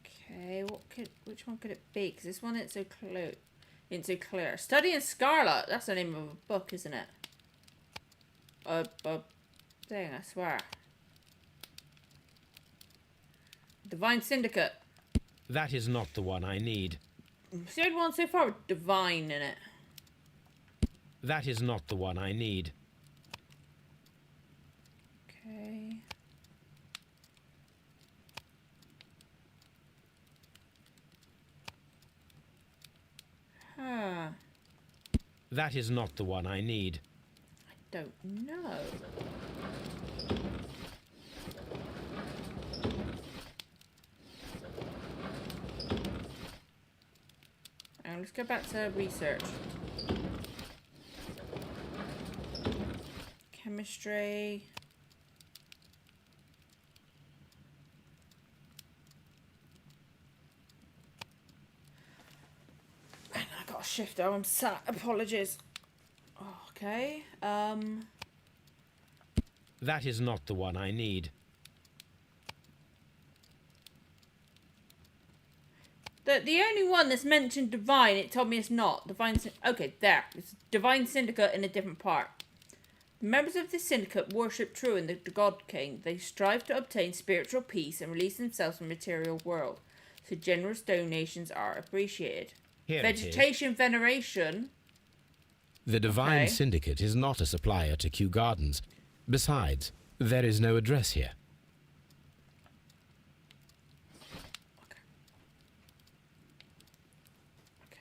Okay, which one could it be? Because this one isn't so clear. Study in Scarlet. That's the name of a book, isn't it? A thing, I swear. Divine Syndicate. That is not the one I need. It's the only one so far with divine in it. That is not the one I need. Okay. Huh. That is not the one I need. I don't know. Let's go back to research. Chemistry. I got a shift. Oh, I'm sat. Apologies. Okay. That is not the one I need. The only one that's mentioned divine, it told me it's not. Okay, there. It's Divine Syndicate in a different part. The members of this syndicate worship Truan, the God King. They strive to obtain spiritual peace and release themselves from the material world. So generous donations are appreciated. Here Vegetation veneration. The Divine Okay. Syndicate is not a supplier to Kew Gardens. Besides, there is no address here.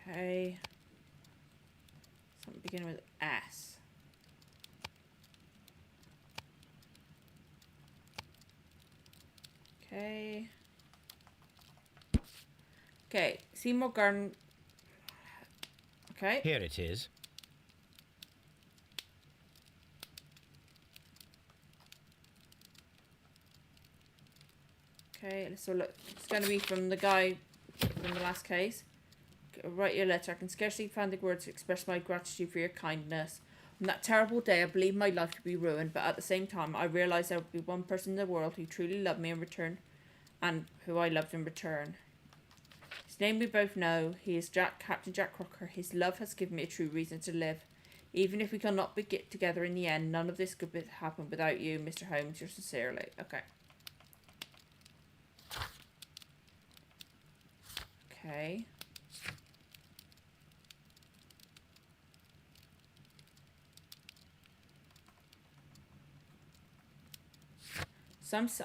Okay. Something beginning with S. Okay, Seymour Garden. Okay. Here it is. Okay, so look, it's going to be from the guy from the last case. Okay, write your letter. I can scarcely find the words to express my gratitude for your kindness. On that terrible day, I believed my life to be ruined, but at the same time, I realised there would be one person in the world who truly loved me in return, and who I loved in return. His name we both know. He is Captain Jack Crocker. His love has given me a true reason to live. Even if we cannot get together in the end, none of this could happen without you, Mr. Holmes. Yours sincerely. Okay. Okay.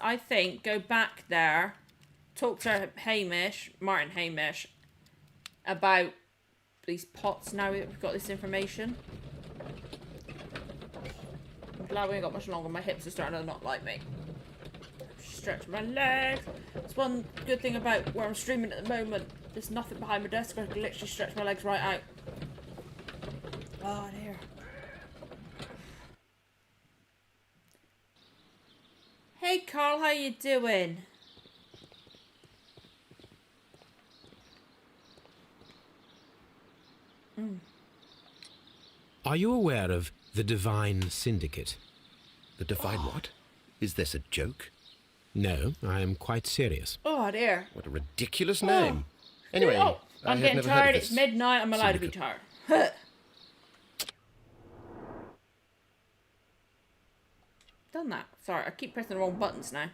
I think, go back there, talk to Martin Hamish, about these pots now that we've got this information. I'm glad we ain't got much longer. My hips are starting to not like me. Stretch my legs. It's one good thing about where I'm streaming at the moment. There's nothing behind my desk. I can literally stretch my legs right out. Oh dear. Hey Carl, how you doing? Are you aware of the Divine Syndicate? The Divine what? Is this a joke? No, I am quite serious. Oh dear. What a ridiculous name. Anyway, I'm getting tired. It's midnight. I'm allowed to be tired. Done that. Sorry, I keep pressing the wrong buttons now.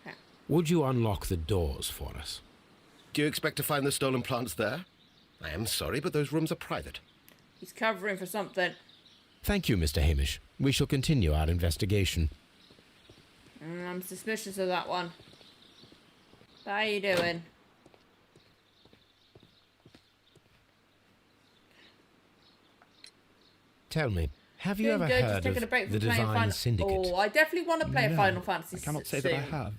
Okay. Would you unlock the doors for us? Do you expect to find the stolen plants there? I am sorry, but those rooms are private. He's covering for something. Thank you, Mr. Hamish. We shall continue our investigation. I'm suspicious of that one. How you doing? Tell me, have you ever Good, heard just taking a of break the from playing Divine Syndicate? Oh, I definitely want to play a Final Fantasy I cannot say soon. that I have.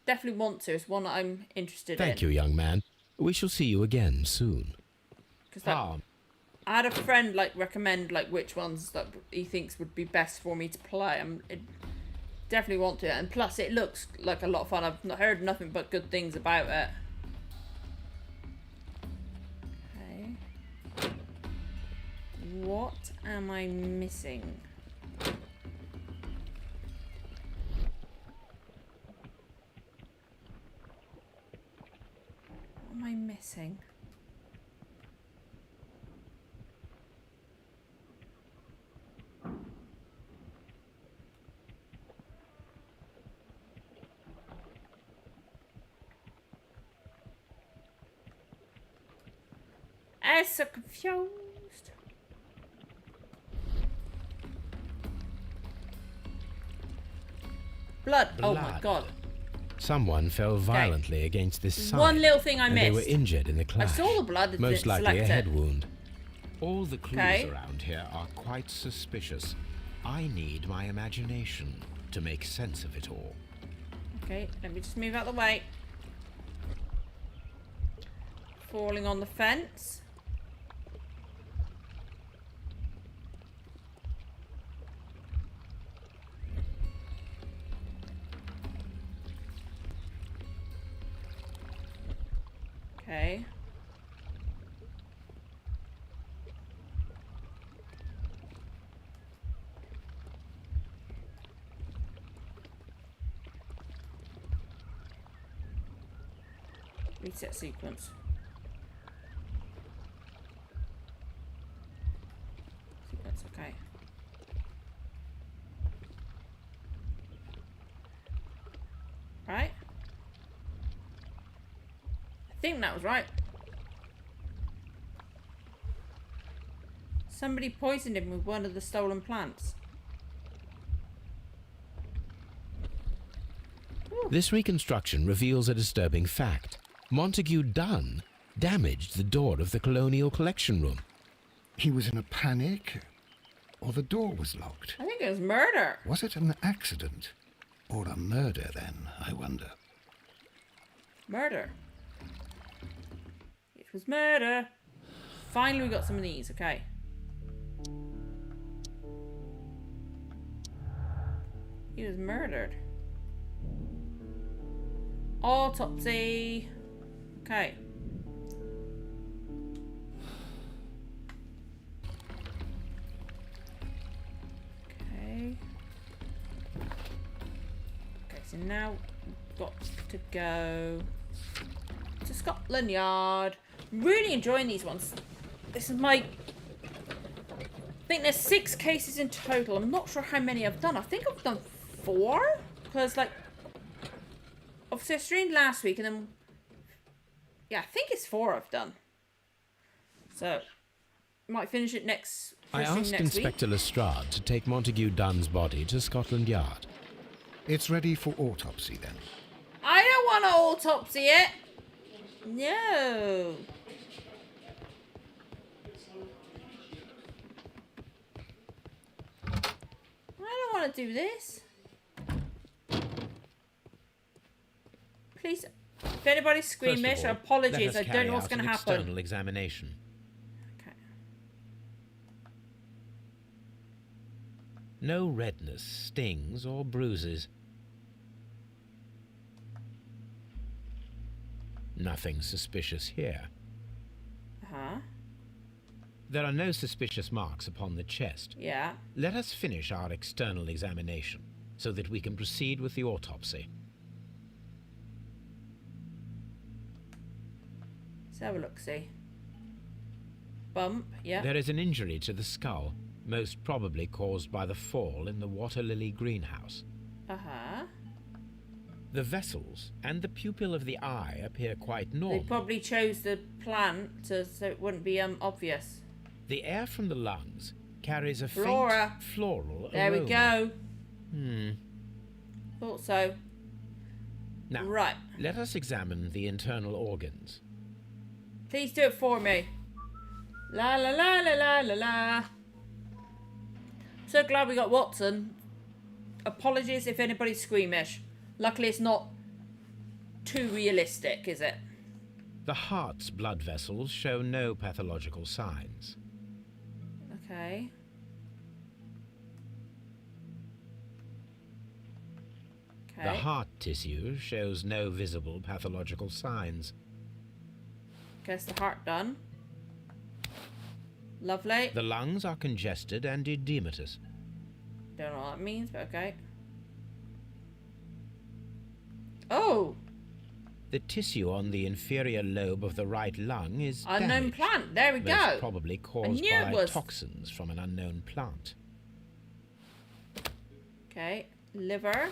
Definitely want to. It's one that I'm interested in. Thank you, young man. We shall see you again soon. Because I had a friend recommend which ones that he thinks would be best for me to play. I definitely want to, and plus it looks like a lot of fun. I've not heard nothing but good things about it. Okay. What am I missing? What am I missing? I'm so confused. Blood. Oh my god. Someone fell violently against this side. One little thing I and missed. They were injured in the clash. I saw the blood. Most likely a head it. wound. All the clues around here are quite suspicious. I need my imagination to make sense of it all. Okay, let me just move out of the way. Falling on the fence. Okay. Reset sequence. Sequence, okay. Right? I think that was right. Somebody poisoned him with one of the stolen plants. Ooh. This reconstruction reveals a disturbing fact. Montague Dunn damaged the door of the Colonial Collection Room. He was in a panic, or the door was locked. I think it was murder. Was it an accident? Or a murder, then, I wonder? Murder. was murder. Finally, we got some of these. Okay. He was murdered. Autopsy. Okay. Okay. Okay, so now we've got to go to Scotland Yard. Really enjoying these ones. This is my... I think there's 6 cases in total. I'm not sure how many I've done. I think I've done 4. Because, like... Obviously, I streamed last week and then... Yeah, I think it's 4 I've done. So, might finish it next... I asked Inspector Lestrade to take Montague Dunn's body to Scotland Yard. It's ready for autopsy, then. I don't want to autopsy it! No! I don't want to do this. Please, if anybody's squeamish, First of all, apologies. let us I don't know what's carry going to out an happen. External examination. Okay. No redness, stings, or bruises. Nothing suspicious here. Uh-huh. There are no suspicious marks upon the chest. Yeah. Let us finish our external examination so that we can proceed with the autopsy. Let's have a look-see. Bump, yeah. There is an injury to the skull, most probably caused by the fall in the water lily greenhouse. Uh-huh. The vessels and the pupil of the eye appear quite They normal. probably chose the plant so it wouldn't be obvious. The air from the lungs carries a Flora. faint floral There aroma. we go. Hmm. Thought so. Now, Right. let us examine the internal organs. Please do it for me. La la la la la la la. So glad we got Watson. Apologies if anybody's squeamish. Luckily it's not too realistic, is it? The heart's blood vessels show no pathological signs. Okay. The heart tissue shows no visible pathological signs. Guess the heart done. Lovely. The lungs are congested and edematous. Don't know what that means, but okay. Oh! The tissue on the inferior lobe of the right lung is Unknown damaged, plant. There we most go. probably I caused knew it by was. toxins from an unknown plant. Okay. Liver.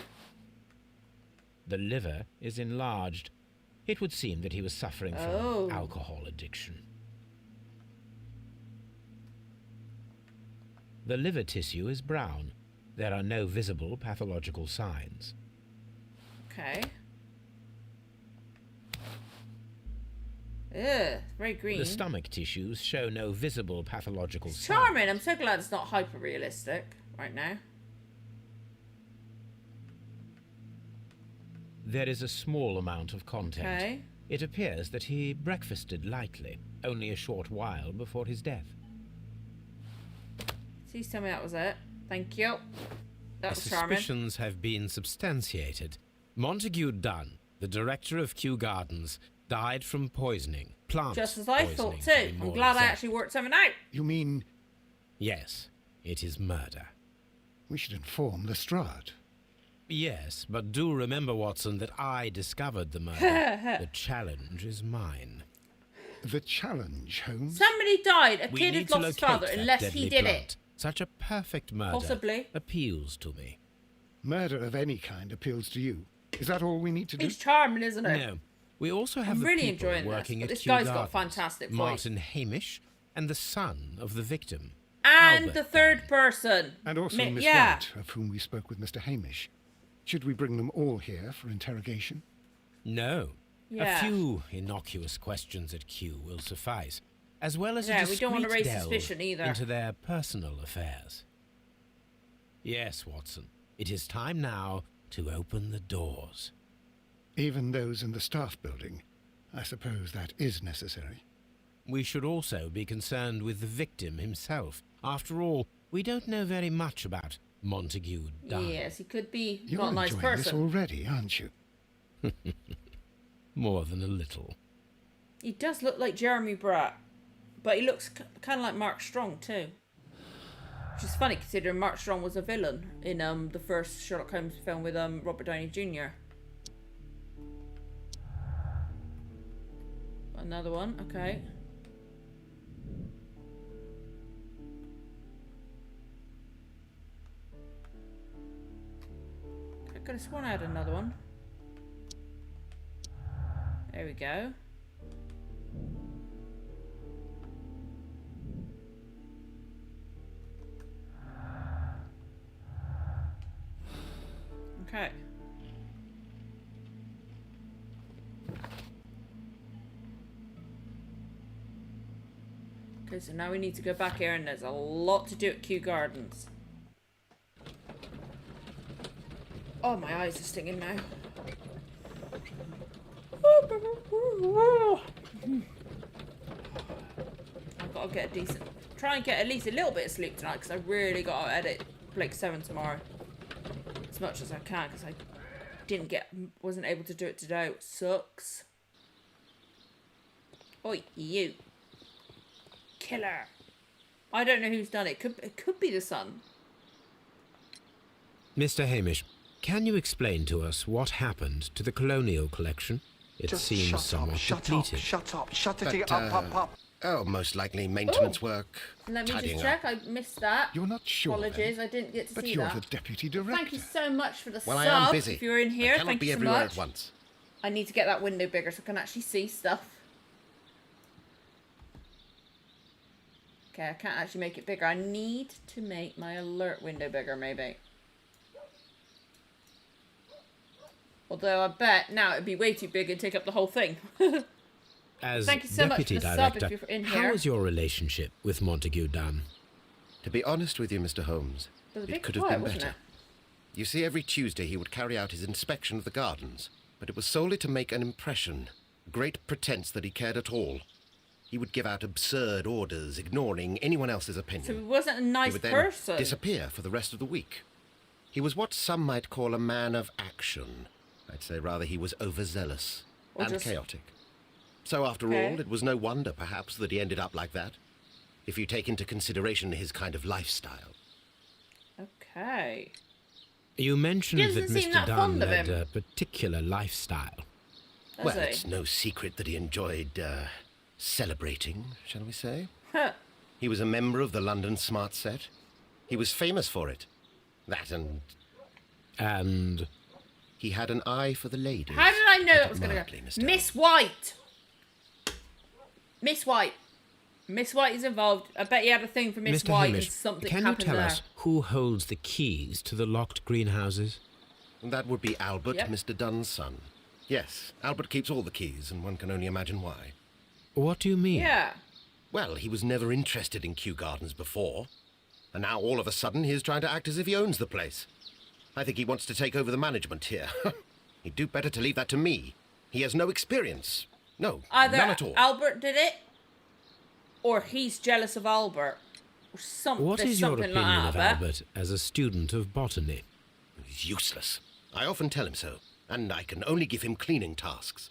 The liver is enlarged. It would seem that he was suffering Oh. from alcohol addiction. The liver tissue is brown. There are no visible pathological signs. Okay. Ugh, very green. The stomach tissues show no visible pathological It's signs. charming. I'm so glad it's not hyper realistic right now. There is a small amount of content. Okay. It appears that he breakfasted lightly, only a short while before his death. Please tell me that was it. Thank you. That The was charming. suspicions have been substantiated. Montague Dunn, the director of Kew Gardens, died from poisoning. Plant Just as I poisoning, thought to too. be I'm more glad I exact. actually worked something out. You mean Yes, it is murder. we should inform Lestrade? Yes, but do remember, Watson, that I discovered the murder. The challenge is mine. The challenge, Holmes? Somebody died. A We kid need has to lost his locate father that unless deadly he did plant. it. Such a perfect murder Possibly. appeals to me. Murder of any kind appeals to you. Is that all we need to do? He's charming, isn't he? No, we also have I'm the really people enjoying this, working but at this Kew guy's got a Gardens. fantastic voice. Martin Hamish and the son of the victim. And Albert the third person. And also Miss yeah. White, of whom we spoke with Mr. Hamish. Should we bring them all here for interrogation? No. Yeah. A few innocuous questions at Kew will suffice, as well as Yeah, a we don't want to discreet raise delve suspicion either. into their personal affairs. Yes, Watson, it is time now to open the doors. Even those in the staff building. I suppose that is necessary. we should also be concerned with the victim himself. After all, we don't know very much about Montague Dunn. Yes, he could be You're not a nice enjoying this person. already, aren't you? More than a little. He does look like Jeremy Bratt, but he looks kind of like Mark Strong too. Which is funny considering Mark Strong was a villain in the first Sherlock Holmes film with Robert Downey Jr. Another one, okay. I could have sworn I had another one. There we go. Okay. Okay, so now we need to go back here and there's a lot to do at Kew Gardens. Oh, my eyes are stinging now. I've got to get a decent... Try and get at least a little bit of sleep tonight because I really got to edit Blake 7 tomorrow. As much as I can because I wasn't able to do it today. It sucks. Oi, you. Killer. I don't know who's done it. It could be the son. Mr. Hamish, can you explain to us what happened to the colonial collection? It seems somewhat depleted. Shut it up. Oh, most likely maintenance work. Let me tidying just check. up. I missed that. You're not sure, Apologies, then? I didn't get to But see you're that. the deputy director. Thank you so much for the Well, sub. I am busy. If you're in here, I cannot thank be you so everywhere much. at once. I need to get that window bigger so I can actually see stuff. Okay, I can't actually make it bigger. I need to make my alert window bigger, maybe. Although I bet now it'd be way too big and take up the whole thing. As Thank you so much deputy for the director, sub if you're in how here. is your relationship with Montague Dunn? To be honest with you, Mr. Holmes, It was a bit it could have quiet, been wasn't better. it? You see, every Tuesday he would carry out his inspection of the gardens, but it was solely to make an impression, great pretense that he cared at all. He would give out absurd orders, ignoring anyone else's opinion. So he wasn't a He nice would then person. disappear for the rest of the week. He was what some might call a man of action. I'd say rather he was overzealous Or and just- chaotic. So after Okay. all, it was no wonder, perhaps, that he ended up like that, if you take into consideration his kind of lifestyle. Okay. You mentioned He that doesn't seem Mr. that Dunn fond of led him. a particular lifestyle. Does Well, he? it's no secret that he enjoyed, celebrating, shall we say? Huh. He was a member of the London Smart Set. He was famous for it. That And he had an eye for the ladies. How did I know Put that it was going to mildly, go? Mr. Miss White! Miss White. Miss White is involved. I bet you had a thing for Miss Mr. White Hamish, and something can you happened tell there. us who holds the keys to the locked greenhouses? That would be Albert, Yep. Mr. Dunn's son. Yes, Albert keeps all the keys, and one can only imagine why. What do you mean? Yeah. Well, he was never interested in Kew Gardens before, and now all of a sudden he's trying to act as if he owns the place. I think he wants to take over the management here. He'd do better to leave that to me. He has no experience. No, Either none at all. Albert did it, or he's jealous of Albert. Or something. What is your something opinion like of that. Albert as a student of botany? He's useless. I often tell him so, and I can only give him cleaning tasks.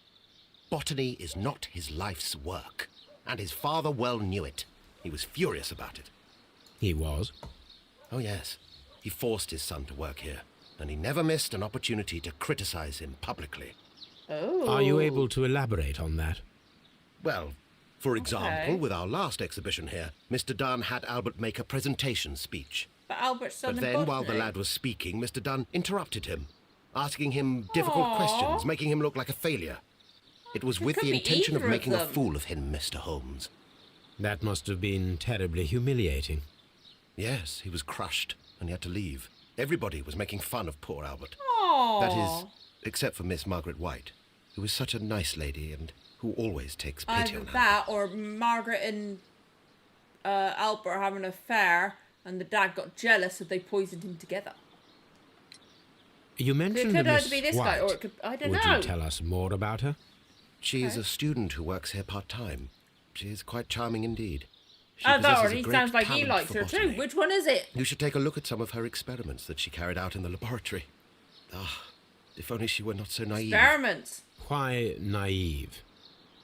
Botany is not his life's work, and his father well knew it. He was furious about it. He was. Oh, yes. He forced his son to work here, and he never missed an opportunity to criticize him publicly. Oh. Are you able to elaborate on that? Well, for example, Okay. with our last exhibition here, Mr. Dunn had Albert make a presentation speech. But Albert's son But in then, while the botany. lad was speaking, Mr. Dunn interrupted him, asking him difficult Aw. questions, making him look like a failure. It was with could the be intention of either of making a them. fool of him, Mr. Holmes. That must have been terribly humiliating. Yes, he was crushed, and he had to leave. Everybody was making fun of poor Albert. Aww. That is, except for Miss Margaret White, who is such a nice lady and who always takes pity Either on Albert. that, or Margaret and Albert are having an affair, and the dad got jealous, so they poisoned him together. You mentioned could a either Miss be this White. guy, or it could... I don't Would know. you tell us more about her? She is a student who works here part-time. She is quite charming indeed. She Oh, that possesses a already great sounds like he talent likes for her too. botany. Which one is it? You should take a look at some of her experiments that she carried out in the laboratory. Ah, if only she were not so naive. Experiments. Why naive?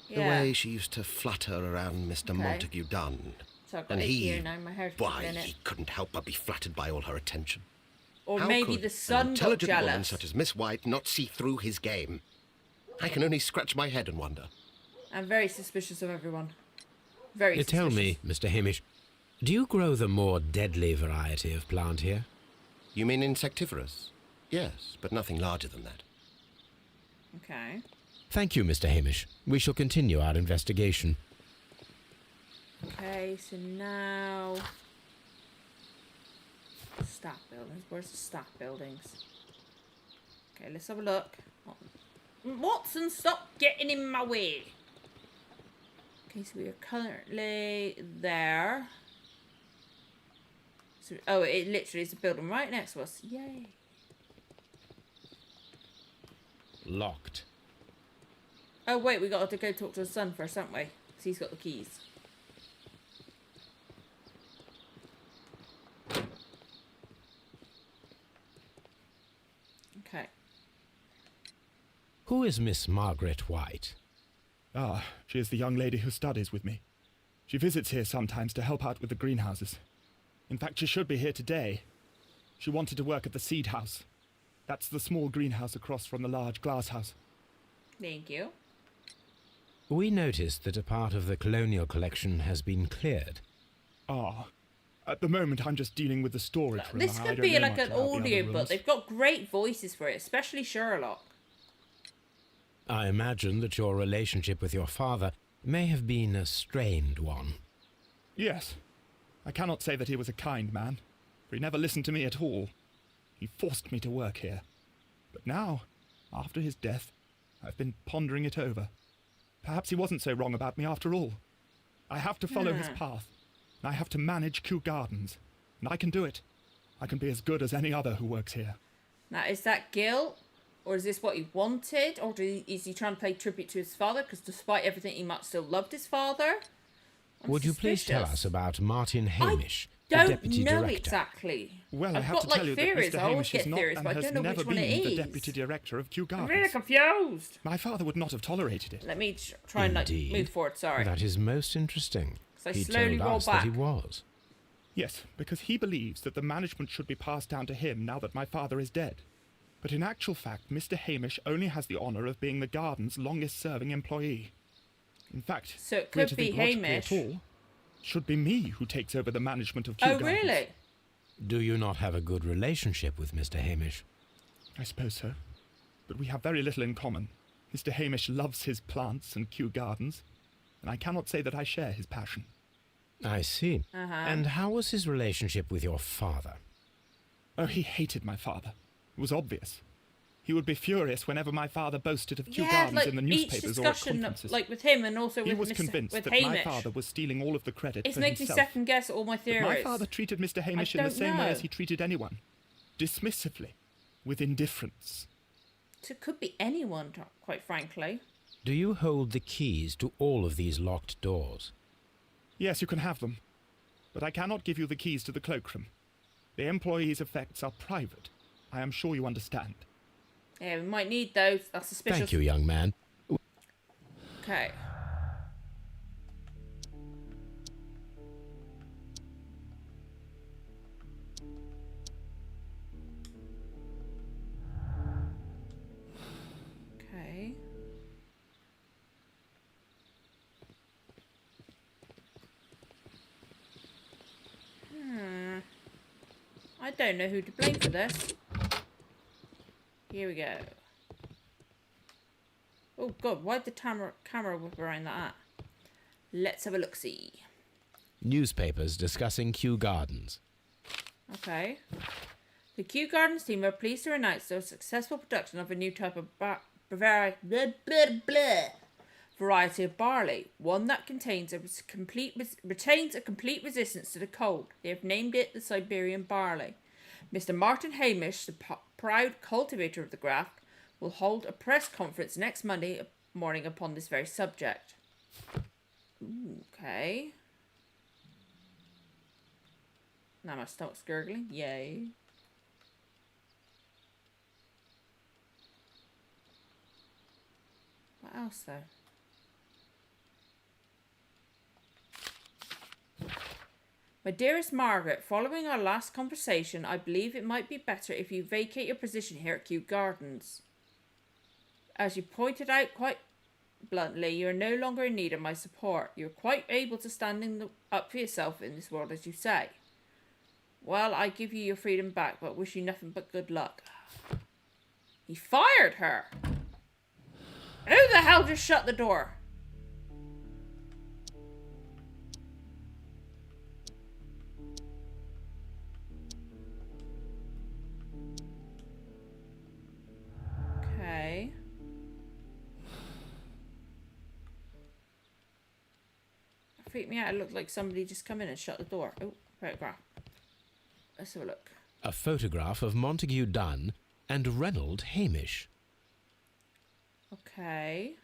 The way she used to flutter around Mr. Montague Dunn. So I've got And it he, here now. My hair's why, in it. he couldn't help but be flattered by all her attention. Or How maybe could the an sun got intelligent woman jealous. such as Miss White not see through his game? I can only scratch my head and wonder. I'm very suspicious of everyone. Very suspicious. Tell me, Mr. Hamish, do you grow the more deadly variety of plant here? You mean insectivorous? Yes, but nothing larger than that. Okay. Thank you, Mr. Hamish. We shall continue our investigation. Okay, so now... Staff buildings. Where's the staff buildings? Okay, let's have a look. Watson, stop getting in my way. Okay, so we are currently there. So, oh, it literally is a building right next to us. Yay. Locked. Oh, wait, we got to go talk to his son first, haven't we? Because he's got the keys. Okay. Who is Miss Margaret White? Ah, she is the young lady who studies with me. She visits here sometimes to help out with the greenhouses. In fact, she should be here today. She wanted to work at the seed house. That's the small greenhouse across from the large glass house. Thank you. We noticed that a part of the colonial collection has been cleared. Ah, at the moment I'm just dealing with the storage room. This I could don't be know like much an about the other audio book. rooms. They've got great voices for it, especially Sherlock. I imagine that your relationship with your father may have been a strained one. Yes. I cannot say that he was a kind man, for he never listened to me at all. He forced me to work here. But now, after his death, I've been pondering it over. Perhaps he wasn't so wrong about me after all. I have to follow his path. And I have to manage Kew Gardens. And I can do it. I can be as good as any other who works here. Now, is that guilt? Or is this what he wanted? Or is he trying to pay tribute to his father? Because despite everything, he might still loved his father? Would you please tell us about Martin Hamish, the Don't deputy know director? exactly. Well, I I've have got to like tell you theories. that I Mr. always Hamish get is not theories, and but I has don't know never which one it been the is. deputy director of Kew I'm Gardens. really confused. My father would not have tolerated it. Let me try and Indeed. move forward. Sorry. That is most interesting. So I He slowly told roll us that he back. was. Yes, because he believes that the management should be passed down to him now that my father is dead. But in actual fact, Mr. Hamish only has the honour of being the garden's longest-serving employee. In fact, So it we're could to be think logically Hamish. at all, should be me who takes over the management of Kew Oh, Gardens. really? Do you not have a good relationship with Mr. Hamish? I suppose so. But we have very little in common. Mr. Hamish loves his plants and Kew Gardens, and I cannot say that I share his passion. I see. And how was his relationship with your father? Oh, he hated my father. It was obvious. He would be furious whenever my father boasted of Kew Gardens like in the each newspapers or at discussion, conferences. like with him and also He with was Mr. convinced with that Hamish. my father was stealing all of the credit It's for making me himself. second guess all my But theories. my father treated Mr. Hamish in the don't same way know. as he treated anyone. Dismissively. With indifference. So it could be anyone, quite frankly. Do you hold the keys to all of these locked doors? Yes, you can have them. But I cannot give you the keys to the cloakroom. The employees' effects are private. I am sure you understand. Yeah, we might need those. That's suspicious. Thank you, young man. Okay. Okay. I don't know who to blame for this. Here we go. Oh god, why'd the camera whip around that? Let's have a look-see. Newspapers discussing Kew Gardens. Okay. The Kew Gardens team are pleased to announce their successful production of a new type of variety of barley, one that contains retains a complete resistance to the cold. They have named it the Siberian barley. Mr. Martin Hamish, the proud cultivator of the graft, will hold a press conference next Monday morning upon this very subject. Ooh, okay. Now my stomach's gurgling. Yay. What else though? My dearest Margaret, following our last conversation, I believe it might be better if you vacate your position here at Kew Gardens. As you pointed out quite bluntly, you are no longer in need of my support. You are quite able to stand up for yourself in this world, as you say. Well, I give you your freedom back, but wish you nothing but good luck. He fired her! Who the hell just shut the door? Okay. It freaked me out. It looked like somebody just come in and shut the door. Oh, photograph. Let's have a look. A photograph of Montague Dunn and Reynold Hamish. Okay.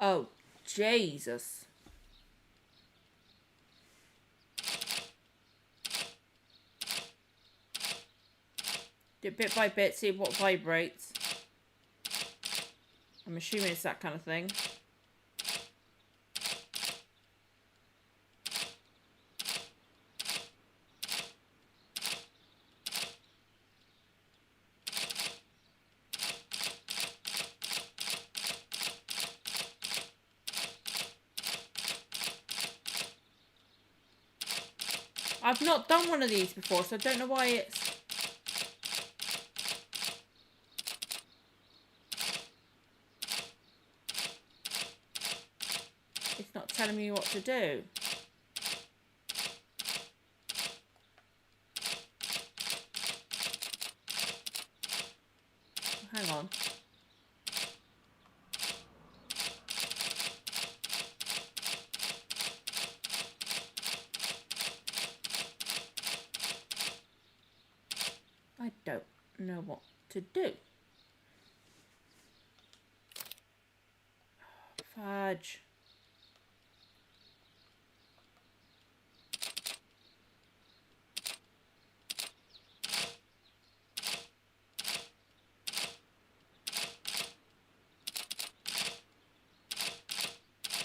Oh, Jesus. Do it bit by bit, see what vibrates. I'm assuming it's that kind of thing. I've not done one of these before, so I don't know why it's... It's not telling me what to do. Hang on. I don't know what to do. Fudge.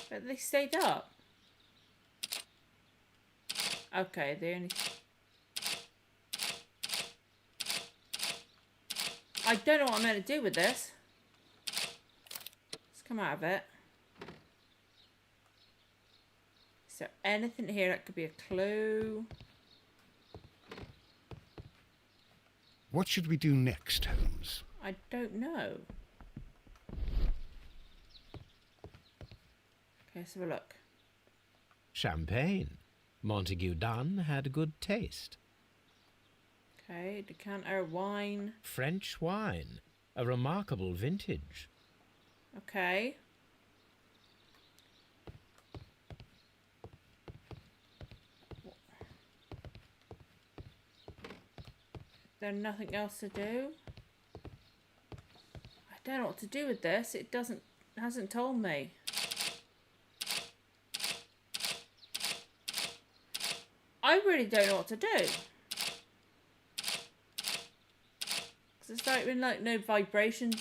But they stayed up. Okay, they only... I don't know what I'm meant to do with this. Let's come out of it. Is there anything here that could be a clue? What should we do next, Holmes? I don't know. Okay, let's have a look. Champagne. Montague Dunn had good taste. Okay, decanter, wine. French wine. A remarkable vintage. Okay. There's nothing else to do? I don't know what to do with this. It hasn't told me. I really don't know what to do. It's not even like no vibration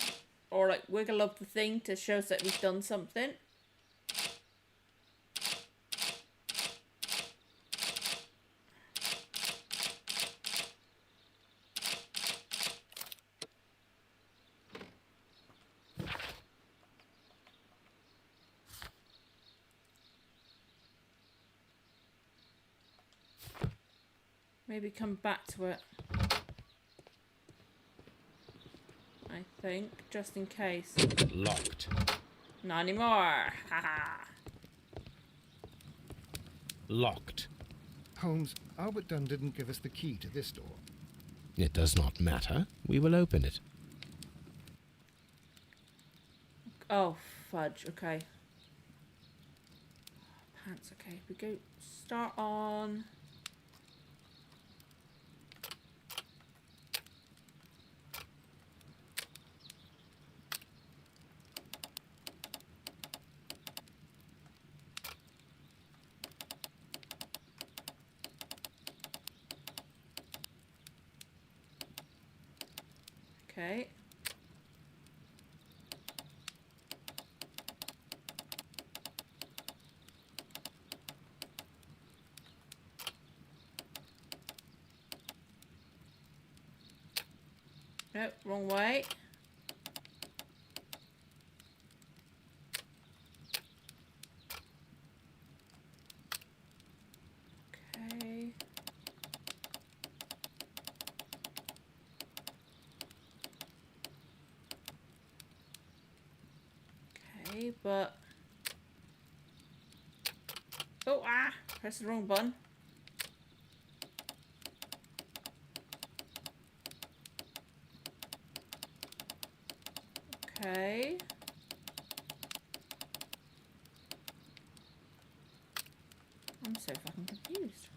or like wiggle of the thing to show us that we've done something. Maybe come back to it. I think, just in case. Locked. Not anymore. Haha. Locked. Holmes, Albert Dunn didn't give us the key to this door. It does not matter. We will open it. Oh, fudge. Okay. Pants. Okay. We go start on. Okay. Nope, wrong way. Okay. Okay, but... Oh, ah! Press the wrong button. Okay. I'm so fucking confused.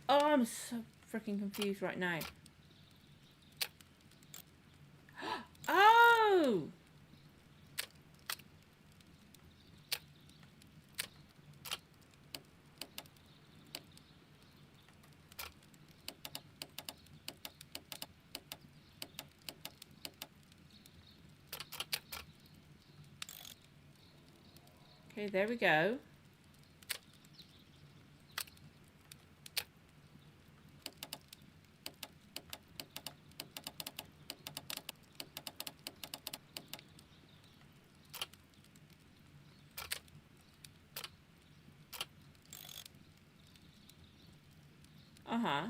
Oh, I'm so freaking confused right now. Oh! Okay, there we go. Uh-huh.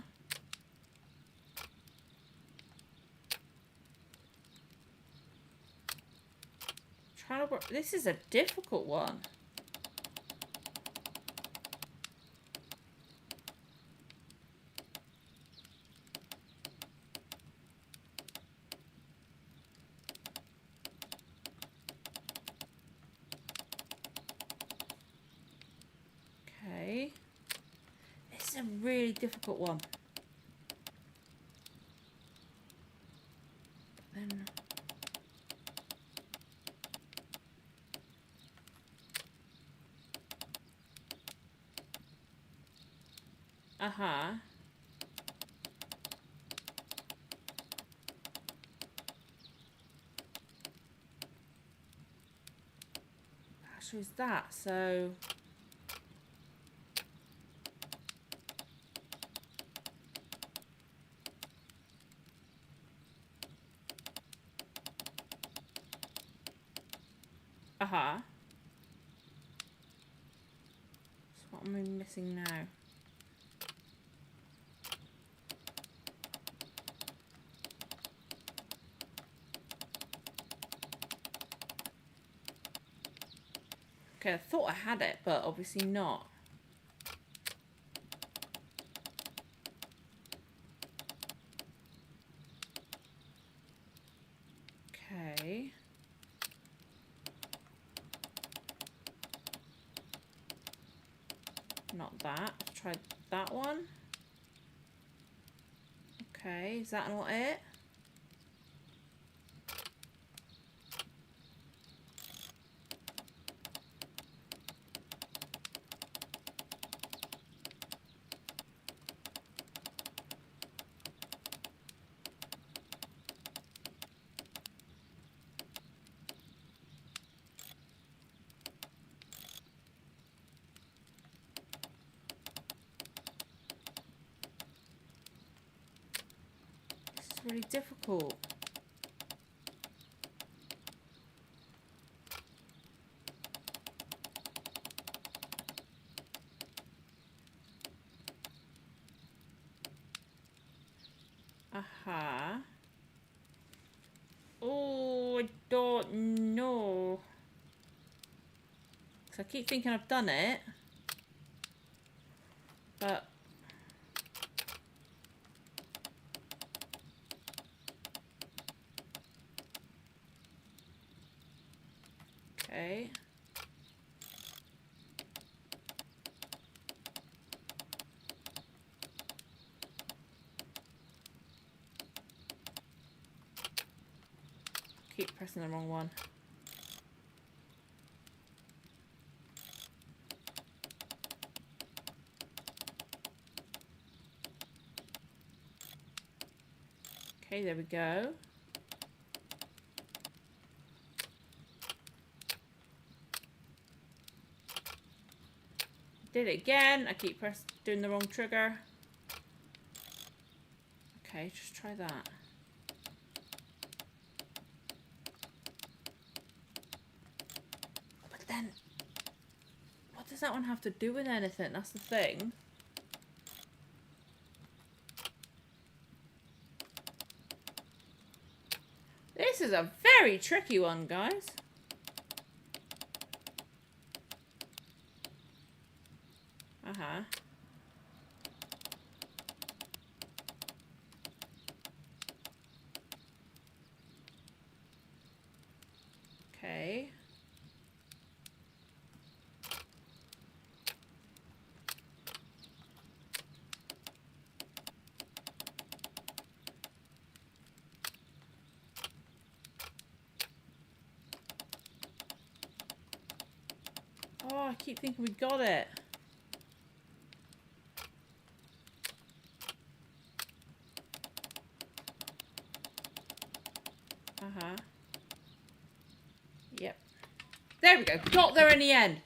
Trying to work. This is a difficult one. Okay. This is a really difficult one. Then... Uh-huh. Actually, is that so? Uh-huh. So what am I missing now? Okay, I thought I had it, but obviously not. Okay. Not that. Let's try that one. Okay, is that not it? This is really difficult. Aha. Oh, I don't know. 'Cause I keep thinking I've done it. But... Okay. Keep pressing the wrong one. Okay, there we go. Did it again. I keep doing the wrong trigger. Okay, just try that. But then, what does that one have to do with anything? That's the thing. This is a very tricky one, guys. Uh-huh. Okay. Oh, I keep thinking we got it. Uh-huh. Yep. There we go. Got there in the end.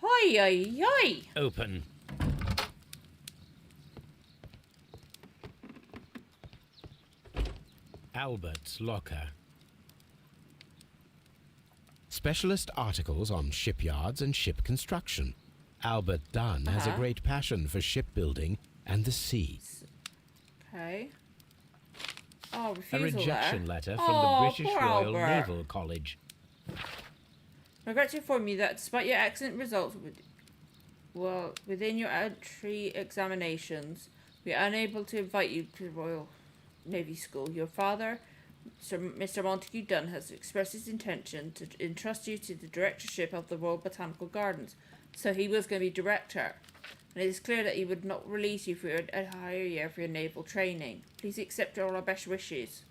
Hi, hi, hi. Open. Albert's locker. Specialist articles on shipyards and ship construction. Albert Dunn has a great passion for shipbuilding and the sea. Okay. Oh, A refusal rejection there. letter from Oh, the British poor Royal Albert. Naval College. Regret to inform you that despite your excellent results within your entry examinations, we are unable to invite you to the Royal Navy School. Your father, Mr. Montague Dunn, has expressed his intention to entrust you to the directorship of the Royal Botanical Gardens. So he was going to be director. And it is clear that he would not release you for a higher year for your naval training. Please accept all our best wishes.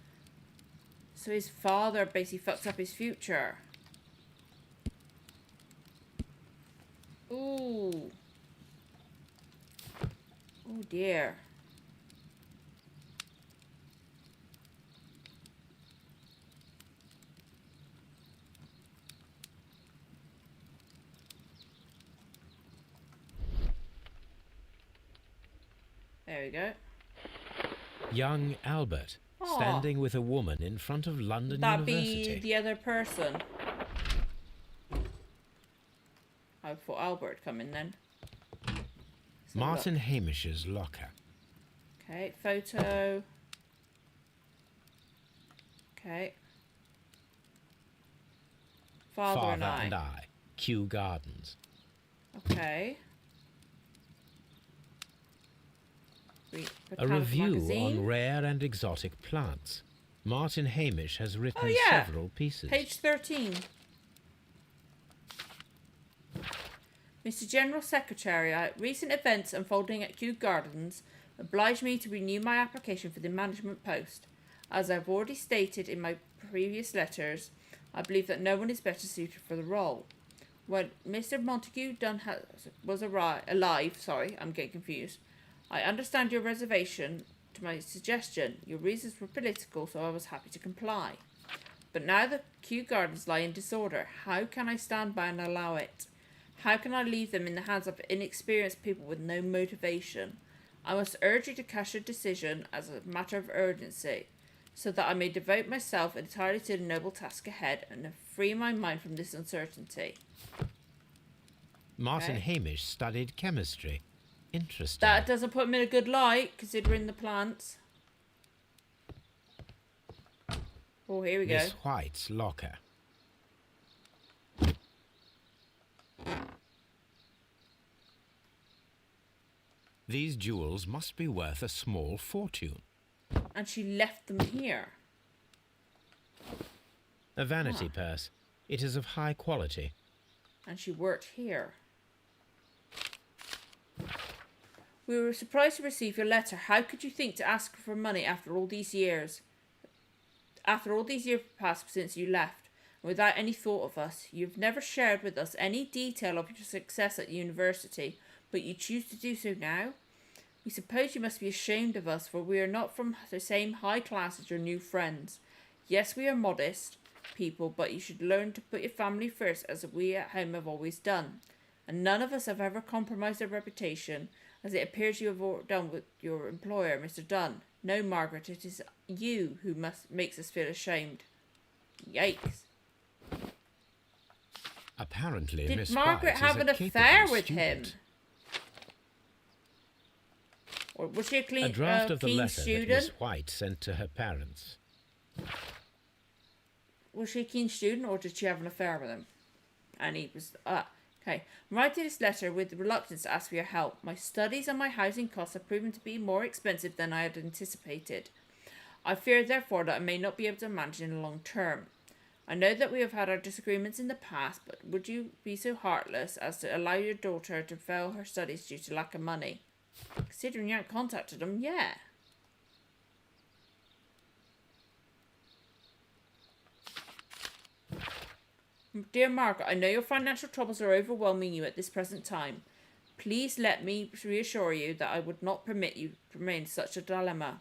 So his father basically fucks up his future. Ooh. Oh dear. There we go. Young Albert, Aw. standing with a woman in front of London That'd University. be the other person. I thought Albert would come in then. Let's have a Martin Hamish's locker. look. Okay, photo. Okay. Father and I. Kew Gardens. Okay. A Botanical review magazine. on rare and exotic plants. Martin Hamish has written Oh, yeah. several pieces. Page 13. Mr. General Secretary, recent events unfolding at Kew Gardens oblige me to renew my application for the management post. As I've already stated in my previous letters, I believe that no one is better suited for the role. When Mr. Montague Dunn was alive, I'm getting confused. I understand your reservation to my suggestion. Your reasons were political, so I was happy to comply. But now the Kew Gardens lie in disorder. How can I stand by and allow it? How can I leave them in the hands of inexperienced people with no motivation? I must urge you to cast your decision as a matter of urgency, so that I may devote myself entirely to the noble task ahead and free my mind from this uncertainty. Martin Okay. Hamish studied chemistry. Interesting. That doesn't put him in a good light, considering the plants. Oh, here we go. Miss White's locker. These jewels must be worth a small fortune. And she left them here. A vanity purse. It is of high quality. And she worked here. We were surprised to receive your letter. How could you think to ask for money after all these years? After all these years passed since you left, and without any thought of us, you've never shared with us any detail of your success at university, but you choose to do so now? We suppose you must be ashamed of us, for we are not from the same high class as your new friends. Yes, we are modest people, but you should learn to put your family first, as we at home have always done. And none of us have ever compromised our reputation, as it appears you have done with your employer, Mr. Dunn. No, Margaret, it is you who makes us feel ashamed. Yikes. Apparently, Did Miss Margaret White have is an a capable affair with him? student. Or was she a A draft of the keen letter that student? Miss White sent to her parents. Was she a keen student, or did she have an affair with him? And he was... okay. I'm writing this letter with reluctance to ask for your help. My studies and my housing costs have proven to be more expensive than I had anticipated. I fear, therefore, that I may not be able to manage in the long term. I know that we have had our disagreements in the past, but would you be so heartless as to allow your daughter to fail her studies due to lack of money? Considering you haven't contacted them, yeah. Dear Margaret, I know your financial troubles are overwhelming you at this present time. Please let me reassure you that I would not permit you to remain in such a dilemma.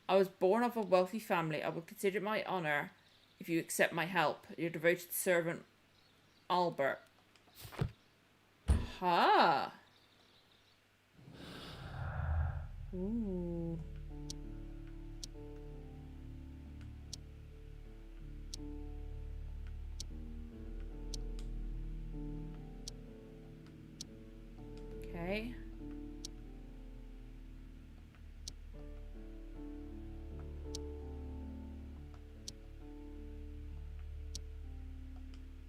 I was born of a wealthy family. I would consider it my honour if you accept my help. Your devoted servant, Albert. Ha! Ooh. Okay.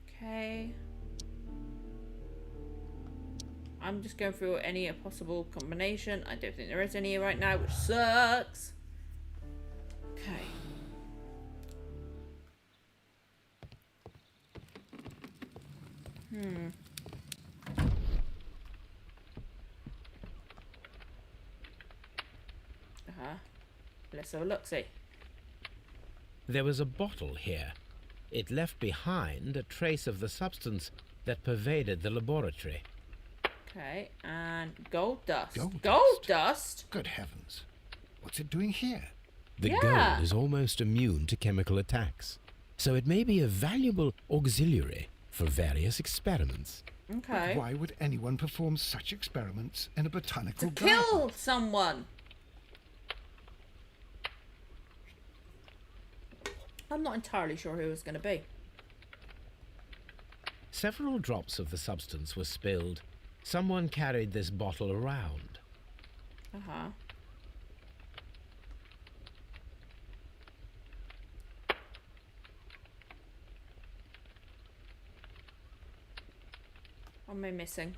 Okay. I'm just going through any possible combination. I don't think there is any right now, which sucks. Okay. Let's have a look-see. There was a bottle here. It left behind a trace of the substance that pervaded the laboratory. Okay, and gold dust. Gold Gold dust? dust? Good heavens. What's it doing here? The Yeah. gold is almost immune to chemical attacks, so it may be a valuable auxiliary for various experiments. Okay. Why would anyone perform such experiments in a To botanical kill garden? someone. I'm not entirely sure who it was going to be. Several drops of the substance were spilled. Someone carried this bottle around. Uh-huh. What am I missing?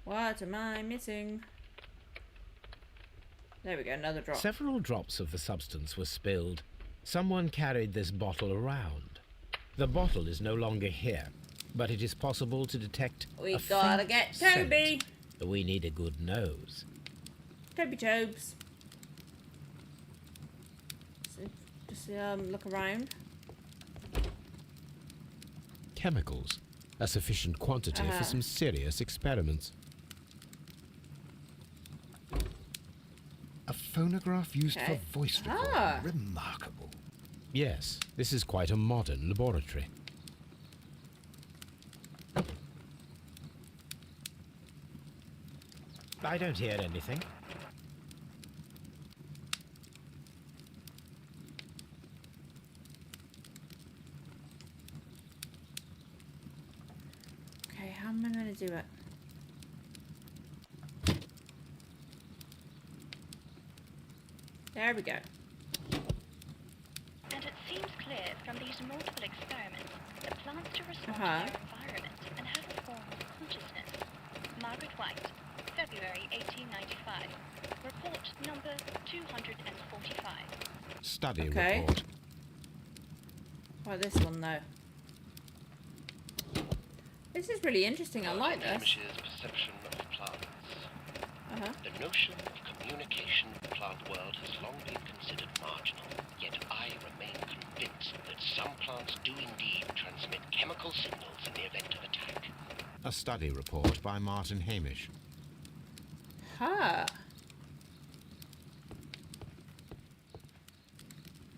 What am I missing? There we go, another drop. Several drops of the substance were spilled. Someone carried this bottle around. The bottle is no longer here, but it is possible to detect We a gotta faint get scent. Toby. We need a good nose. Toby Tobes. So, just look around. Chemicals, a sufficient quantity for some serious experiments. A phonograph used Okay. for voice recording. Ah. Remarkable. Yes, this is quite a modern laboratory. I don't hear anything. Okay, how am I gonna do it? There we go. And it seems clear from these multiple experiments that plants to respond Uh-huh. to their environment and have a form of consciousness. Margaret White, February 1895. Report number 245. Study Okay. report. What this one though? This is really interesting. I like this. Hamish's perception of plants. Uh-huh. The notion of communication in the plant world has long been considered marginal, yet I remain convinced that some plants do indeed transmit chemical signals in the event of attack. A study report by Martin Hamish. Ha!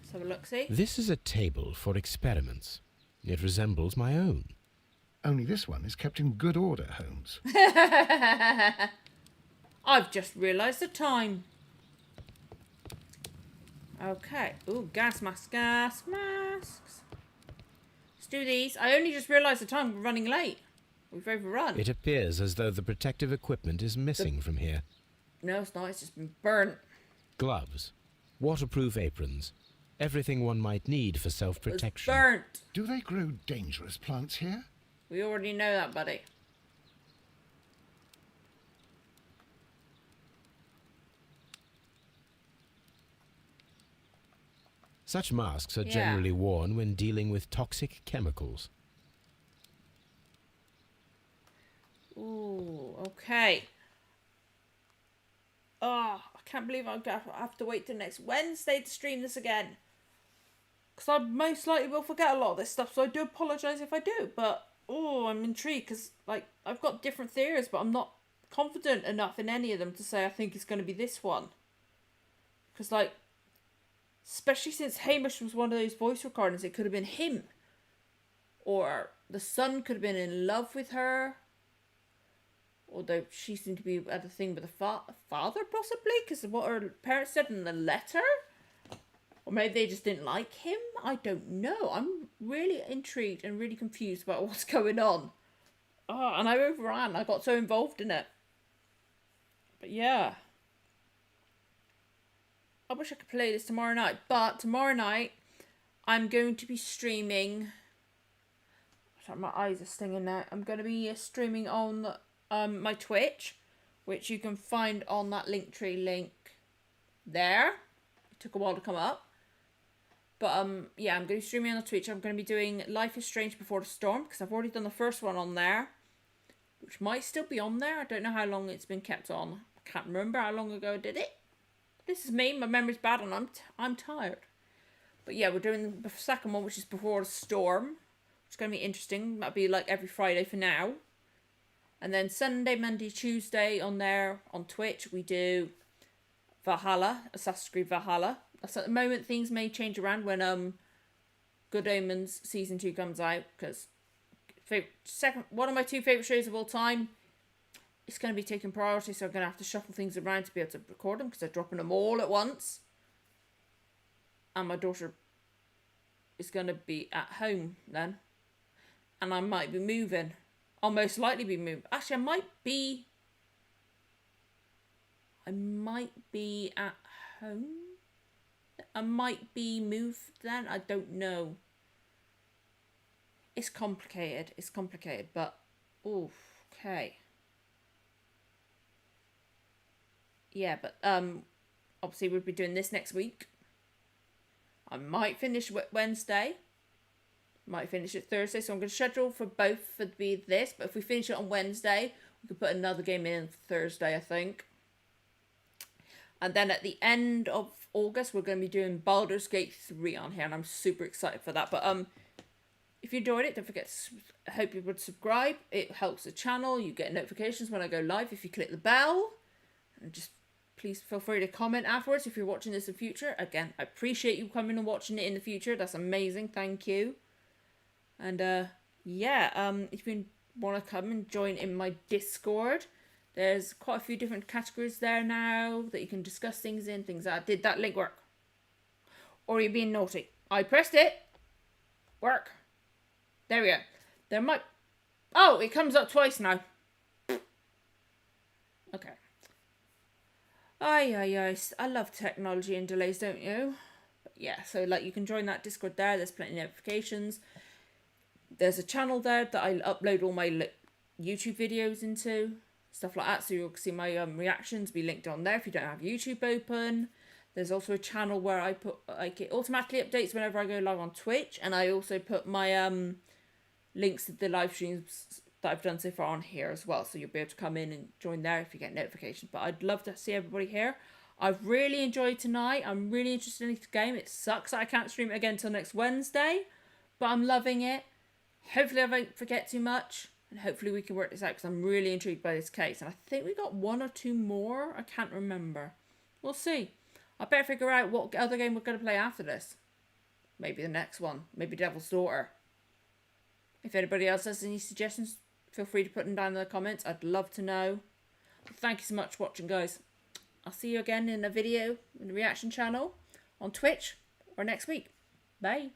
Let's have a look-see. This is a table for experiments. It resembles my own. Only this one is kept in good order, Holmes. I've just realised the time. Okay. Ooh, gas masks, gas masks. Let's do these. I only just realised the time. We're running late. We've overrun. It appears as though the protective equipment is missing from here. No, it's not. It's just been burnt. Gloves, waterproof aprons, everything one might need for self-protection. It's burnt. Do they grow dangerous plants here? We already know that, buddy. Such masks are Yeah. generally worn when dealing with toxic chemicals. Ooh, okay. Oh, I can't believe I have to wait till next Wednesday to stream this again. Because I most likely will forget a lot of this stuff, so I do apologise if I do. But, oh, I'm intrigued because, like, I've got different theories, but I'm not confident enough in any of them to say I think it's going to be this one. Because, like, especially since Hamish was one of those voice recordings, it could have been him. Or the son could have been in love with her. Although she seemed to be at a thing with the father, possibly, because of what her parents said in the letter. Or maybe they just didn't like him. I don't know. I'm really intrigued and really confused about what's going on. Oh, and I overran. I got so involved in it. But yeah. I wish I could play this tomorrow night. But tomorrow night, I'm going to be streaming. Sorry, my eyes are stinging now. I'm going to be streaming on my Twitch, which you can find on that Linktree link there. It took a while to come up. But yeah, I'm going to be streaming on the Twitch. I'm going to be doing Life is Strange Before the Storm, because I've already done the first one on there, which might still be on there. I don't know how long it's been kept on. I can't remember how long ago I did it. This is me. My memory's bad and I'm tired. But yeah, we're doing the second one, which is Before the Storm, which is going to be interesting. That'll be like every Friday for now. And then Sunday, Monday, Tuesday on there on Twitch, we do Valhalla, Assassin's Creed Valhalla. So at the moment, things may change around when Good Omens Season 2 comes out, because one of my two favourite shows of all time, it's going to be taking priority, so I'm going to have to shuffle things around to be able to record them, because they're dropping them all at once. And my daughter is going to be at home then. And I might be moving. I'll most likely be moving. Actually, I might be at home. I might be moved then. I don't know. It's complicated. But, oof, okay. Yeah, but obviously we'll be doing this next week. I might finish Wednesday. Might finish it Thursday, so I'm going to schedule for both for be this. But if we finish it on Wednesday, we could put another game in for Thursday, I think. And then at the end of August, we're going to be doing Baldur's Gate 3 on here, and I'm super excited for that. But if you enjoyed it, don't forget to, I hope you would subscribe. It helps the channel. You get notifications when I go live if you click the bell. And just please feel free to comment afterwards if you're watching this in the future. Again, I appreciate you coming and watching it in the future. That's amazing. Thank you. And yeah, if you want to come and join in my Discord, there's quite a few different categories there now that you can discuss things in. Things that did that link work? Or are you being naughty? I pressed it. Work. There we go. There might... Oh, it comes up twice now. Okay. Ay. I love technology and delays, don't you? But yeah, so like you can join that Discord there. There's plenty of notifications. There's a channel there that I upload all my YouTube videos into. Stuff like that. So you'll see my reactions be linked on there if you don't have YouTube open. There's also a channel where I put, like, it automatically updates whenever I go live on Twitch. And I also put my links to the live streams that I've done so far on here as well. So you'll be able to come in and join there if you get notifications. But I'd love to see everybody here. I've really enjoyed tonight. I'm really interested in this game. It sucks that I can't stream it again until next Wednesday. But I'm loving it. Hopefully I won't forget too much. And hopefully we can work this out, because I'm really intrigued by this case. And I think we got 1 or 2 more. I can't remember. We'll see. I better figure out what other game we're going to play after this. Maybe the next one. Maybe Devil's Daughter. If anybody else has any suggestions, feel free to put them down in the comments. I'd love to know. But thank you so much for watching, guys. I'll see you again in a video in the reaction channel on Twitch or next week. Bye.